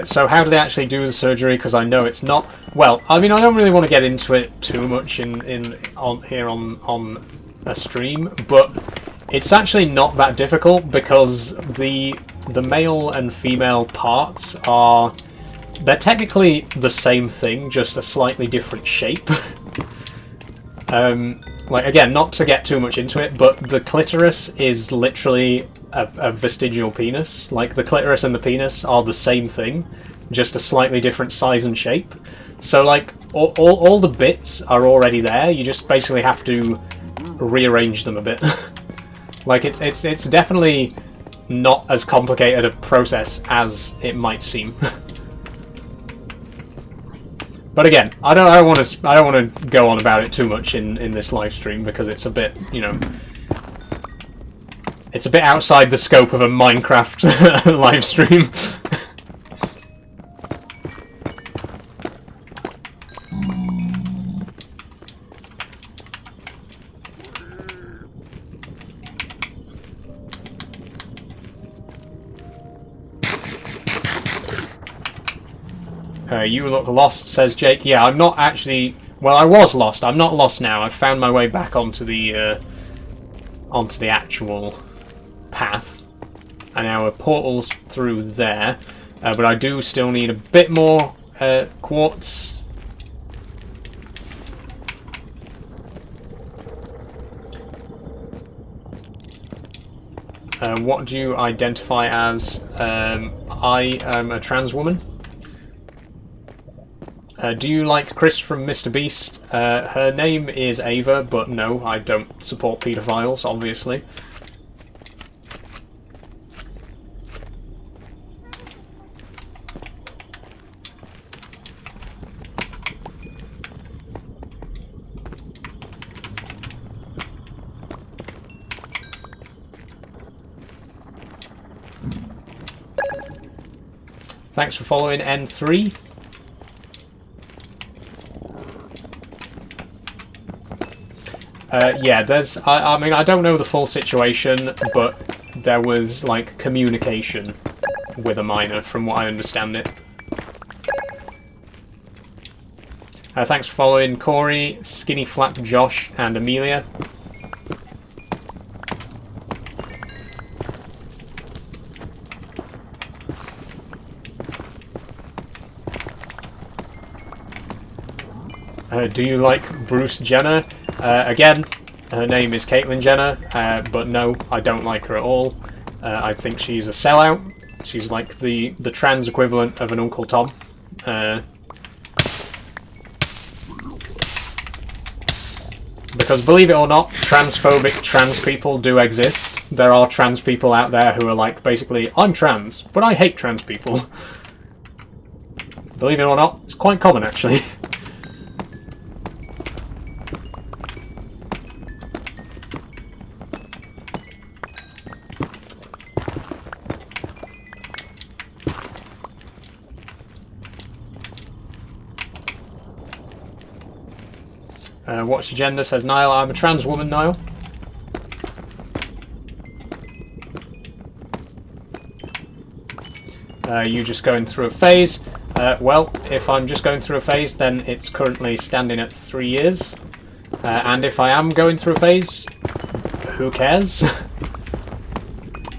So how do they actually do the surgery? Because I know it's not... Well, I mean, I don't really want to get into it too much on a stream, but it's actually not that difficult, because the male and female parts are... They're technically the same thing, just a slightly different shape. Like, again, not to get too much into it, but the clitoris is literally a vestigial penis. Like, the clitoris and the penis are the same thing, just a slightly different size and shape. So, like, all the bits are already there, you just basically have to rearrange them a bit. Like, it's definitely not as complicated a process as it might seem. But again, I don't want to go on about it too much in this live stream, because it's a bit, you know, it's a bit outside the scope of a Minecraft live stream. You look lost, says Jake. Yeah, I'm not actually... Well, I was lost. I'm not lost now. I've found my way back onto the actual path. And our portal's through there. But I do still need a bit more quartz. What do you identify as? I am a trans woman. Do you like Chris from Mr. Beast? Her name is Ava, but no, I don't support paedophiles, obviously. Thanks for following N3. Yeah, I mean, I don't know the full situation, but there was, like, communication with a miner, from what I understand it. Thanks for following Corey, Skinny Flap Josh, and Amelia. Do you like Bruce Jenner? Again, her name is Caitlyn Jenner, but no, I don't like her at all. I think she's a sellout. She's like the trans equivalent of an Uncle Tom. Because believe it or not, transphobic trans people do exist. There are trans people out there who are like, basically, I'm trans, but I hate trans people. Believe it or not, it's quite common actually. What's your gender? Says Niall. I'm a trans woman, Niall. You just going through a phase? Well, if I'm just going through a phase, then it's currently standing at 3 years. And if I am going through a phase, who cares?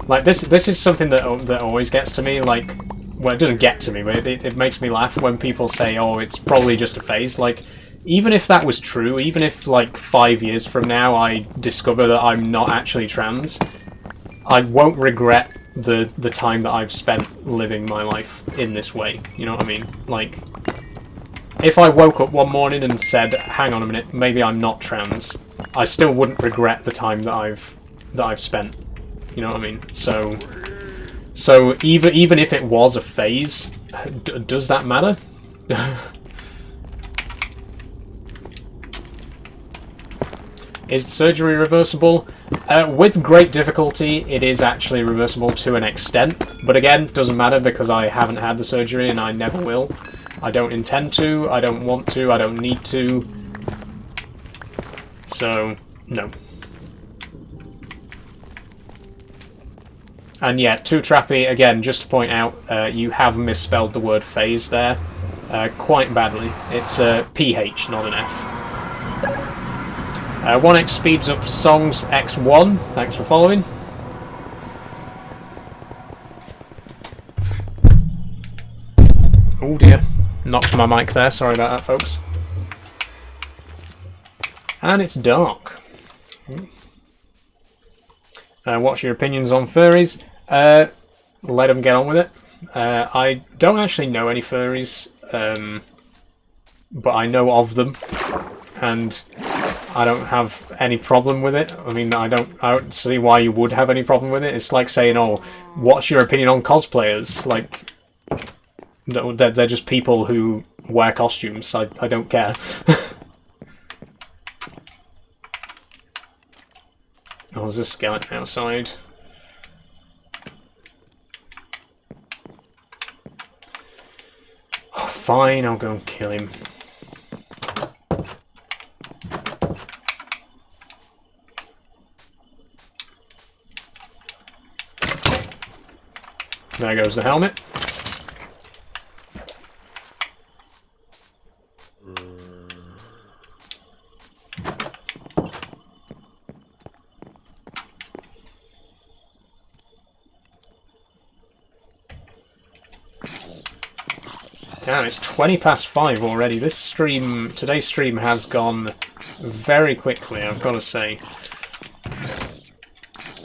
Like, this is something that always gets to me. Like, well, it doesn't get to me, but it makes me laugh when people say, oh, it's probably just a phase. Like, even if that was true, even if, like, 5 years from now I discover that I'm not actually trans, I won't regret the time that I've spent living my life in this way. You know what I mean? Like, if I woke up one morning and said, hang on a minute, maybe I'm not trans, I still wouldn't regret the time that I've spent. You know what I mean? So even if it was a phase, does that matter? Is the surgery reversible? With great difficulty, it is actually reversible to an extent. But again, doesn't matter because I haven't had the surgery and I never will. I don't intend to, I don't want to, I don't need to. So, no. And yeah, Too Trappy, again, just to point out, you have misspelled the word phase there quite badly. It's a PH, not an F. 1x speeds up songs x1. Thanks for following. Oh dear, knocked my mic there. Sorry about that, folks. And it's dark. What's your opinions on furries? Let them get on with it. I don't actually know any furries, but I know of them, and I don't have any problem with it. I mean, I don't see why you would have any problem with it. It's like saying, "Oh, what's your opinion on cosplayers?" Like, they're just people who wear costumes. I don't care. Oh, there's a skeleton outside. Oh, fine, I'll go and kill him. There goes the helmet. Damn, it's 5:20 already. Today's stream has gone very quickly, I've got to say.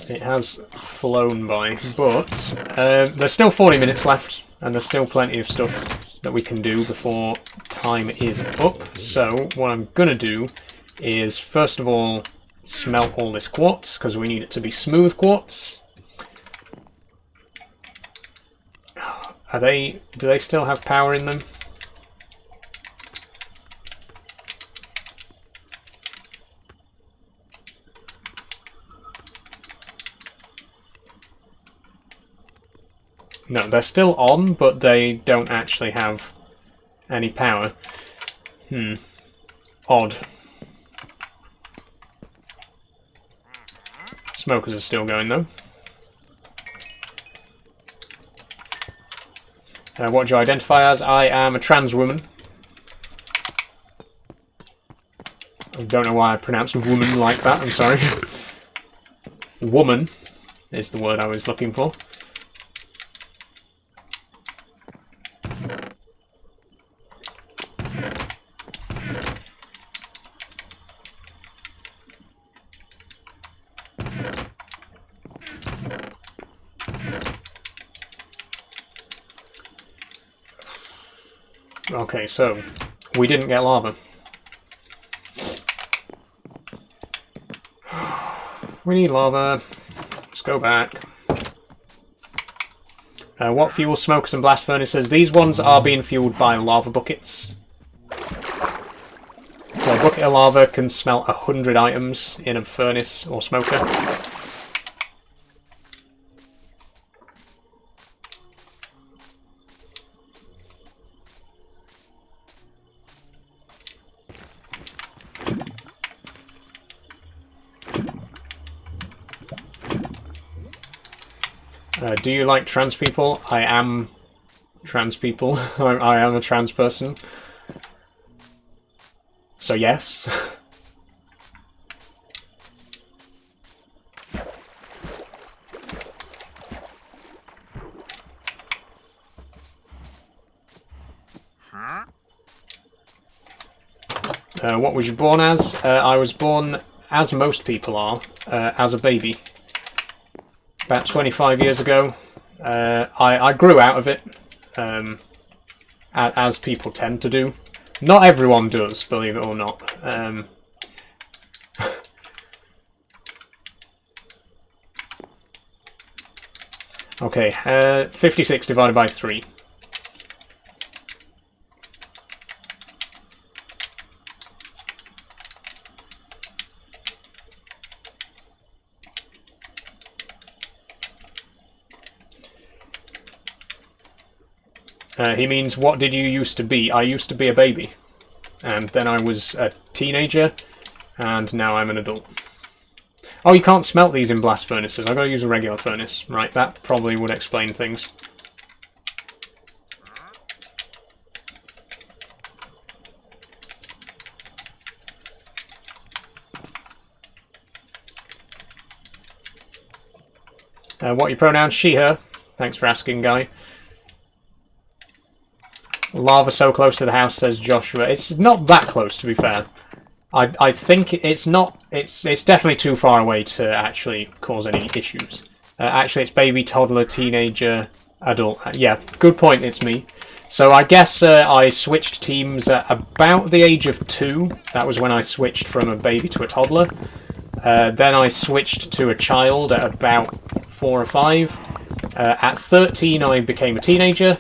It has flown by, but there's still 40 minutes left, and there's still plenty of stuff that we can do before time is up. So what I'm going to do is, first of all, smelt all this quartz, because we need it to be smooth quartz. Do they still have power in them? No, they're still on, but they don't actually have any power. Odd. Smokers are still going, though. What do you identify as? I am a trans woman. I don't know why I pronounced woman like that, I'm sorry. Woman is the word I was looking for. Okay, so we didn't get lava. We need lava. Let's go back. What fuel smokers and blast furnaces? These ones are being fueled by lava buckets. So a bucket of lava can smelt 100 items in a furnace or smoker. Do you like trans people? I am trans people. I am a trans person. So yes. What was you born as? I was born, as most people are, as a baby. About 25 years ago. I grew out of it, as people tend to do. Not everyone does, believe it or not. Okay, 56 divided by 3. He means, what did you used to be? I used to be a baby. And then I was a teenager, and now I'm an adult. Oh, you can't smelt these in blast furnaces. I've got to use a regular furnace. Right, that probably would explain things. What are your pronouns? She, her. Thanks for asking, guy. Lava so close to the house, says Joshua. It's not that close, to be fair. I think it's not. It's definitely too far away to actually cause any issues. Actually, it's baby, toddler, teenager, adult. Yeah, good point. It's me. So I guess I switched teams at about the age of 2. That was when I switched from a baby to a toddler. Then I switched to a child at about 4 or 5. At 13, I became a teenager.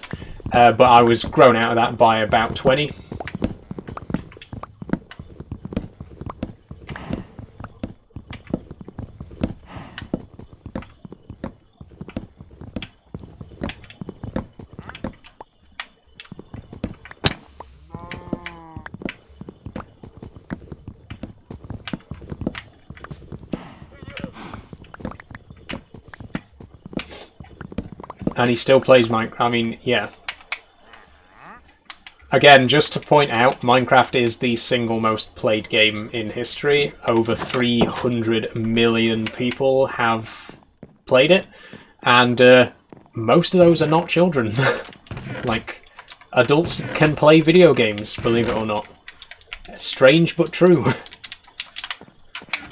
But I was grown out of that by about 20. And he still plays Minecraft. I mean, yeah. Again, just to point out, Minecraft is the single most played game in history. Over 300 million people have played it, and most of those are not children. Like, adults can play video games, believe it or not. Strange but true.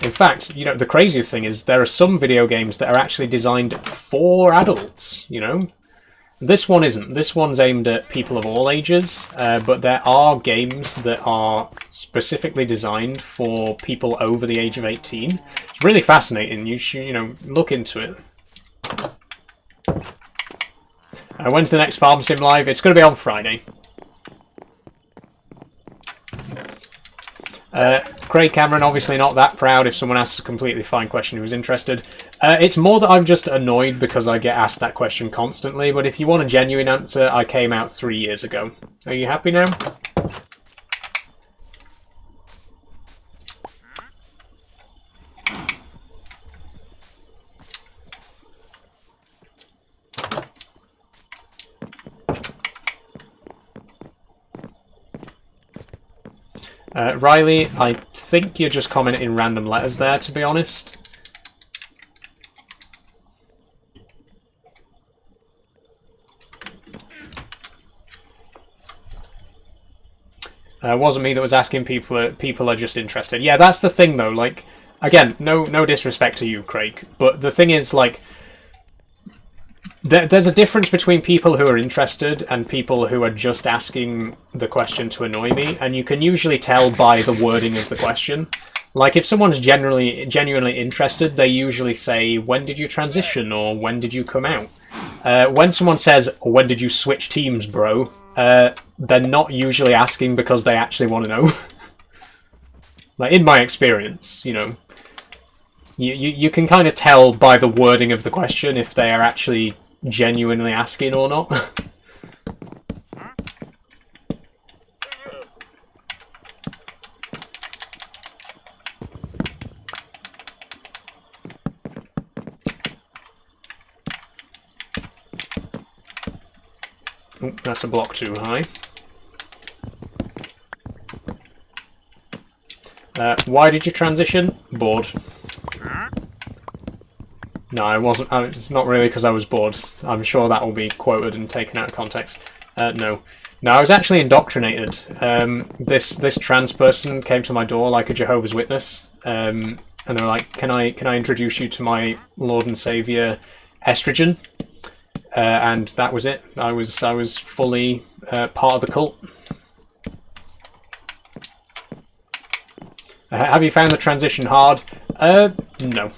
In fact, you know, the craziest thing is there are some video games that are actually designed for adults, you know? This one isn't. This one's aimed at people of all ages, but there are games that are specifically designed for people over the age of 18. It's really fascinating. You should, you know, look into it. When's the next Farm Sim live? It's going to be on Friday. Craig Cameron, obviously not that proud if someone asks a completely fine question who's interested. It's more that I'm just annoyed because I get asked that question constantly, but if you want a genuine answer, I came out 3 years ago. Are you happy now? Riley, I think you're just commenting random letters there, to be honest. Wasn't me that was asking. People are just interested. Yeah, that's the thing though. Like, again, no disrespect to you, Craig, but the thing is, like, there's a difference between people who are interested and people who are just asking the question to annoy me, and you can usually tell by the wording of the question. Like, if someone's genuinely interested, they usually say, when did you transition, or when did you come out? When someone says, when did you switch teams, bro, they're not usually asking because they actually want to know. Like, in my experience, you know, you can kind of tell by the wording of the question if they are actually genuinely asking or not. Ooh, that's a block too high. Why did you transition? Bored. No, I wasn't. It's not really because I was bored. I'm sure that will be quoted and taken out of context. No, I was actually indoctrinated. This trans person came to my door like a Jehovah's Witness, and they were like, "Can I introduce you to my Lord and Savior, Estrogen?" And that was it. I was fully part of the cult. Have you found the transition hard? No.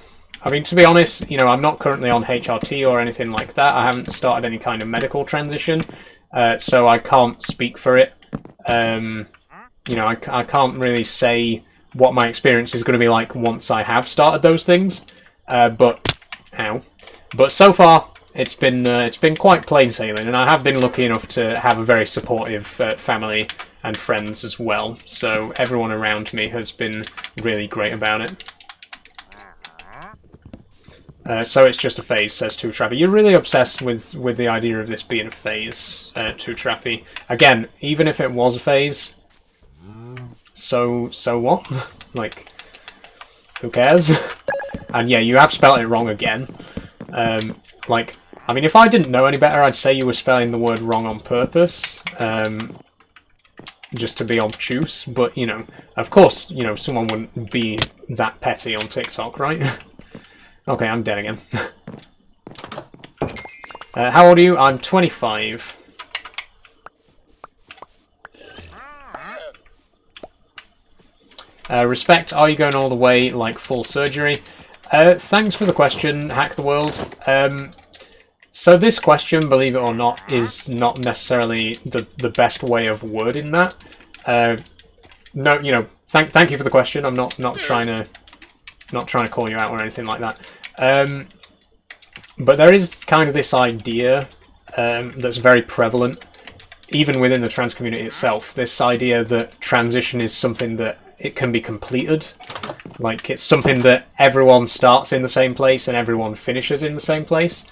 I mean, to be honest, you know, I'm not currently on HRT or anything like that. I haven't started any kind of medical transition, so I can't speak for it. You know, I can't really say what my experience is going to be like once I have started those things. But so far it's been quite plain sailing, and I have been lucky enough to have a very supportive family and friends as well. So everyone around me has been really great about it. So it's just a phase, says Two Trappy. You're really obsessed with the idea of this being a phase, Two Trappy. Again, even if it was a phase, so what? Like, who cares? And yeah, you have spelled it wrong again. Like, I mean, if I didn't know any better, I'd say you were spelling the word wrong on purpose, just to be obtuse. But, you know, of course, you know, someone wouldn't be that petty on TikTok, right? Okay, I'm dead again. How old are you? I'm 25. Respect, are you going all the way, like, full surgery? Thanks for the question, Hack the World. So this question, believe it or not, is not necessarily the best way of wording that. No, you know, thank you for the question. I'm not trying to call you out or anything like that. But there is kind of this idea that's very prevalent, even within the trans community itself. This idea that transition is something that it can be completed. Like, it's something that everyone starts in the same place and everyone finishes in the same place.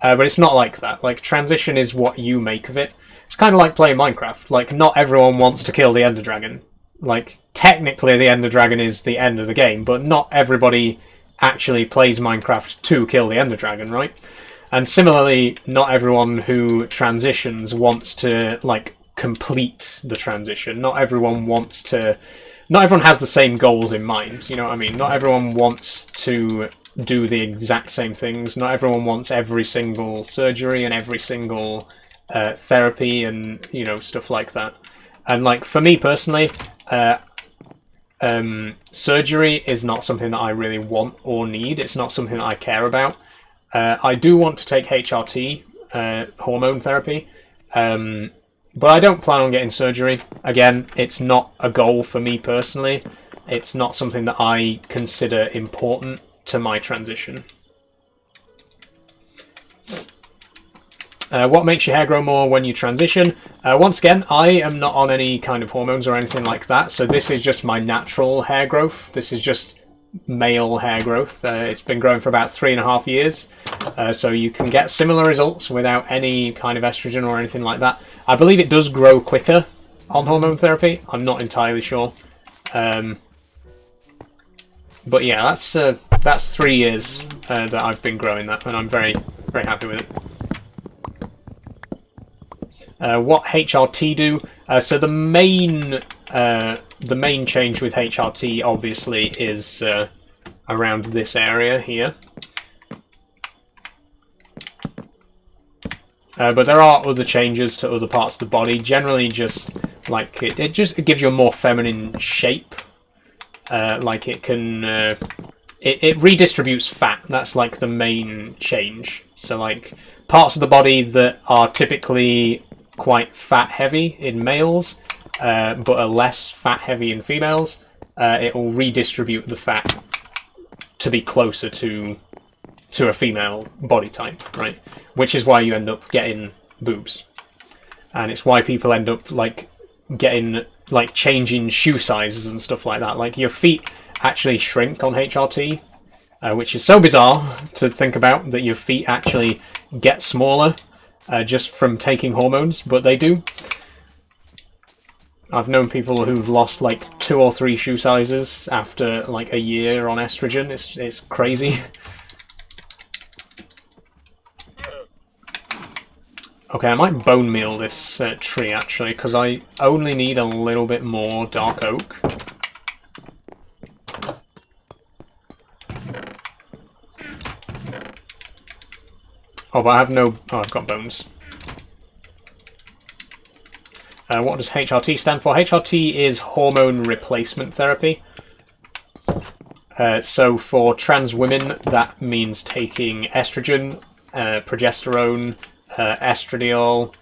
But it's not like that. Like, transition is what you make of it. It's kind of like playing Minecraft. Like, not everyone wants to kill the Ender Dragon. Like, technically the Ender Dragon is the end of the game, but not everybody actually plays Minecraft to kill the Ender Dragon, right? And similarly, not everyone who transitions wants to, like, complete the transition. Not everyone has the same goals in mind, you know what I mean? Not everyone wants to do the exact same things. Not everyone wants every single surgery and every single therapy and, you know, stuff like that. And, like, for me personally, surgery is not something that I really want or need. It's not something that I care about. I do want to take HRT, hormone therapy, but I don't plan on getting surgery. Again, it's not a goal for me personally. It's not something that I consider important to my transition. What makes your hair grow more when you transition? Once again, I am not on any kind of hormones or anything like that, so this is just my natural hair growth. This is just male hair growth. It's been growing for about 3.5 years, so you can get similar results without any kind of estrogen or anything like that. I believe it does grow quicker on hormone therapy. I'm not entirely sure. But yeah, that's 3 years that I've been growing that, and I'm very, very happy with it. What HRT do? So the main change with HRT obviously is around this area here. But there are other changes to other parts of the body. Generally, just like it gives you a more feminine shape. Like it can it redistributes fat. That's like the main change. So like parts of the body that are typically quite fat heavy in males, but are less fat heavy in females, it will redistribute the fat to be closer to a female body type, right? Which is why you end up getting boobs, and it's why people end up like getting like changing shoe sizes and stuff like that. Like your feet actually shrink on HRT, which is so bizarre to think about, that your feet actually get smaller just from taking hormones, but they do. I've known people who've lost like 2 or 3 shoe sizes after like a year on estrogen. It's crazy. Okay, I might bone meal this tree actually, because I only need a little bit more dark oak. Oh, but I have no... Oh, I've got bones. What does HRT stand for? HRT is hormone replacement therapy. So for trans women, that means taking estrogen, progesterone, estradiol,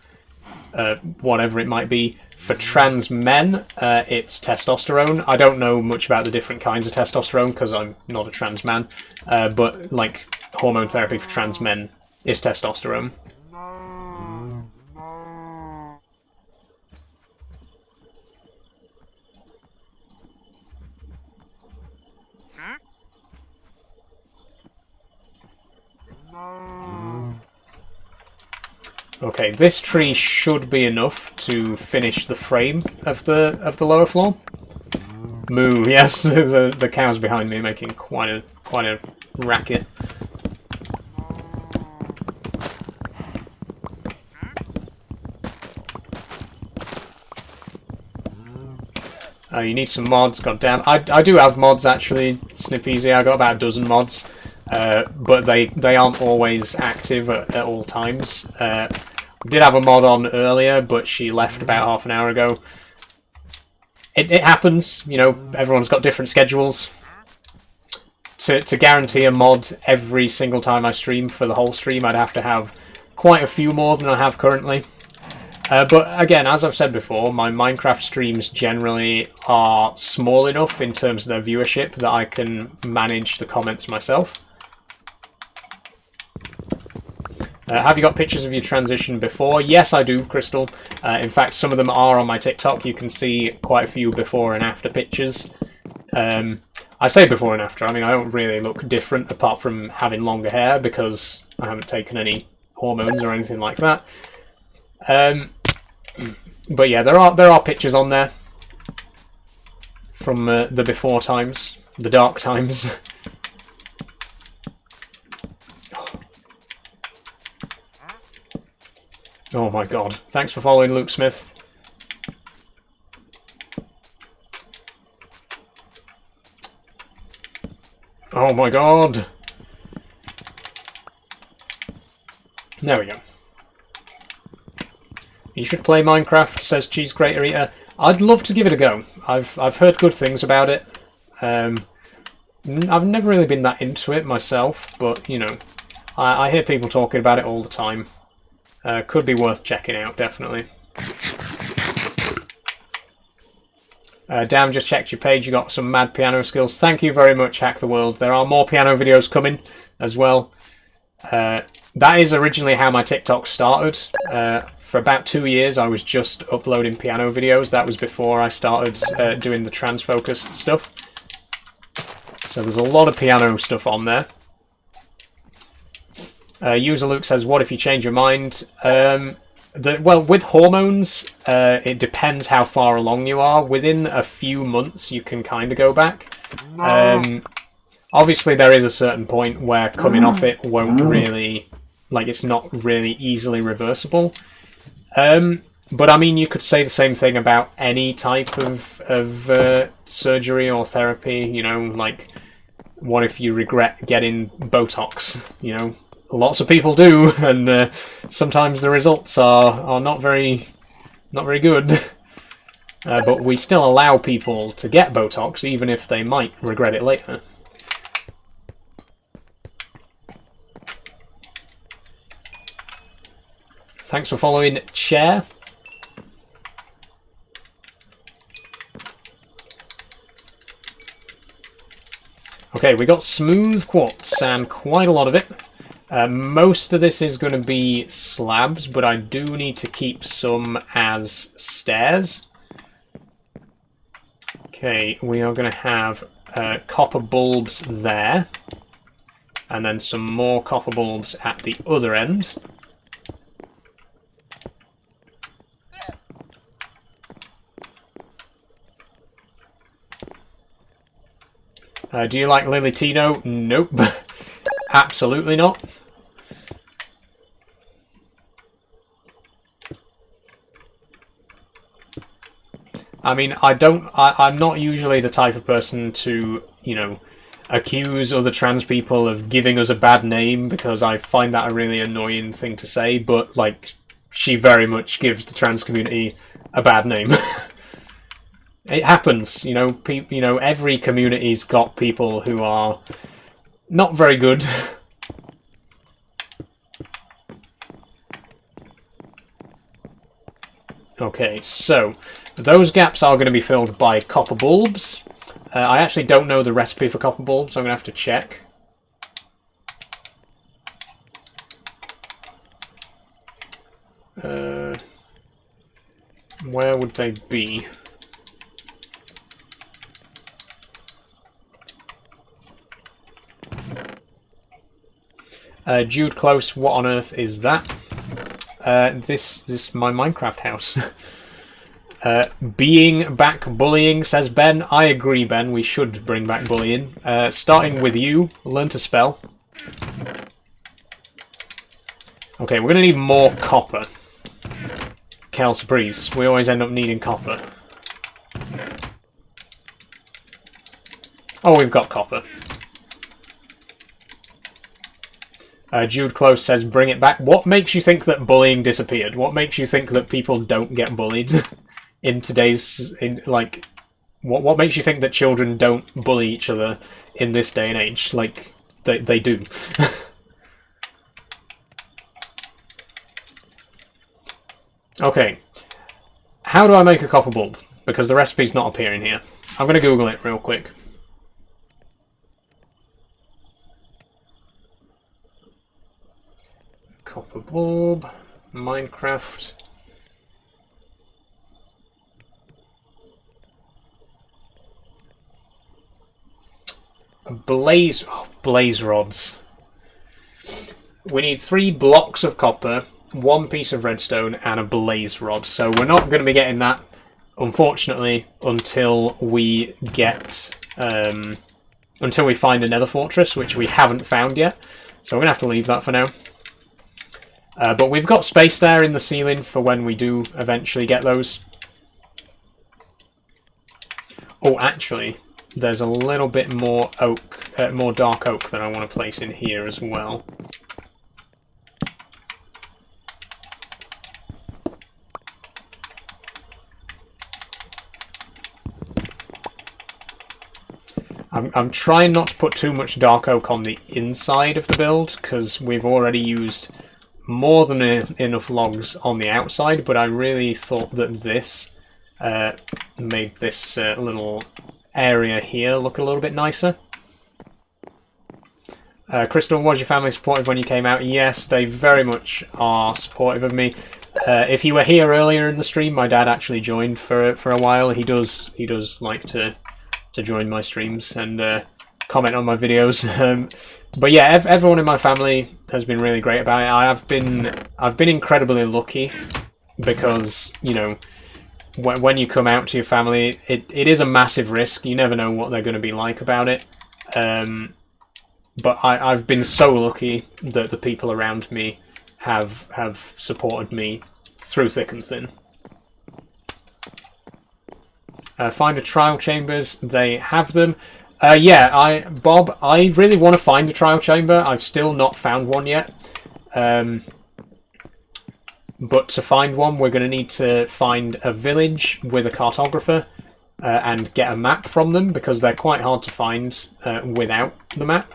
whatever it might be. For trans men, it's testosterone. I don't know much about the different kinds of testosterone because I'm not a trans man, but like hormone therapy for trans men is testosterone. Okay, this tree should be enough to finish the frame of the lower floor. Moo, yes, the cows behind me making quite a racket. You need some mods, goddamn. I do have mods actually, Snipeasy. I got about a dozen mods. But they aren't always active at all times. Did have a mod on earlier, but she left about half an hour ago. It happens, you know, everyone's got different schedules. To guarantee a mod every single time I stream for the whole stream, I'd have to have quite a few more than I have currently. But again, as I've said before, my Minecraft streams generally are small enough in terms of their viewership that I can manage the comments myself. Have you got pictures of your transition before? Yes, I do, Crystal. In fact, some of them are on my TikTok. You can see quite a few before and after pictures. I say before and after. I mean, I don't really look different apart from having longer hair because I haven't taken any hormones or anything like that. But yeah, there are pictures on there from the before times, the dark times. Oh my god. Thanks for following, Luke Smith. Oh my god. There we go. You should play Minecraft, says Cheese Grater Eater. I'd love to give it a go. I've heard good things about it. I've never really been that into it myself, but, you know, I hear people talking about it all the time. Could be worth checking out, definitely. Damn, just checked your page. You got some mad piano skills. Thank you very much, Hack the World. There are more piano videos coming as well. That is originally how my TikTok started. For about 2 years, I was just uploading piano videos. That was before I started doing the trans-focused stuff. So there's a lot of piano stuff on there. User Luke says, what if you change your mind? Well, with hormones, it depends how far along you are. Within a few months, you can kind of go back. Obviously, there is a certain point where coming off it won't really... Like, it's not really easily reversible. But, I mean, you could say the same thing about any type of surgery or therapy. You know, like, what if you regret getting Botox, you know? Lots of people do, and sometimes the results are not very good. But we still allow people to get Botox, even if they might regret it later. Thanks for following, Chair. Okay, we got smooth quartz, and quite a lot of it. Most of this is going to be slabs, but I do need to keep some as stairs. Okay, we are going to have copper bulbs there, and then some more copper bulbs at the other end. Do you like Lily Tino? Nope. Absolutely not. I mean, I'm not usually the type of person to, you know, accuse other trans people of giving us a bad name, because I find that a really annoying thing to say, but, like, she very much gives the trans community a bad name. It happens, you know. Every community's got people who are not very good. Okay, so those gaps are going to be filled by copper bulbs. I actually don't know the recipe for copper bulbs, so I'm going to have to check. Where would they be? Jude Close, what on earth is that? This is my Minecraft house. Being back bullying, says Ben. I agree, Ben. We should bring back bullying. Starting with you, learn to spell. Okay, we're going to need more copper. Kel Surprise. We always end up needing copper. Oh, we've got copper. Jude Close says, bring it back. What makes you think that bullying disappeared? What makes you think that people don't get bullied in today's... What makes you think that children don't bully each other in this day and age? Like, they do. Okay. How do I make a copper bulb? Because the recipe's not appearing here. I'm going to Google it real quick. Copper bulb, Minecraft. Blaze rods. We need 3 blocks of copper, 1 piece of redstone, and a blaze rod. So we're not going to be getting that, unfortunately, until we get until we find a nether fortress, which we haven't found yet. So we're going to have to leave that for now. But we've got space there in the ceiling for when we do eventually get those. Oh, actually, there's a little bit more oak, more dark oak that I want to place in here as well. I'm trying not to put too much dark oak on the inside of the build, because we've already used more than enough logs on the outside, but I really thought that this made this little area here look a little bit nicer. Crystal, was your family supportive when you came out? Yes, they very much are supportive of me. If you were here earlier in the stream, my dad actually joined for a while. He does like to join my streams and comment on my videos. But yeah, everyone in my family has been really great about it. I've been incredibly lucky because, you know, when you come out to your family, it is a massive risk. You never know what they're going to be like about it. But I've been so lucky that the people around me have supported me through thick and thin. Find a trial chambers. They have them. Yeah, Bob, I really want to find a trial chamber. I've still not found one yet. But to find one, we're going to need to find a village with a cartographer and get a map from them, because they're quite hard to find without the map.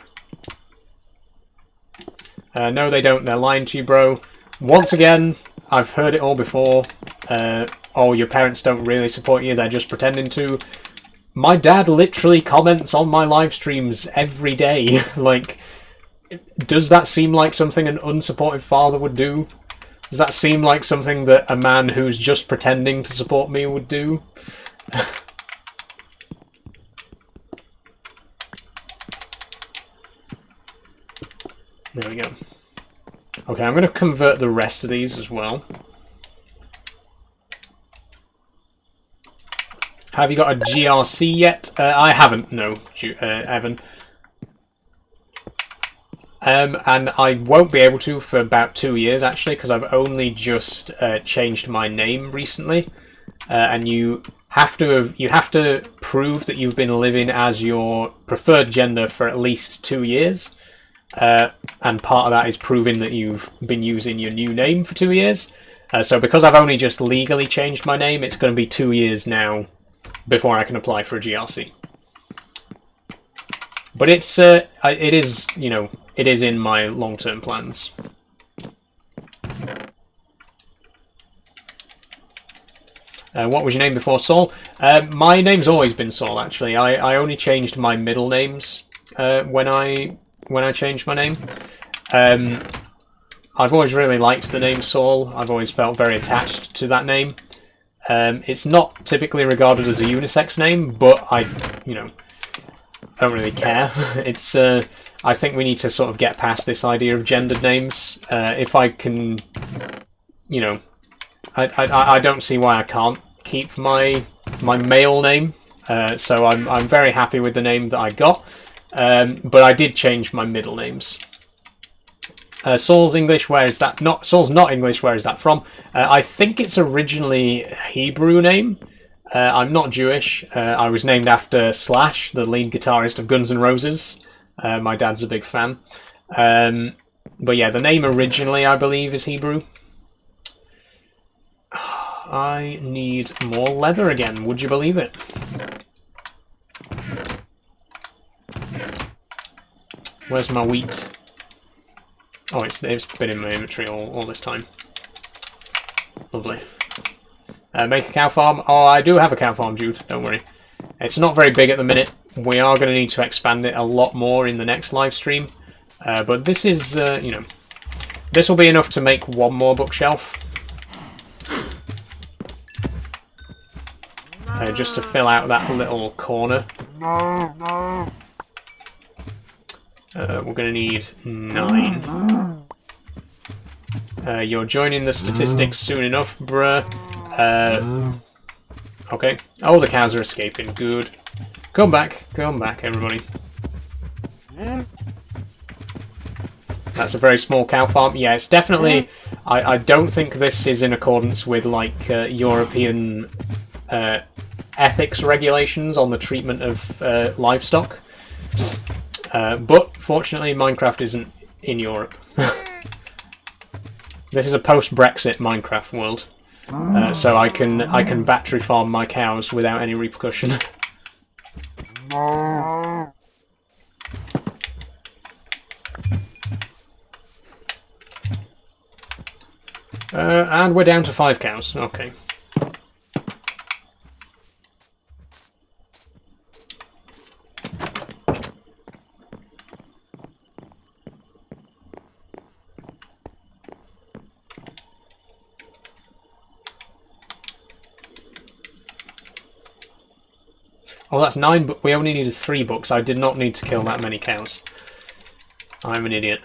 No, they don't. They're lying to you, bro. Once again, I've heard it all before. Oh, your parents don't really support you. They're just pretending to. My dad literally comments on my live streams every day. Like, does that seem like something an unsupportive father would do? Does that seem like something that a man who's just pretending to support me would do? There we go. Okay, I'm going to convert the rest of these as well. Have you got a GRC yet? I haven't, no, Evan. And I won't be able to for about 2 years, actually, because I've only just changed my name recently. And you have to prove that you've been living as your preferred gender for at least 2 years. And part of that is proving that you've been using your new name for 2 years. So because I've only just legally changed my name, it's going to be 2 years now before I can apply for a GRC. But it is, you know, it is in my long-term plans. What was your name before Saul? My name's always been Saul, actually. I only changed my middle names when I changed my name. I've always really liked the name Saul. I've always felt very attached to that name. It's not typically regarded as a unisex name, but I don't really care. It's I think we need to sort of get past this idea of gendered names. If I can, you know, I don't see why I can't keep my male name. So I'm very happy with the name that I got. But I did change my middle names. Saul's English, where is that? Saul's not English, where is that from? I think it's originally a Hebrew name. I'm not Jewish. I was named after Slash, the lead guitarist of Guns N' Roses. My dad's a big fan. But yeah, the name originally, I believe, is Hebrew. I need more leather again, would you believe it? Where's my wheat? Oh, it's been in my inventory all this time. Lovely. Make a cow farm. Oh, I do have a cow farm, Jude. Don't worry. It's not very big at the minute. We are going to need to expand it a lot more in the next live stream. But this is, you know, this will be enough to make one more bookshelf. Just to fill out that little corner. We're going to need 9. You're joining the statistics soon enough, bruh. Okay. Oh, the cows are escaping. Good. Come back, everybody. That's a very small cow farm. Yeah, it's definitely... I don't think this is in accordance with, like, European ethics regulations on the treatment of livestock. But, fortunately, Minecraft isn't in Europe. This is a post-Brexit Minecraft world. So I can battery farm my cows without any repercussion. And we're down to 5 cows. Okay. Oh, that's 9, but we only needed 3 books. I did not need to kill that many cows. I'm an idiot.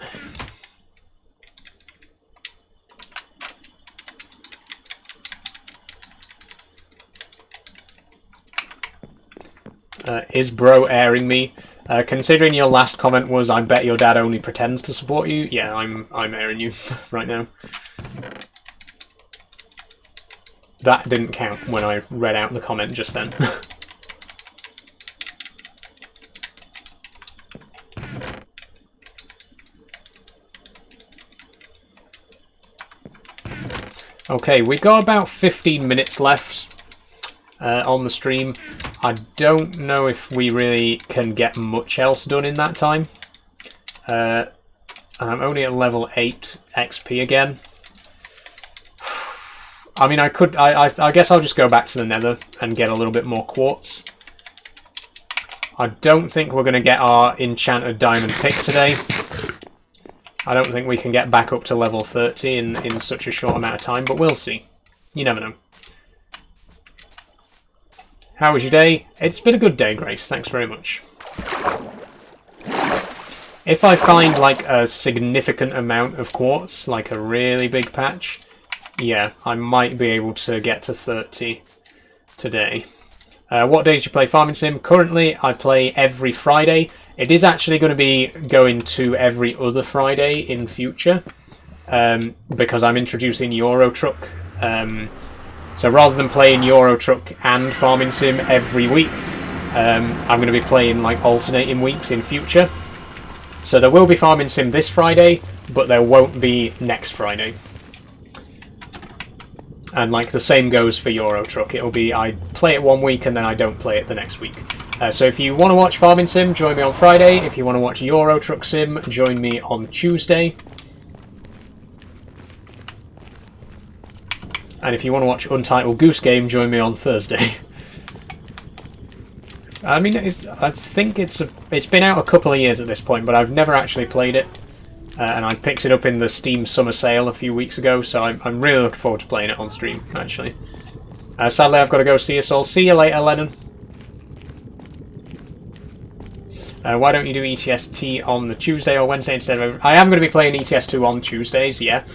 Is bro airing me? Considering your last comment was, I bet your dad only pretends to support you. Yeah, I'm airing you right now. That didn't count when I read out the comment just then. Okay, we got about 15 minutes left on the stream. I don't know if we really can get much else done in that time. And I'm only at level 8 XP again. I mean, I guess I'll just go back to the Nether and get a little bit more quartz. I don't think we're going to get our enchanted diamond pick today. I don't think we can get back up to level 30 in such a short amount of time, but we'll see. You never know. How was your day? It's been a good day, Grace. Thanks very much. If I find, like, a significant amount of quartz, like a really big patch, yeah, I might be able to get to 30 today. What days do you play Farming Sim? Currently, I play every Friday. It is actually going to be going to every other Friday in future, because I'm introducing Euro Truck. So rather than playing Euro Truck and Farming Sim every week, I'm going to be playing like alternating weeks in future. So there will be Farming Sim this Friday, but there won't be next Friday. And like the same goes for Euro Truck. It'll be I play it one week and then I don't play it the next week. So if you want to watch Farming Sim, join me on Friday. If you want to watch Euro Truck Sim, join me on Tuesday. And if you want to watch Untitled Goose Game, join me on Thursday. I mean, I think it's been out a couple of years at this point, but I've never actually played it. And I picked it up in the Steam Summer Sale a few weeks ago, so I'm really looking forward to playing it on stream, actually. Sadly, I've got to go see us all. See you later, Lennon. Why don't you do ETS2 on the Tuesday or Wednesday instead of... I am going to be playing ETS2 on Tuesdays, yeah.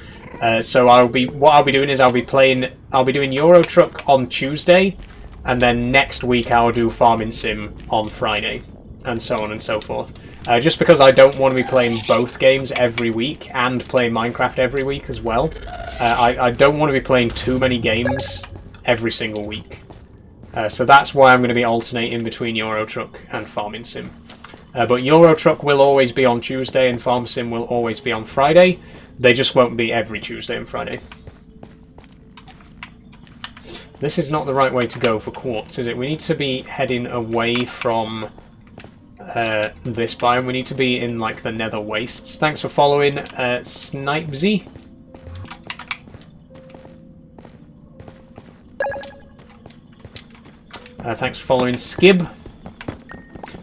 So what I'll be doing is I'll be doing Euro Truck on Tuesday, and then next week I'll do Farming Sim on Friday, and so on and so forth. Just because I don't want to be playing both games every week and playing Minecraft every week as well. I don't want to be playing too many games every single week. So that's why I'm going to be alternating between Euro Truck and Farming Sim. But Euro Truck will always be on Tuesday and Farm Sim will always be on Friday. They just won't be every Tuesday and Friday. This is not the right way to go for quartz, is it? We need to be heading away from this biome. We need to be in like the Nether Wastes. Thanks for following, Snipesy. Thanks for following Skib.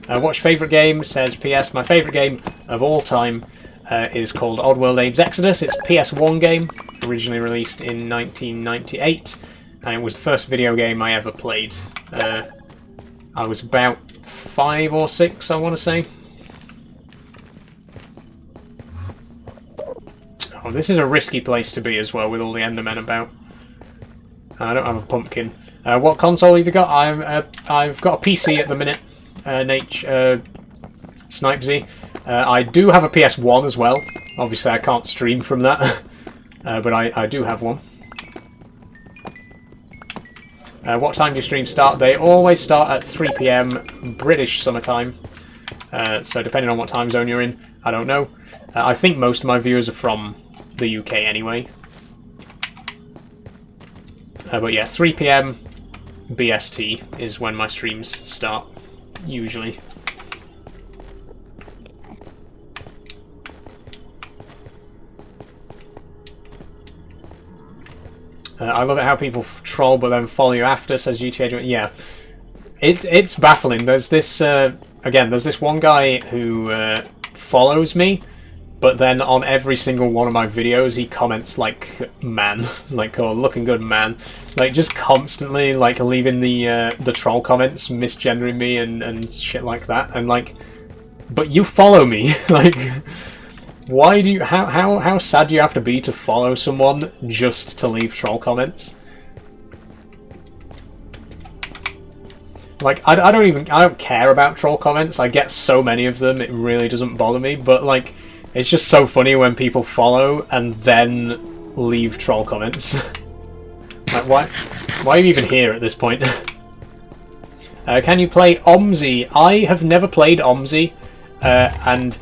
What's your favourite game? Says PS. My favourite game of all time is called Oddworld Abe's Exodus. It's a PS1 game, originally released in 1998, and it was the first video game I ever played. I was about 5 or 6, I want to say. Oh, this is a risky place to be as well, with all the Endermen about. I don't have a pumpkin. What console have you got? I've got a PC at the minute. Snipesy. I do have a PS1 as well. Obviously I can't stream from that, but I do have one. What time do your streams start? They always start at 3 PM British summertime. So depending on what time zone you're in, I don't know. I think most of my viewers are from the UK anyway. But yeah, 3 PM BST is when my streams start, usually. I love it how people troll but then follow you after, says GTA. Yeah, it's baffling. There's this again. There's this one guy who follows me, but then on every single one of my videos he comments like "man," like "oh, looking good, man," like just constantly like leaving the troll comments, misgendering me and shit like that. And like, but you follow me, like. Why do you... How sad do you have to be to follow someone just to leave troll comments? Like, I don't care about troll comments. I get so many of them, it really doesn't bother me. But, like, it's just so funny when people follow and then leave troll comments. Like, why are you even here at this point? Can you play OMSI? I have never played OMSI, and...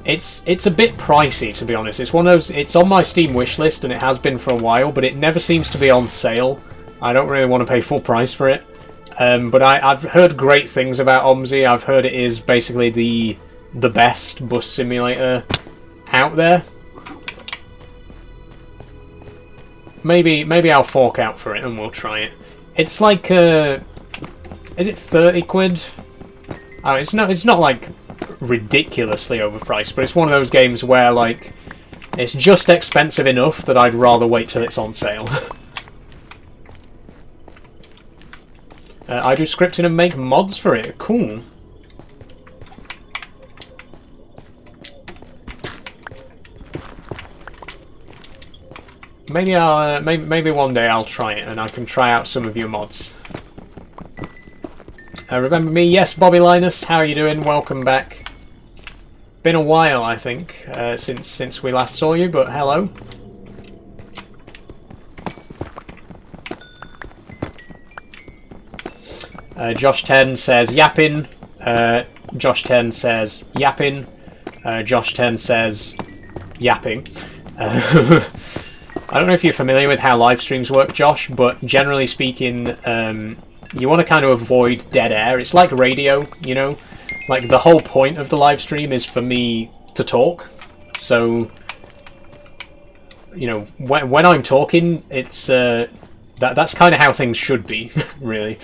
It's a bit pricey, to be honest. It's one of those. It's on my Steam wishlist, and it has been for a while, but it never seems to be on sale. I don't really want to pay full price for it. But I've heard great things about OMSI. I've heard it is basically the best bus simulator out there. Maybe I'll fork out for it and we'll try it. It's like is it 30 quid? Oh, it's not like ridiculously overpriced, but it's one of those games where like it's just expensive enough that I'd rather wait till it's on sale. I do scripting and make mods for it. Cool. Maybe one day I'll try it and I can try out some of your mods. Remember me? Yes, Bobby Linus. How are you doing? Welcome back. Been a while, I think, since we last saw you, but hello. Josh 10 says yapping. Josh 10 says yapping. Josh 10 says yapping. I don't know if you're familiar with how live streams work, Josh, but generally speaking, you want to kind of avoid dead air. It's like radio, you know? Like, the whole point of the live stream is for me to talk. So, you know, when I'm talking, it's that's kind of how things should be, really.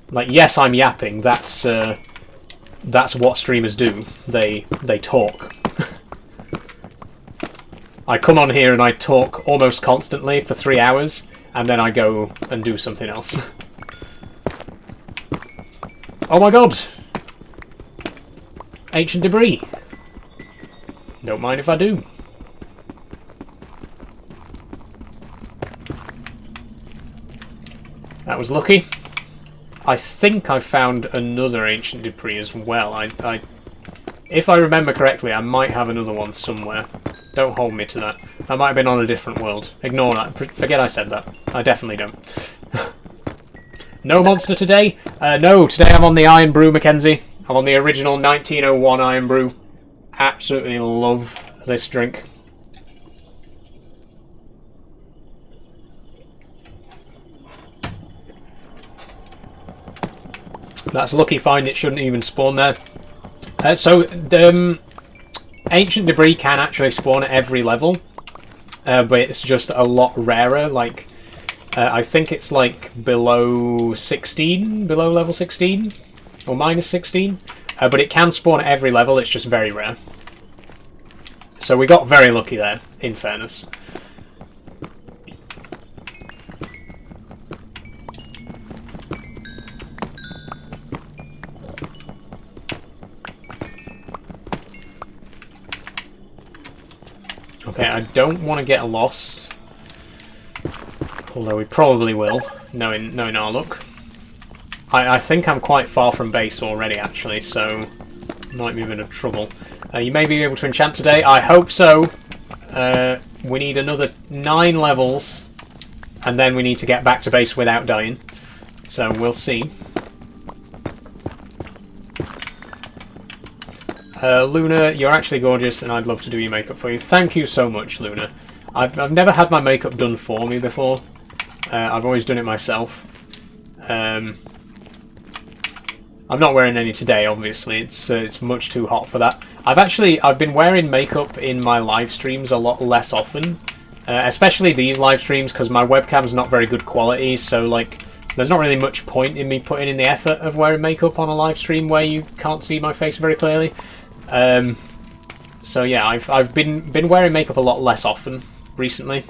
Like, yes, I'm yapping. That's what streamers do. They talk. I come on here and I talk almost constantly for 3 hours, and then I go and do something else. Oh my god! Ancient debris. Don't mind if I do. That was lucky. I think I found another ancient debris as well. If I remember correctly, I might have another one somewhere. Don't hold me to that. I might have been on a different world. Ignore that. Forget I said that. I definitely don't. No monster today? No, today I'm on the Iron Brew, Mackenzie. I'm on the original 1901 Iron Brew. Absolutely love this drink. That's a lucky find, it shouldn't even spawn there. Ancient debris can actually spawn at every level, but it's just a lot rarer. Like, I think it's like below 16, below level 16, or minus 16. But it can spawn at every level, it's just very rare. So we got very lucky there, in fairness. Okay, I don't want to get lost. Although we probably will, knowing our luck. I think I'm quite far from base already, actually, so might be a bit of trouble. You may be able to enchant today. I hope so. We need another 9 levels, and then we need to get back to base without dying. So we'll see. Luna, you're actually gorgeous, and I'd love to do your makeup for you. Thank you so much, Luna. I've never had my makeup done for me before. I've always done it myself. I'm not wearing any today, obviously. It's much too hot for that. I've been wearing makeup in my live streams a lot less often, especially these live streams, because my webcam's not very good quality. So like, there's not really much point in me putting in the effort of wearing makeup on a live stream where you can't see my face very clearly. So yeah, I've been wearing makeup a lot less often recently,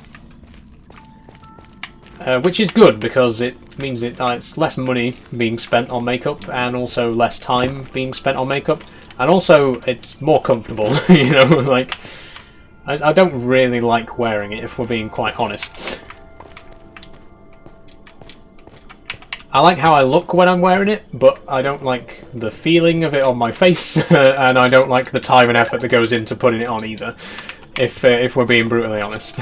which is good because it means it's less money being spent on makeup and also less time being spent on makeup, and also it's more comfortable. You know, like I don't really like wearing it, if we're being quite honest. I like how I look when I'm wearing it, but I don't like the feeling of it on my face, and I don't like the time and effort that goes into putting it on either, if we're being brutally honest.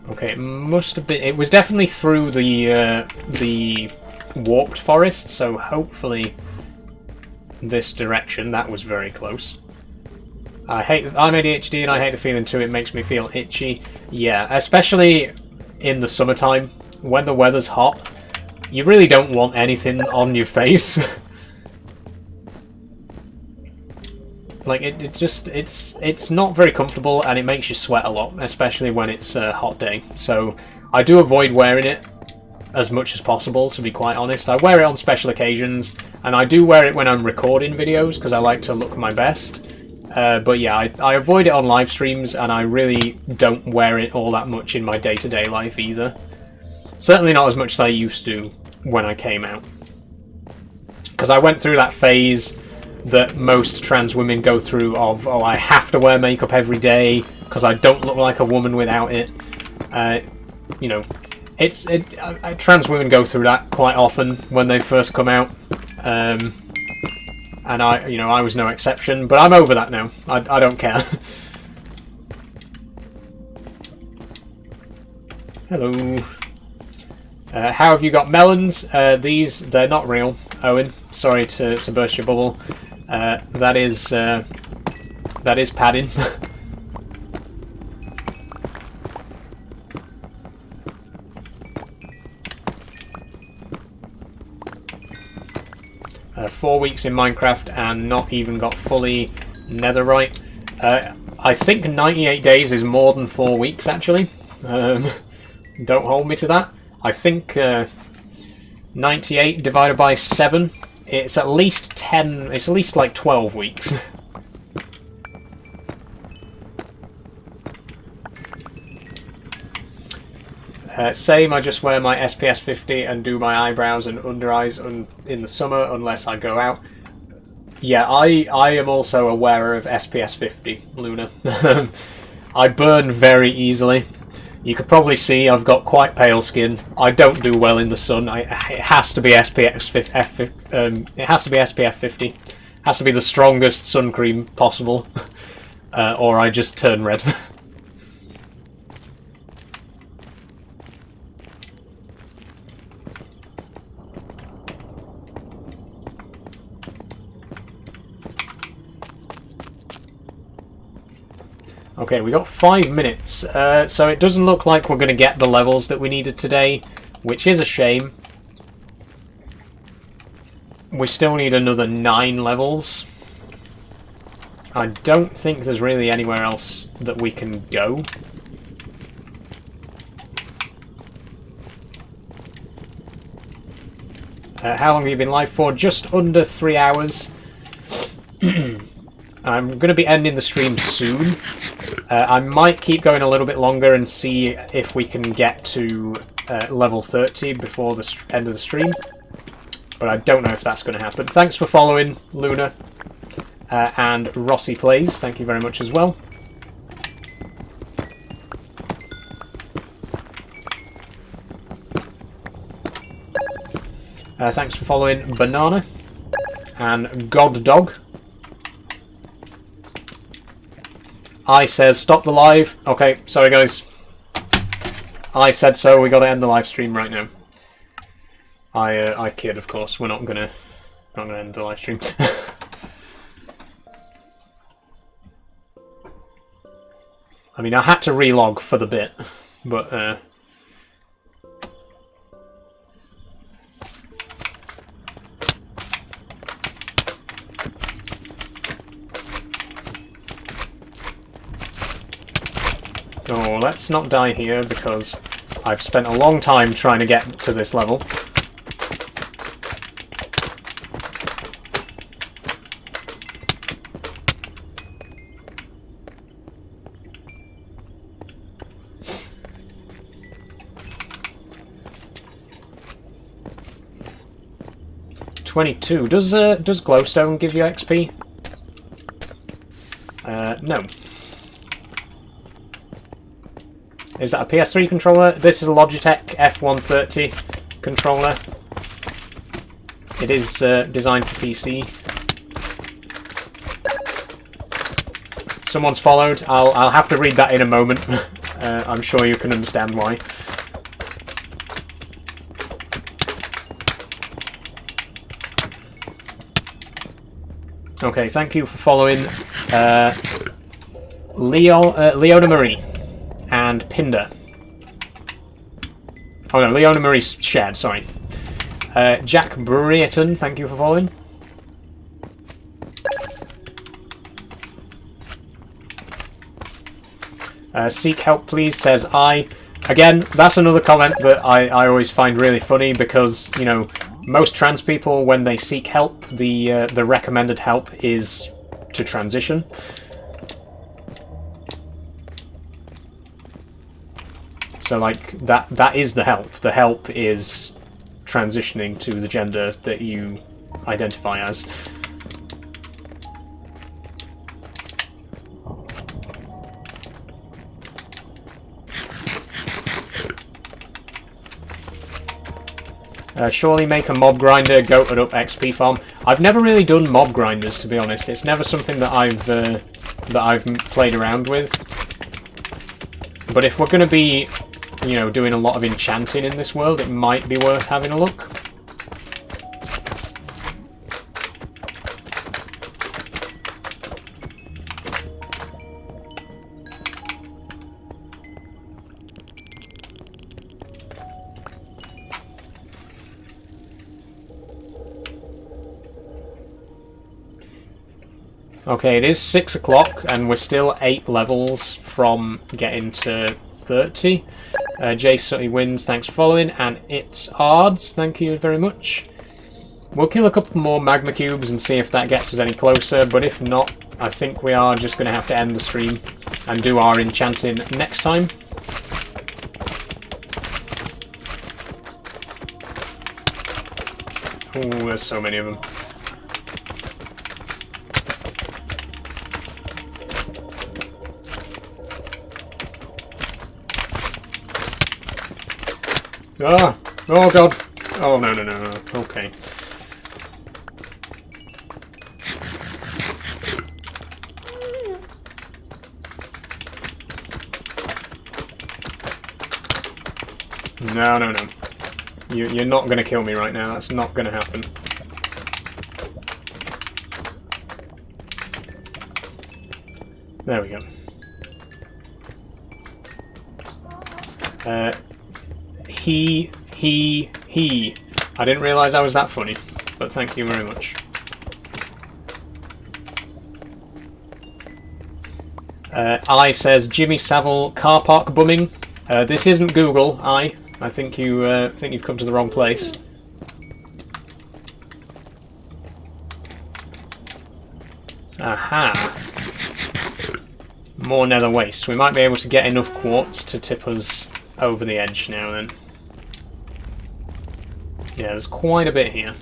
Okay, it must have been. It was definitely through the warped forest, so hopefully this direction. That was very close. I'm ADHD and I hate the feeling too. It makes me feel itchy. Yeah, especially in the summertime when the weather's hot. You really don't want anything on your face. Like it's not very comfortable, and it makes you sweat a lot, especially when it's a hot day. So I do avoid wearing it as much as possible, to be quite honest. I wear it on special occasions, and I do wear it when I'm recording videos because I like to look my best. But yeah, I avoid it on live streams, and I really don't wear it all that much in my day-to-day life either. Certainly not as much as I used to when I came out. Because I went through that phase that most trans women go through of, oh, I have to wear makeup every day because I don't look like a woman without it. You know, trans women go through that quite often when they first come out, and I was no exception. But I'm over that now. I don't care. Hello. How have you got melons? These, they're not real, Owen. Sorry to burst your bubble. That is padding. 4 weeks in Minecraft and not even got fully netherite. I think 98 days is more than 4 weeks, actually. Don't hold me to that. I think 98 divided by 7, it's at least 10, it's at least like 12 weeks. Same, I just wear my SPS 50 and do my eyebrows and under eyes in the summer unless I go out. Yeah, I am also a wearer of SPS 50, Luna. I burn very easily. You could probably see I've got quite pale skin. I don't do well in the sun. It has to be SPF 50. It has to be SPF 50. It has to be the strongest sun cream possible, or I just turn red. Okay, we got 5 minutes, so it doesn't look like we're going to get the levels that we needed today, which is a shame. We still need another 9 levels. I don't think there's really anywhere else that we can go. How long have you been live for? Just under 3 hours. I'm going to be ending the stream soon. I might keep going a little bit longer and see if we can get to level 30 before the end of the stream. But I don't know if that's going to happen. Thanks for following, Luna. And Rossi Plays, thank you very much as well. Thanks for following, Banana. And God Dog. I says stop the live. Okay, sorry guys. I said so. We got to end the live stream right now. I kid, of course. We're not gonna end the live stream. I mean, I had to relog for the bit, but oh, let's not die here because I've spent a long time trying to get to this level. $22. Does glowstone give you XP? No. Is that a PS3 controller? This is a Logitech F130 controller. It is designed for PC. Someone's followed. I'll have to read that in a moment. I'm sure you can understand why. Okay, thank you for following Leona Marie and Pinder. Oh no, Leona Marie shared, sorry. Jack Brereton, thank you for following. Seek help please, says I. Again, that's another comment that I always find really funny because, you know, most trans people, when they seek help, the recommended help is to transition. So, like, that is the help. The help is transitioning to the gender that you identify as. Surely make a mob grinder, goated up XP farm. I've never really done mob grinders, to be honest. It's never something that I've played around with. But if we're going to be you know, doing a lot of enchanting in this world, it might be worth having a look. Okay, it is 6 o'clock, and we're still 8 levels from getting to 30. Jay Sutty wins, thanks for following, and it's Ards, thank you very much. We'll kill a couple more magma cubes and see if that gets us any closer, but if not, I think we are just going to have to end the stream and do our enchanting next time. Oh, there's so many of them. Ah! Oh god! Oh no no no no. Okay. No no no. You're not gonna kill me right now. That's not gonna happen. There we go. He. I didn't realise I was that funny, but thank you very much. I says Jimmy Savile car park bumming. This isn't Google. I think you've come to the wrong place. Aha. More nether waste. We might be able to get enough quartz to tip us over the edge now then. Yeah, there's quite a bit here.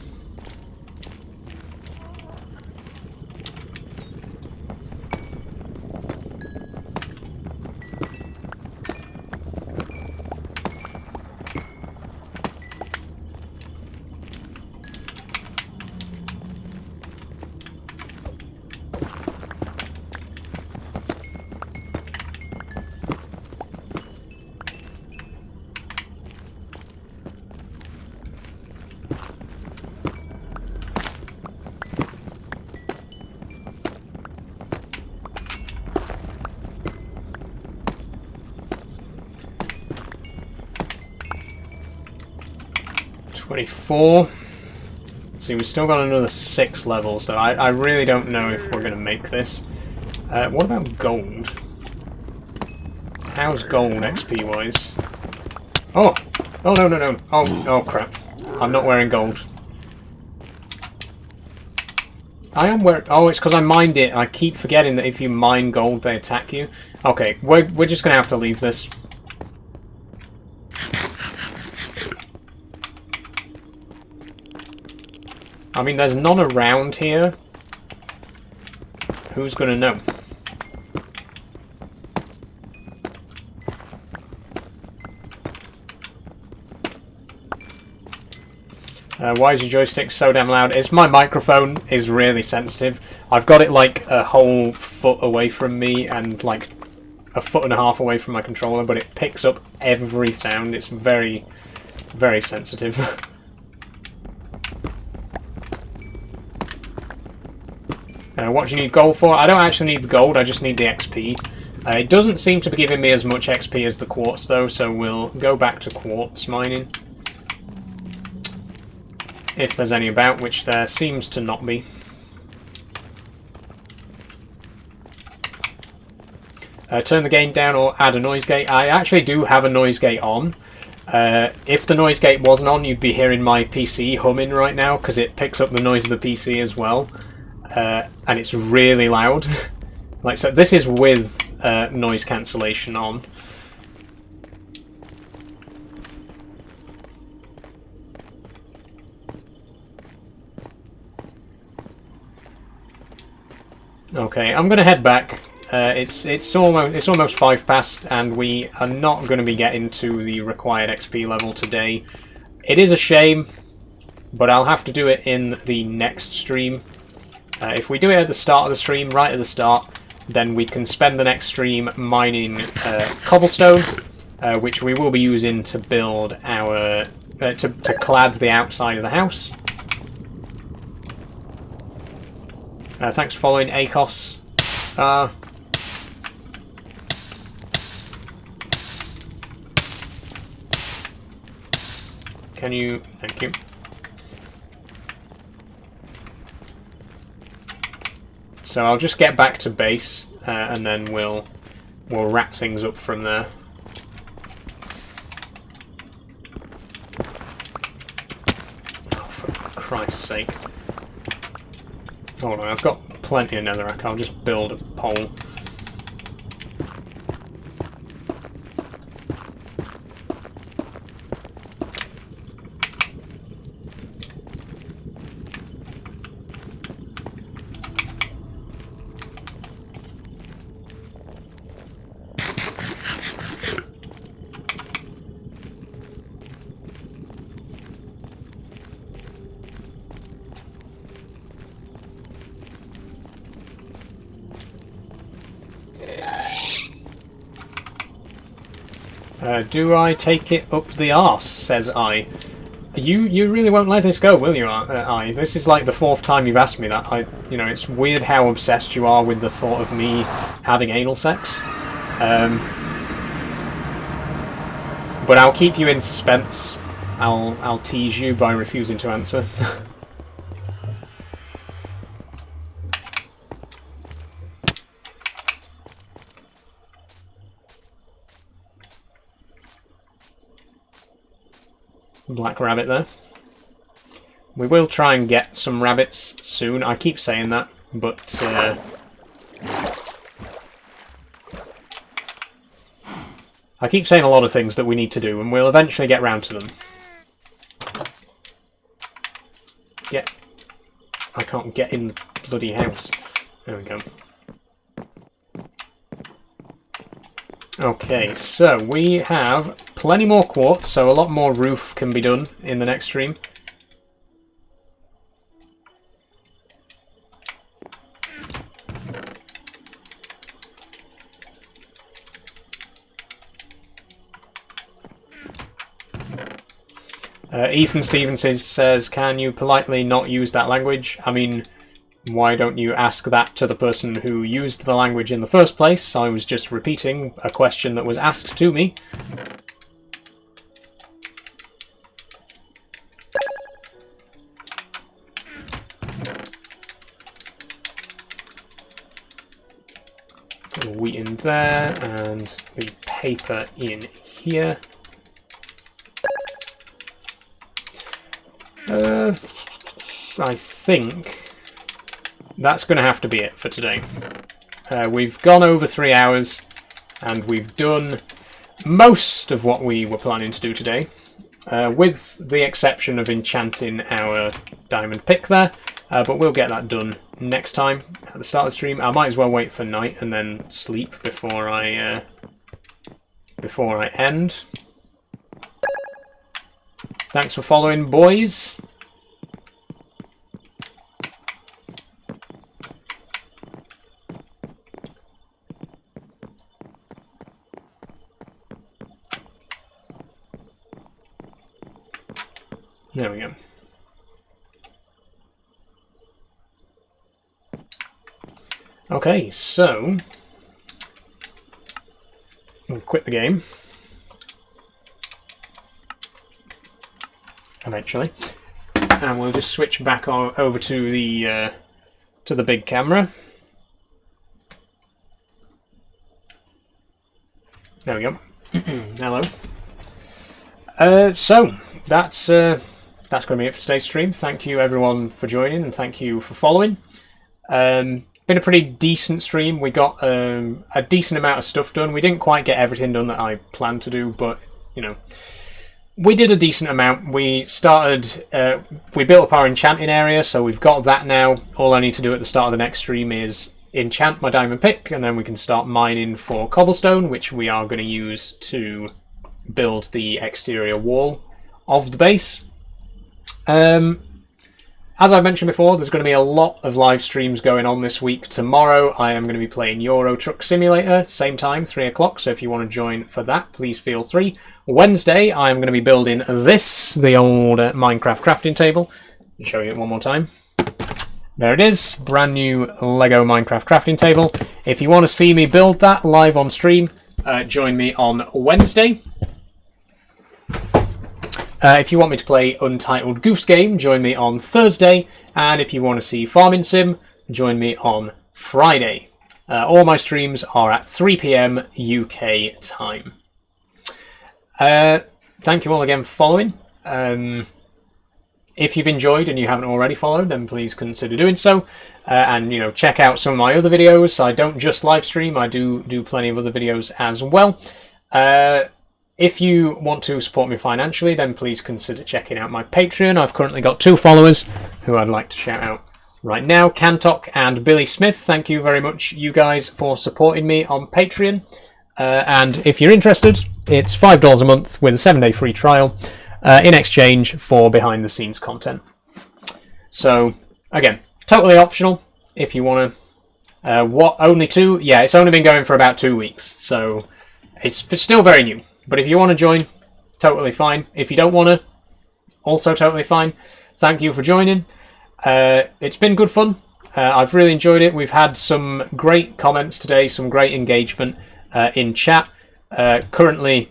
See, we've still got another 6 levels, though. I really don't know if we're going to make this. What about gold? How's gold XP-wise? Oh! Oh, no, no, no. Oh, crap. I'm not wearing gold. I am wearing... Oh, it's because I mined it. I keep forgetting that if you mine gold, they attack you. Okay, we're just going to have to leave this. I mean, there's none around here. Who's gonna know? Why is your joystick so damn loud? It's my microphone is really sensitive. I've got it like a whole foot away from me and like a foot and a half away from my controller, but it picks up every sound. It's very, very sensitive. What do you need gold for? I don't actually need the gold, I just need the XP. It doesn't seem to be giving me as much XP as the quartz though, so we'll go back to quartz mining. If there's any about, which there seems to not be. Turn the game down or add a noise gate. I actually do have a noise gate on. If the noise gate wasn't on, you'd be hearing my PC humming right now, because it picks up the noise of the PC as well. And it's really loud. Like, so this is with noise cancellation on. Okay, I'm gonna head back. It's almost 5 past, and we are not going to be getting to the required XP level today. It is a shame, but I'll have to do it in the next stream. If we do it at the start of the stream, right at the start, then we can spend the next stream mining cobblestone, which we will be using to build our to clad the outside of the house. Thanks for following, Akos. Can you? Thank you. So I'll just get back to base, and then we'll wrap things up from there. Oh, for Christ's sake! Hold on, I've got plenty of netherrack. I'll just build a pole. Do I take it up the arse? Says I. You really won't let this go, will you? I. This is like the 4th time you've asked me that. You know, it's weird how obsessed you are with the thought of me having anal sex. But I'll keep you in suspense. I'll tease you by refusing to answer. Black rabbit there. We will try and get some rabbits soon. I keep saying that, but I keep saying a lot of things that we need to do, and we'll eventually get round to them. I can't get in the bloody house. There we go. Okay, so we have plenty more quartz, so a lot more roof can be done in the next stream. Ethan Stevens says, can you politely not use that language? I mean, why don't you ask that to the person who used the language in the first place? I was just repeating a question that was asked to me. Put the wheat in there and the paper in here. I think that's going to have to be it for today. We've gone over 3 hours and we've done most of what we were planning to do today, with the exception of enchanting our diamond pick there, but we'll get that done next time at the start of the stream. I might as well wait for night and then sleep before I end. Thanks for following, boys. There we go. Okay, so we'll quit the game eventually, and we'll just switch back over to the big camera. There we go. Hello. So that's going to be it for today's stream. Thank you everyone for joining, and thank you for following. Been a pretty decent stream. We got a decent amount of stuff done. We didn't quite get everything done that I planned to do, but you know, we did a decent amount. We started, we built up our enchanting area, so we've got that now. All I need to do at the start of the next stream is enchant my diamond pick, and then we can start mining for cobblestone, which we are going to use to as I've mentioned before, there's going to be a lot of live streams going on this week. Tomorrow I am going to be playing Euro Truck Simulator, same time, 3 o'clock, so if you want to join for that, please feel free. Wednesday I'm going to be building the old Minecraft crafting table. I'll show you it one more time. There it is, brand new Lego Minecraft crafting table. If you want to see me build that live on stream, join me on Wednesday. If you want me to play Untitled Goose Game, join me on Thursday. And if you want to see Farming Sim, join me on Friday. All my streams are at 3 PM UK time. Thank you all again for following. If you've enjoyed and you haven't already followed, then please consider doing so. And, you know, check out some of my other videos. I don't just live stream, I do plenty of other videos as well. If you want to support me financially, then please consider checking out my Patreon. I've currently got 2 followers who I'd like to shout out right now, Kantok and Billy Smith. Thank you very much, you guys, for supporting me on Patreon. And if you're interested, it's $5 a month with a 7-day free trial in exchange for behind-the-scenes content. So, again, totally optional if you want to. What, only 2? Yeah, it's only been going for about 2 weeks, so it's still very new. But if you want to join, totally fine. If you don't want to, also totally fine. Thank you for joining. It's been good fun. I've really enjoyed it. We've had some great comments today, some great engagement in chat. Currently,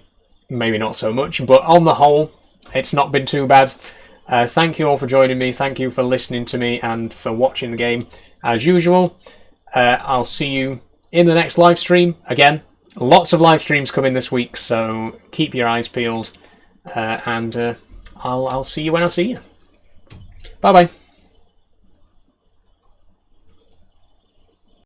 maybe not so much, but on the whole, it's not been too bad. Thank you all for joining me. Thank you for listening to me and for watching the game as usual. I'll see you in the next live stream. Again, lots of live streams coming this week, so keep your eyes peeled, and I'll see you when I see you. Bye bye.